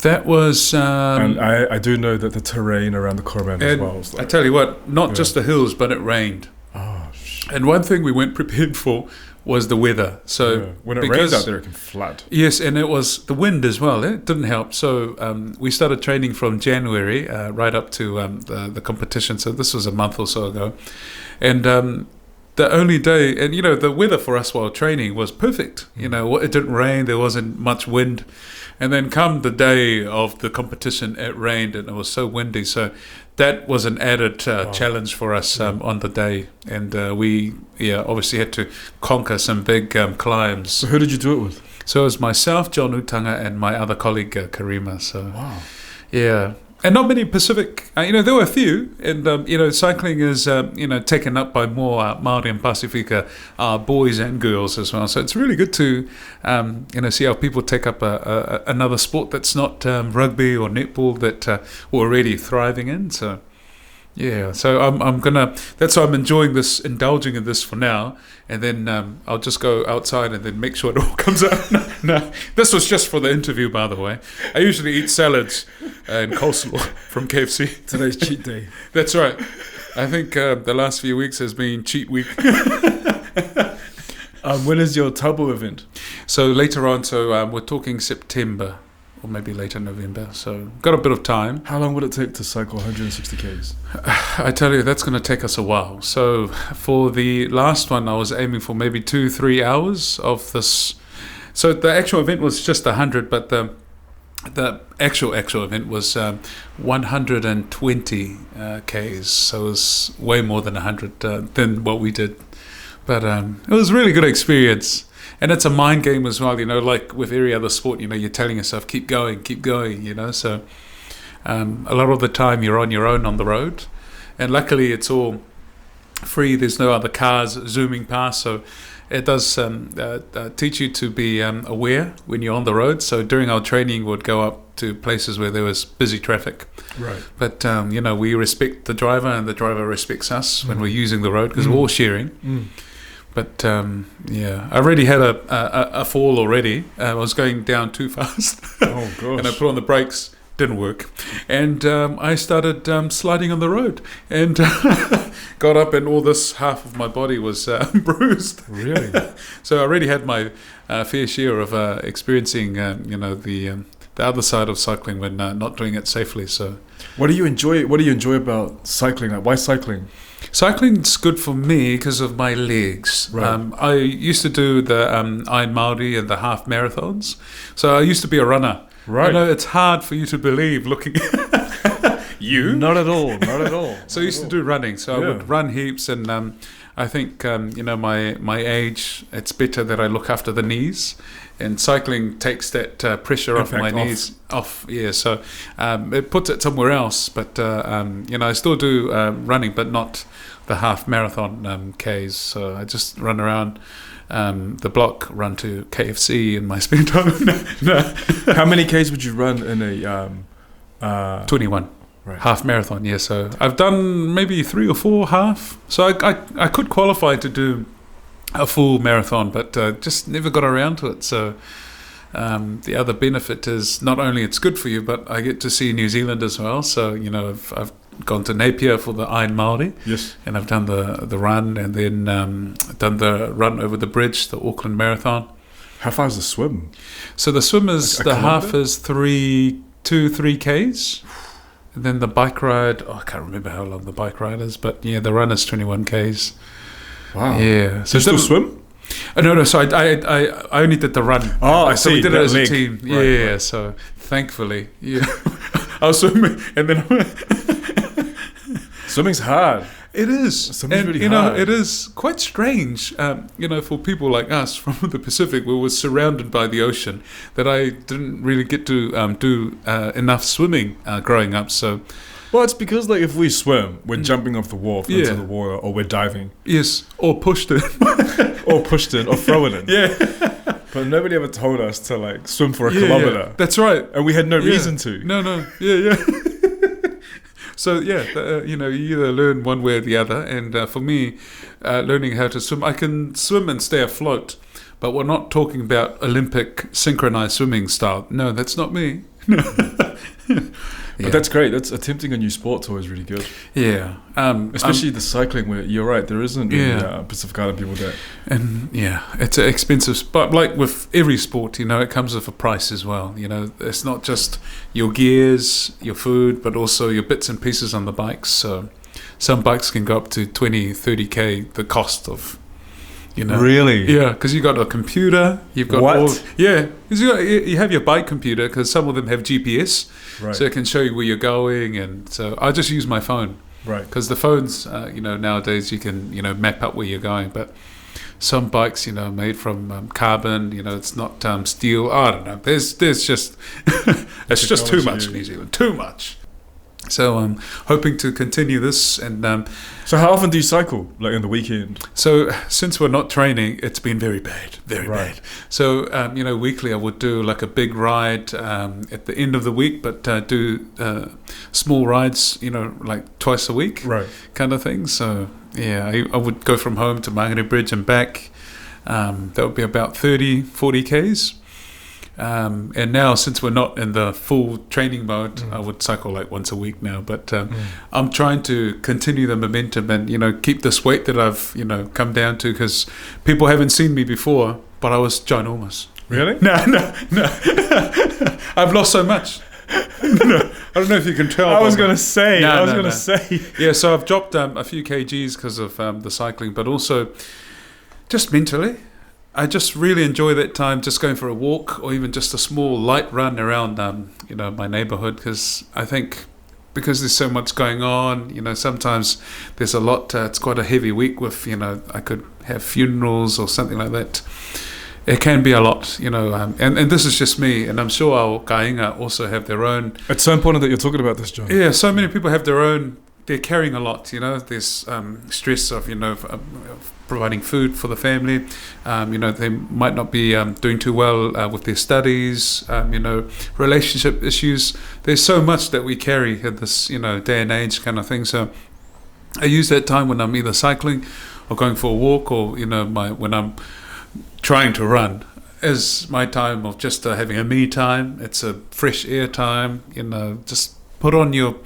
That was... and I do know that the terrain around the Coroman as well. I tell you what, not just the hills, but it rained. Oh, shit. And one thing we weren't prepared for was the weather. So when it rains out there, it can flood. Yes, and it was the wind as well. It didn't help. So we started training from January right up to the competition. So this was a month or so ago. And... the only day, and the weather for us while training was perfect. It didn't rain, there wasn't much wind. And then come the day of the competition, it rained and it was so windy. So that was an added challenge for us on the day. And we obviously had to conquer some big climbs. So who did you do it with? So it was myself, John Utanga, and my other colleague, Karima. So, yeah. And not many Pacific, there were a few, and cycling is taken up by more Māori and Pasifika boys and girls as well. So it's really good to see how people take up another sport that's not rugby or netball that we're already thriving in. So yeah, so I'm gonna. That's why I'm enjoying this, indulging in this for now, and then I'll just go outside and then make sure it all comes out. No, this was just for the interview, by the way. I usually eat salads and coleslaw from KFC. Today's cheat day. That's right. I think the last few weeks has been cheat week. When is your Tabo event? So later on. So we're talking September. Or maybe later November, so got a bit of time. How long would it take to cycle 160 Ks? I tell you, that's going to take us a while. So for the last one, I was aiming for maybe 2-3 hours of this. So the actual event was just 100, but the actual event was 120 Ks, so it was way more than 100 than what we did. But it was a really good experience. And it's a mind game as well, like with every other sport, you're telling yourself, keep going, so a lot of the time you're on your own on the road. And luckily it's all free, there's no other cars zooming past, so it does teach you to be aware when you're on the road. So during our training, we'd go up to places where there was busy traffic. Right. But, we respect the driver and the driver respects us when we're using the road because we're all sharing. But I already had a fall already. I was going down too fast. Oh gosh! And I put on the brakes, didn't work, and I started sliding on the road, and got up, and all this half of my body was bruised. Really? So I already had my fair share of experiencing, the other side of cycling when not doing it safely. So, what do you enjoy? What do you enjoy about cycling? Like, why cycling? Cycling's good for me because of my legs. Right. I used to do the Iron Māori and the half marathons. So I used to be a runner. Right. It's hard for you to believe looking... You? Not at all. So I used to do running. So I would run heaps, and I think, my age, it's better that I look after the knees. And cycling takes that pressure off my knees. So it puts it somewhere else. But, I still do running, but not the half marathon Ks. So I just run around the block, run to KFC in my spare time. No. How many Ks would you run in a... 21. Right. Half marathon, yeah. So I've done maybe 3 or 4 half. So I could qualify to do a full marathon, but just never got around to it. So the other benefit is not only it's good for you, but I get to see New Zealand as well. So I've gone to Napier for the Iron Māori. Yes. And I've done the run, and then done the run over the bridge, the Auckland Marathon. How far is the swim? So the swim is like half is 3 Ks. And then the bike ride, I can't remember how long the bike ride is, but yeah, the run is 21 Ks. Wow. Yeah. So you still swim? No. So I only did the run. Oh, I so see. we did it as leg. a team. Right, yeah. right. So thankfully, yeah, I was swimming, and then Swimming's hard. it is, Swimming's and really you know, hard. it is quite strange. For people like us from the Pacific, we were surrounded by the ocean, that I didn't really get to do enough swimming growing up. So Well, it's because like if we swim, we're jumping off the wharf into Yeah. the water, or we're diving, yes, or pushed it. or pushed in, or thrown in. Yeah, But nobody ever told us to like swim for a yeah, kilometer, yeah. That's right. and we had no Yeah. reason to. No, yeah. So yeah, you either learn one way or the other. And for me, learning how to swim, I can swim and stay afloat, but we're not talking about Olympic synchronized swimming style. No, that's not me. But that's great. That's attempting a new sport's always really good, Yeah, especially the cycling. Where you're right, there isn't any Yeah. Pacific Island people that. and yeah, it's expensive. But like with every sport, it comes with a price as well. It's not just your gears, your food, but also your bits and pieces on the bikes. So some bikes can go up to 20, 30K, the cost of, Really? Yeah, because you got a computer, you've got What? because you have your bike computer, because some of them have GPS, Right. so it can show you where you're going. And so I just use my phone, Right. because the phones, nowadays you can map out where you're going. But some bikes, made from carbon, it's not steel. I don't know. There's just it's just too much in New Zealand, too much. So I'm hoping to continue this. And So how often do you cycle? Like in the weekend? so since we're not training, it's been very bad, very Right. bad. So weekly I would do like a big ride at the end of the week, but do small rides, like twice a week, Right. kind of thing. So yeah, I would go from home to Mangere Bridge and back. That would be about 30, 40 Ks. And now, since we're not in the full training mode, I would cycle like once a week now. But I'm trying to continue the momentum and, keep this weight that I've, come down to, because people haven't seen me before, but I was ginormous. Really? No. I've lost so much. No, I don't know if you can tell. I was by my- gonna say. No, I was no, gonna no. say. Yeah, so I've dropped a few kgs because of the cycling, but also just mentally. I just really enjoy that time, just going for a walk, or even just a small light run around, my neighborhood, because I think because there's so much going on, sometimes there's a lot. It's quite a heavy week with, I could have funerals or something like that. It can be a lot, and this is just me, and I'm sure our kainga also have their own. It's so important that you're talking about this, John. Yeah, so many people have their own. They're carrying a lot, There's stress of, of providing food for the family. They might not be doing too well with their studies. Relationship issues. There's so much that we carry in this, day and age kind of thing. So I use that time when I'm either cycling or going for a walk, or when I'm trying to run, as my time of just having a me time. It's a fresh air time. Just put on your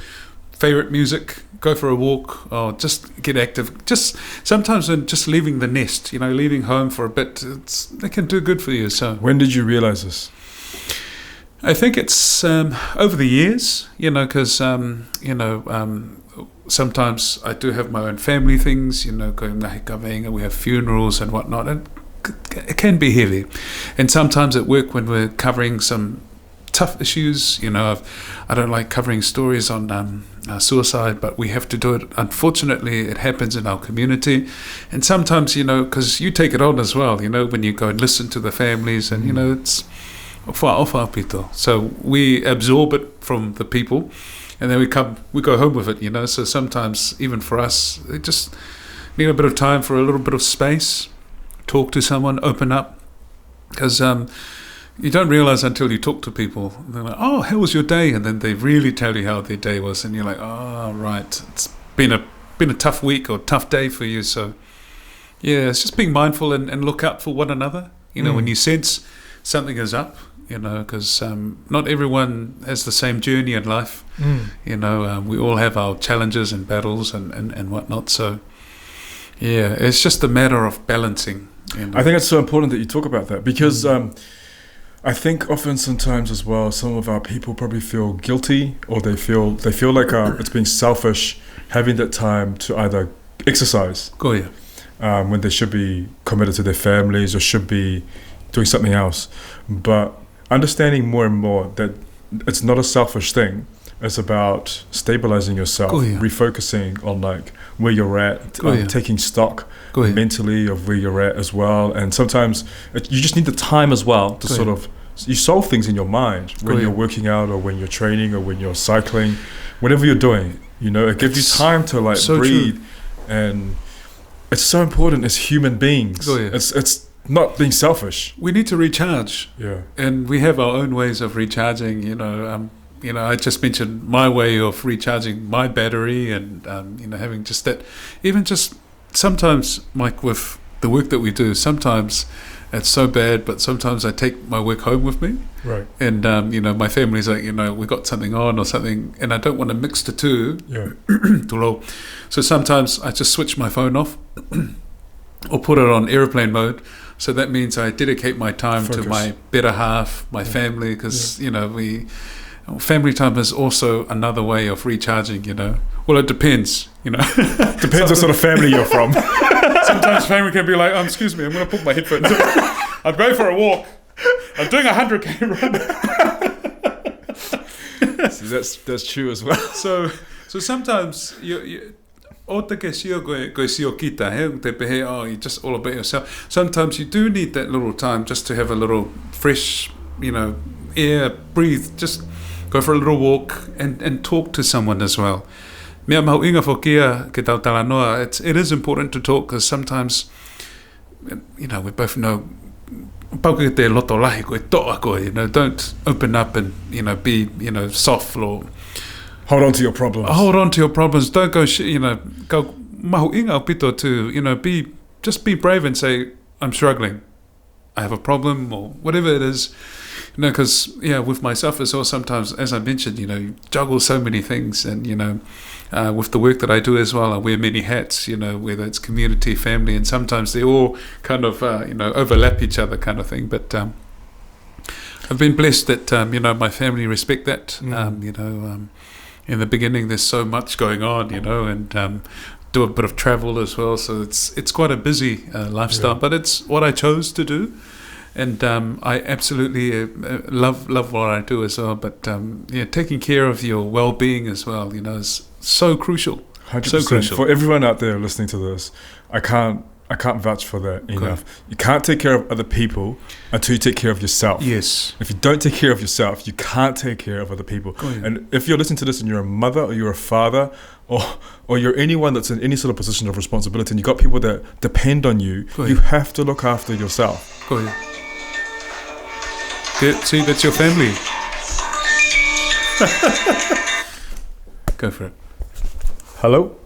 favorite music, go for a walk, or just get active. Just sometimes when just leaving the nest, leaving home for a bit, it can do good for you. So When did you realize this? I think it's over the years, because sometimes I do have my own family things, going nahi kawenga, we have funerals and whatnot, and it can be heavy. And sometimes at work, when we're covering some tough issues, I don't like covering stories on suicide, but we have to do it. Unfortunately, it happens in our community, and sometimes, because you take it on as well, when you go and listen to the families, and it's ofa pito. So we absorb it from the people, and then we go home with it, So sometimes, even for us, they just need a bit of time for a little bit of space, talk to someone, open up, because you don't realize until you talk to people. They're like, "Oh, how was your day?" And then they really tell you how their day was, and you're like, "Oh, right, it's been a tough week or tough day for you." So, yeah, it's just being mindful and look out for one another. When you sense something is up, because not everyone has the same journey in life. We all have our challenges and battles and whatnot. So, yeah, it's just a matter of balancing. I think it's so important that you talk about that, because I think often sometimes as well, some of our people probably feel guilty, or they feel like it's being selfish having that time to either exercise Oh yeah. when they should be committed to their families or should be doing something else. But understanding more and more that it's not a selfish thing, It's about stabilizing yourself, refocusing on like where you're at, taking stock mentally of where you're at as well. And sometimes you just need the time as well to sort of, you solve things in your mind when you're working out or when you're training or when you're cycling, whatever you're doing, you know, it gives you time to like breathe. True. And it's so important as human beings. It's not being selfish. We need to recharge. Yeah. And we have our own ways of recharging, you know, I just mentioned my way of recharging my battery and, you know, having just that, even just sometimes, Mike, with the work that we do, sometimes it's so bad, but sometimes I take my work home with me. Right. And, you know, my family's like, you know, we got something on or something, and I don't want to mix the two. Yeah. So sometimes I just switch my phone off or put it on airplane mode. So that means I dedicate my time to my better half, my family, because, you know, family time is also another way of recharging, you know. Well, it depends, you know. Depends what sort of family you're from. Sometimes family can be like, excuse me, I'm going to put my headphones on. I'm going for a walk. I'm doing 100k run. See, that's true as well. So sometimes you just all about yourself. Sometimes you do need that little time just to have a little fresh, you know, air, breathe, just go for a little walk and talk to someone as well. It is important to talk because sometimes, you know, we both know, you know, don't open up and, you know, be, you know, soft or hold on to your problems. Don't go, you know, go to, you know, be brave and say, I'm struggling. I have a problem or whatever it is. You know, because, with myself as well, sometimes, as I mentioned, you know, you juggle so many things. And, you know, with the work that I do as well, I wear many hats, you know, whether it's community, family, and sometimes they all kind of, you know, overlap each other kind of thing. But I've been blessed that, you know, my family respect that. You know, in the beginning, there's so much going on, you know, and do a bit of travel as well. So it's quite a busy lifestyle, but it's what I chose to do. And I absolutely love what I do as well. But taking care of your well-being as well, you know, is so crucial. 100%. So crucial. For everyone out there listening to this, I can't vouch for that enough. You can't take care of other people until you take care of yourself. Yes. If you don't take care of yourself, you can't take care of other people. And if you're listening to this and you're a mother or you're a father or you're anyone that's in any sort of position of responsibility and you've got people that depend on you, you have to look after yourself. See, that's your family. Go for it. Hello?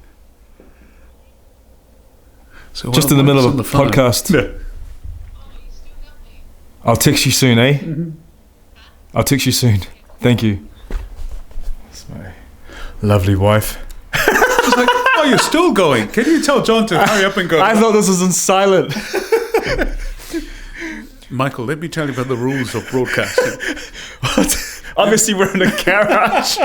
So just in the middle of the podcast. Yeah. I'll text you soon, eh? Mm-hmm. I'll text you soon. Thank you. That's my lovely wife. She's like, oh, you're still going. Can you tell John to hurry up and go? I thought this was in silent. Michael, let me tell you about the rules of broadcasting. What? Obviously, we're in a garage.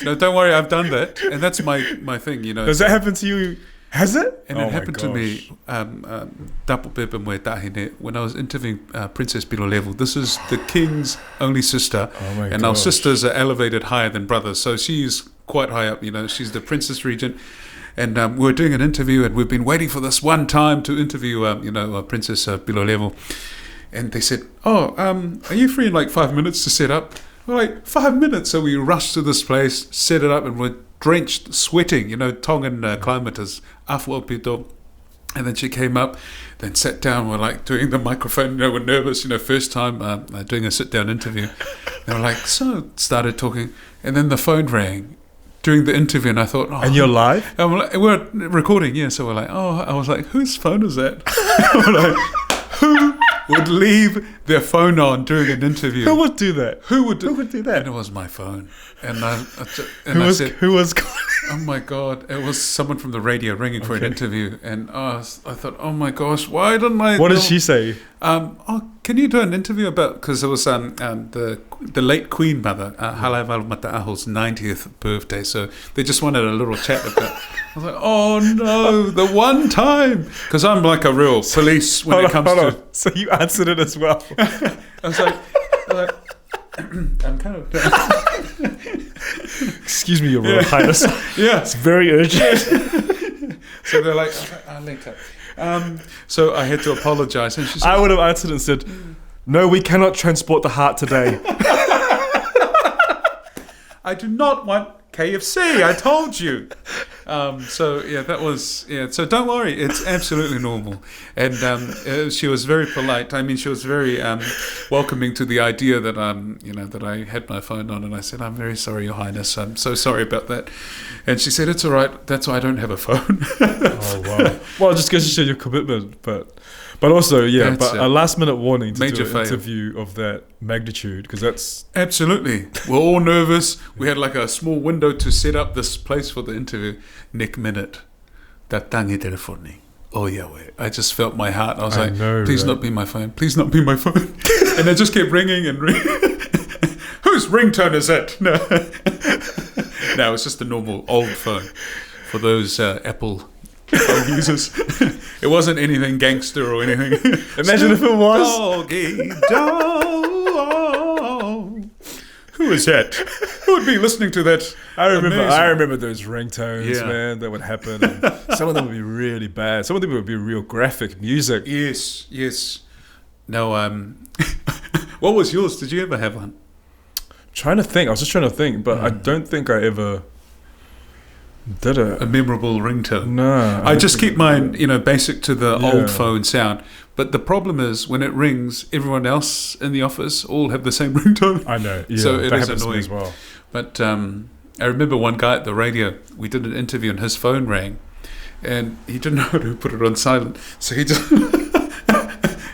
No, don't worry, I've done that. And that's my thing, you know. Does that happen to you? Has it? And it happened to me when I was interviewing Princess Pulu. This is the king's only sister. And our sisters are elevated higher than brothers. So she's quite high up, you know. She's the princess regent. And we were doing an interview, and we've been waiting for this one time to interview, Princess Pulu. And they said, are you free in like 5 minutes to set up? We're like, 5 minutes? So we rushed to this place, set it up, and we're drenched, sweating. You know, Tongan climate is afuapito. And then she came up, then sat down. We're like doing the microphone, you know, we're nervous, you know, first time doing a sit-down interview. They were like, so started talking, and then the phone rang during the interview, and I thought, and you're live? We're recording, yeah. So we're like, I was like, whose phone is that? We're like, who would leave their phone on during an interview? Who would do that? Who would do that? And it was my phone. And I said, who was calling? Oh my God, it was someone from the radio ringing for an interview. And I thought, oh my gosh, why didn't I? What did she say? Can you do an interview about, because it was the late Queen Mother, Halaiwalu Mata'aho's 90th birthday. So they just wanted a little chat about. I was like, oh no, the one time. Because I'm like a real police when it comes to. So you answered it as well. I was like, I'm kind of... Excuse me, Your Royal Highness. Yeah. It's very urgent. So they're like, later. So I had to apologise. And she said, I would have answered and said, no, we cannot transport the heart today. I do not want KFC. I told you. So yeah, that was So don't worry, it's absolutely normal. And she was very polite. I mean, she was very welcoming to the idea that that I had my phone on, and I said, "I'm very sorry, Your Highness. I'm so sorry about that." And she said, "It's all right. That's why I don't have a phone." Oh wow! Well, just because you showed your commitment, but also a last minute warning to do an interview of that magnitude, because that's absolutely. We're all nervous. We had like a small window to set up this place for the interview. Nick Minute, tatangi telefoni. Oh Yahweh! I just felt my heart. I was please not be my phone. Please not be my phone. And it just kept ringing and ringing. Whose ringtone is it? No, no, it's just a normal old phone for those Apple phone users. It wasn't anything gangster or anything. Imagine if it was. Doggy dog. Who is that? Who would be listening to that? I remember those ringtones, man, that would happen. And some of them would be really bad. Some of them would be real graphic music. Yes. No, what was yours? Did you ever have one? I was just trying to think, but I don't think I ever did it. A memorable ringtone? No. I just keep mine, basic to the old phone sound. But the problem is, when it rings, everyone else in the office all have the same ringtone. I know. Yeah, so it is annoying annoying as well. But I remember one guy at the radio, we did an interview and his phone rang. And he didn't know how to put it on silent. So he just...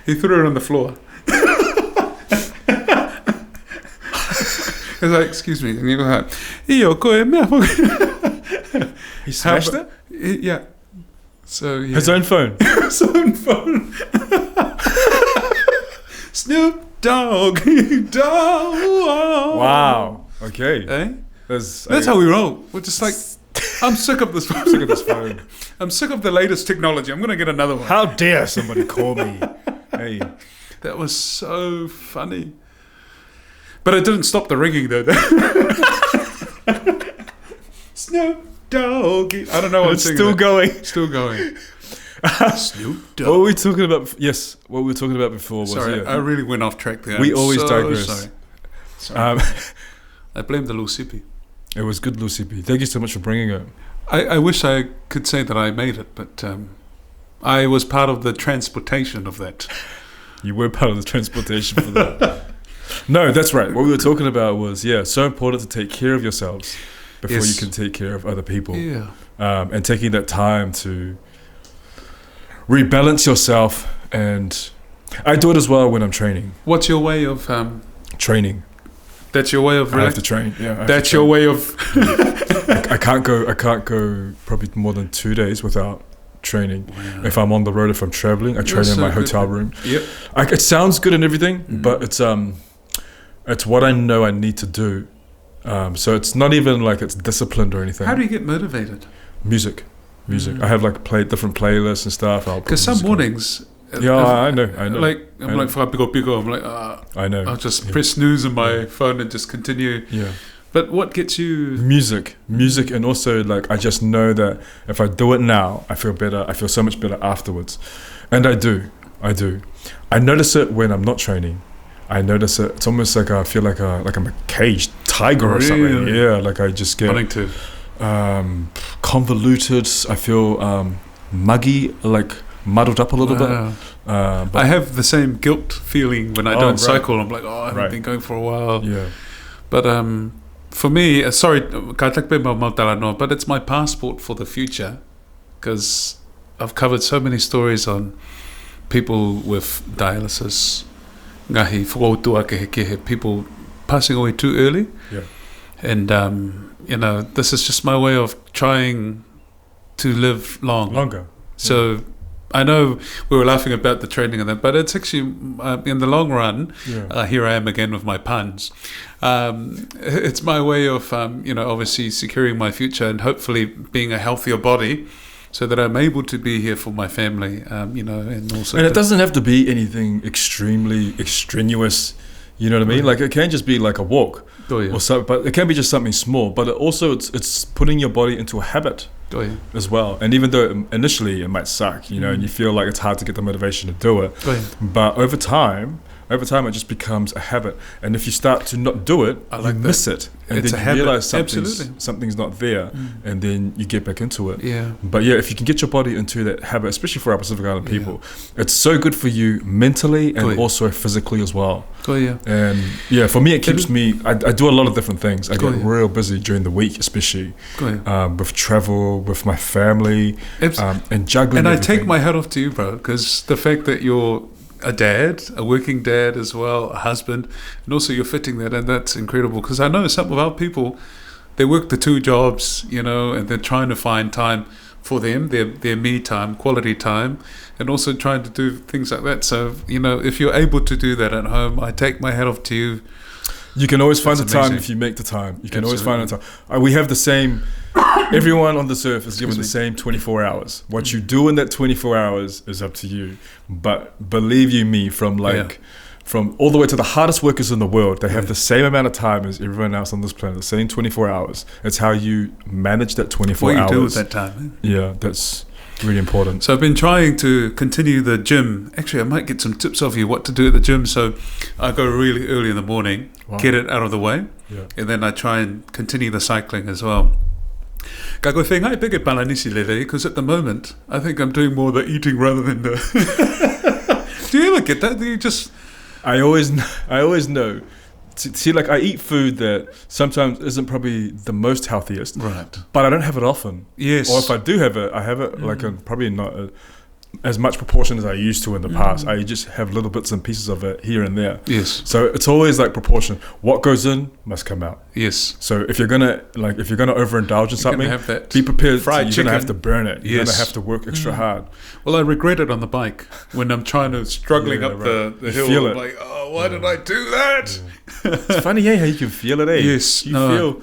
he threw it on the floor. He was like, excuse me. And he was like, he smashed it? Yeah. So yeah. His own phone. His own phone. Snoop Dogg. Wow. Okay. Eh? That's how we roll. We're just like, I'm sick of this phone. I'm sick of the latest technology. I'm going to get another one. How dare somebody call me? Hey. That was so funny. But it didn't stop the ringing though. Snoop Dogg. I don't know what it's still going. Still going. Snoop Dogg. What were we talking about? Yes, what we were talking about before was... Sorry, I really went off track there. We always digress. Sorry. I blame the Lucipi. It was good, Lucipi. Thank you so much for bringing it. I wish I could say that I made it, but I was part of the transportation of that. You were part of the transportation for that. No, that's right. What we were talking about was, so important to take care of yourselves before you can take care of other people. Yeah. And taking that time to rebalance yourself. And I do it as well when I'm training. What's your way of... training. That's your way of... I have to train, yeah. That's your way of... I can't go probably more than 2 days without training. Wow. If I'm on the road, if I'm traveling, I train in my hotel room. Yep. It sounds good and everything, but it's what I know I need to do. So it's not even like it's disciplined or anything. How do you get motivated? Music. I have like different playlists and stuff. Because some mornings... I know. Like I'm like pico. I'm like I know. I'll just press snooze on my phone and just continue. Yeah. But what gets you... Music, and also like I just know that if I do it now, I feel better. I feel so much better afterwards, and I do. I notice it when I'm not training. I notice it. It's almost like I feel like I'm a caged tiger or something. Yeah, like I just get wanting to convoluted. I feel muggy, like muddled up a little bit. But I have the same guilt feeling when I don't cycle. I'm like, I haven't been going for a while. Yeah. But for me, sorry, but it's my passport for the future, because I've covered so many stories on people with dialysis, people passing away too early. Yeah. And, this is just my way of trying to live longer. So I know we were laughing about the training and that, but it's actually in the long run. Here I am again with my puns. It's my way of obviously securing my future and hopefully being a healthier body, so that I'm able to be here for my family. And also. And it doesn't have to be anything extremely extraneous. You know what I mean? Like it can just be like a walk, Goia. or so, but it can be just something small. But it's putting your body into a habit Goia. as well. And even though initially it might suck, you know, and you feel like it's hard to get the motivation to do it, Goia. but over time it just becomes a habit. And if you start to not do it, I like you that. miss it, and It's then a you habit. realize Absolutely. something's not there, and then you get back into it. Yeah. But yeah, if you can get your body into that habit, especially for our Pacific Island people, it's so good for you mentally and Goia. also physically as well. Goia. And yeah, for me, it keeps me. I do a lot of different things. I get Goia. real busy during the week, especially Goia. with travel, with my family, and juggling. And I everything. take my hat off to you, bro, because the fact that you're a dad, a working dad as well, a husband, and also you're fitting that, and that's incredible. Because I know some of our people, they work the 2 jobs, you know, and they're trying to find time for them, their me time, quality time, and also trying to do things like that. So, you know, if you're able to do that at home, I take my hat off to you. You can always find the That's time amazing. if you make the time. You can always find the time. We have the same. Everyone on this earth is given the same 24 hours. What you do in that 24 hours is up to you. But believe you me, from all the way to the hardest workers in the world, they have the same amount of time as everyone else on this planet, the same 24 hours. It's how you manage that 24 What hours. you do with that time. Yeah, that's really important. So I've been trying to continue the gym. Actually, I might get some tips off you what to do at the gym. So I go really early in the morning, get it out of the way, and then I try and continue the cycling as well. Ka koe whengai peke palanisi lele, because at the moment, I think I'm doing more the eating rather than the... Do you ever get that? Do you just... I always know. See, like I eat food that sometimes isn't probably the most healthiest, Right. but I don't have it often. Yes. Or if I do have it, I have it like probably not as much proportion as I used to in the past. I just have little bits and pieces of it here and there. Yes. So it's always like proportion. What goes in must come out. Yes. So if you're gonna overindulge in something, have that be prepared. fried You're gonna have chicken. to burn it. You're Yes. gonna have to work extra hard. Well, I regret it on the bike when I'm struggling Yeah, up right. the You hill. feel I'm it. like, oh, why did I do that? It's funny, how you can feel it, eh? Yes. You feel.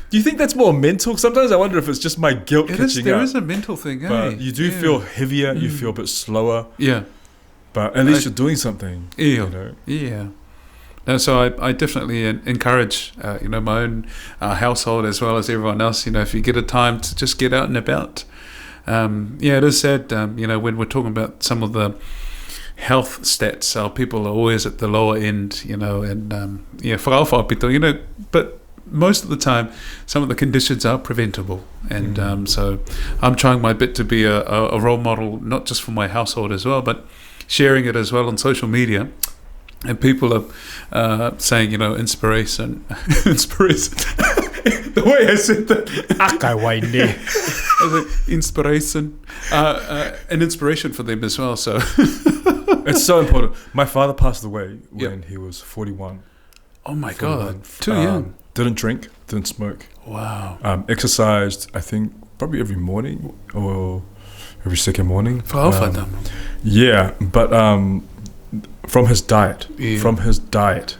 Do you think that's more mental? Sometimes I wonder if it's just my guilt catching There up. is a mental thing, eh? But you do feel heavier. You feel a bit slower. Yeah. But at least you're doing something. Yeah. You know? Yeah. No, so I definitely encourage, my own household as well as everyone else, if you get a time to just get out and about. It is sad, when we're talking about some of the health stats, our people are always at the lower end, whakawhapito, but most of the time, some of the conditions are preventable. And so I'm trying my bit to be a role model, not just for my household as well, but sharing it as well on social media. And people are saying, inspiration. The way I said that. I was like, inspiration. An inspiration for them as well. So It's so important. My father passed away when he was 41. Oh my 41. God. Too young. Didn't drink, didn't smoke. Wow. Exercised, I think, probably every morning or every second morning. Yeah, but from his diet. Yeah. From his diet.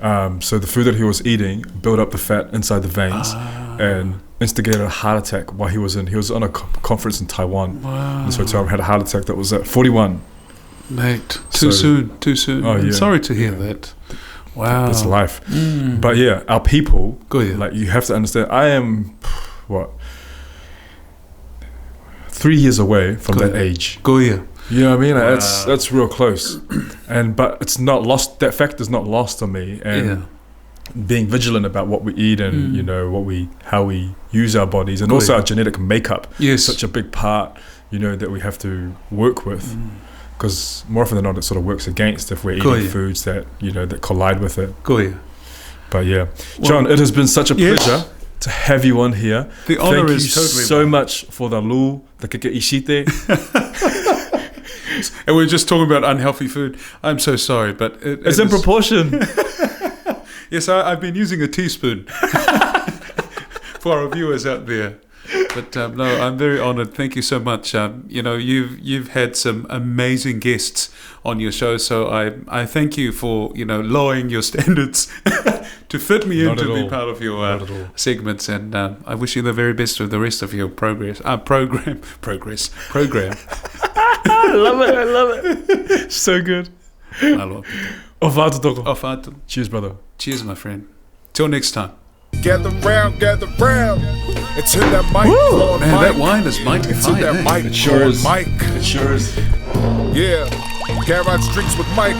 So the food that he was eating built up the fat inside the veins and instigated a heart attack while he was on a conference in Taiwan. Wow. And so Taiwan had a heart attack that was at 41. Mate, too soon. Oh, I'm yeah. sorry to hear that. Wow. That's life. But yeah, our people, Goia. like you have to understand, I am, 3 years away from that age. Goia. You know what I mean? Like, Wow. that's real close. But it's not lost, that fact is not lost on me. And being vigilant about what we eat and, how we use our bodies and also our genetic makeup. Yes. Such a big part, that we have to work with. Because more often than not, it sort of works against if we're eating foods that, that collide with it. Goia. But yeah. John, it has been such a pleasure to have you on here. The honor Thank is you totally so mine. much for the lu, the keke ishite. And we're just talking about unhealthy food. I'm so sorry, but It's in proportion. Yes, I've been using a teaspoon for our viewers out there. But no, I'm very honoured. Thank you so much. You've had some amazing guests on your show, so I thank you for lowering your standards to fit me in to be part of your segments. And I wish you the very best with the rest of your program. I love it. So good. I love it. Ovato toko. Off atu. Cheers, brother. Cheers, my friend. Till next time. Gather round, until that mic on Man, mic. that wine is mighty Until fine. that Eh? mic It sure on is. mic. It sure is. Yeah, Garage drinks with Mike.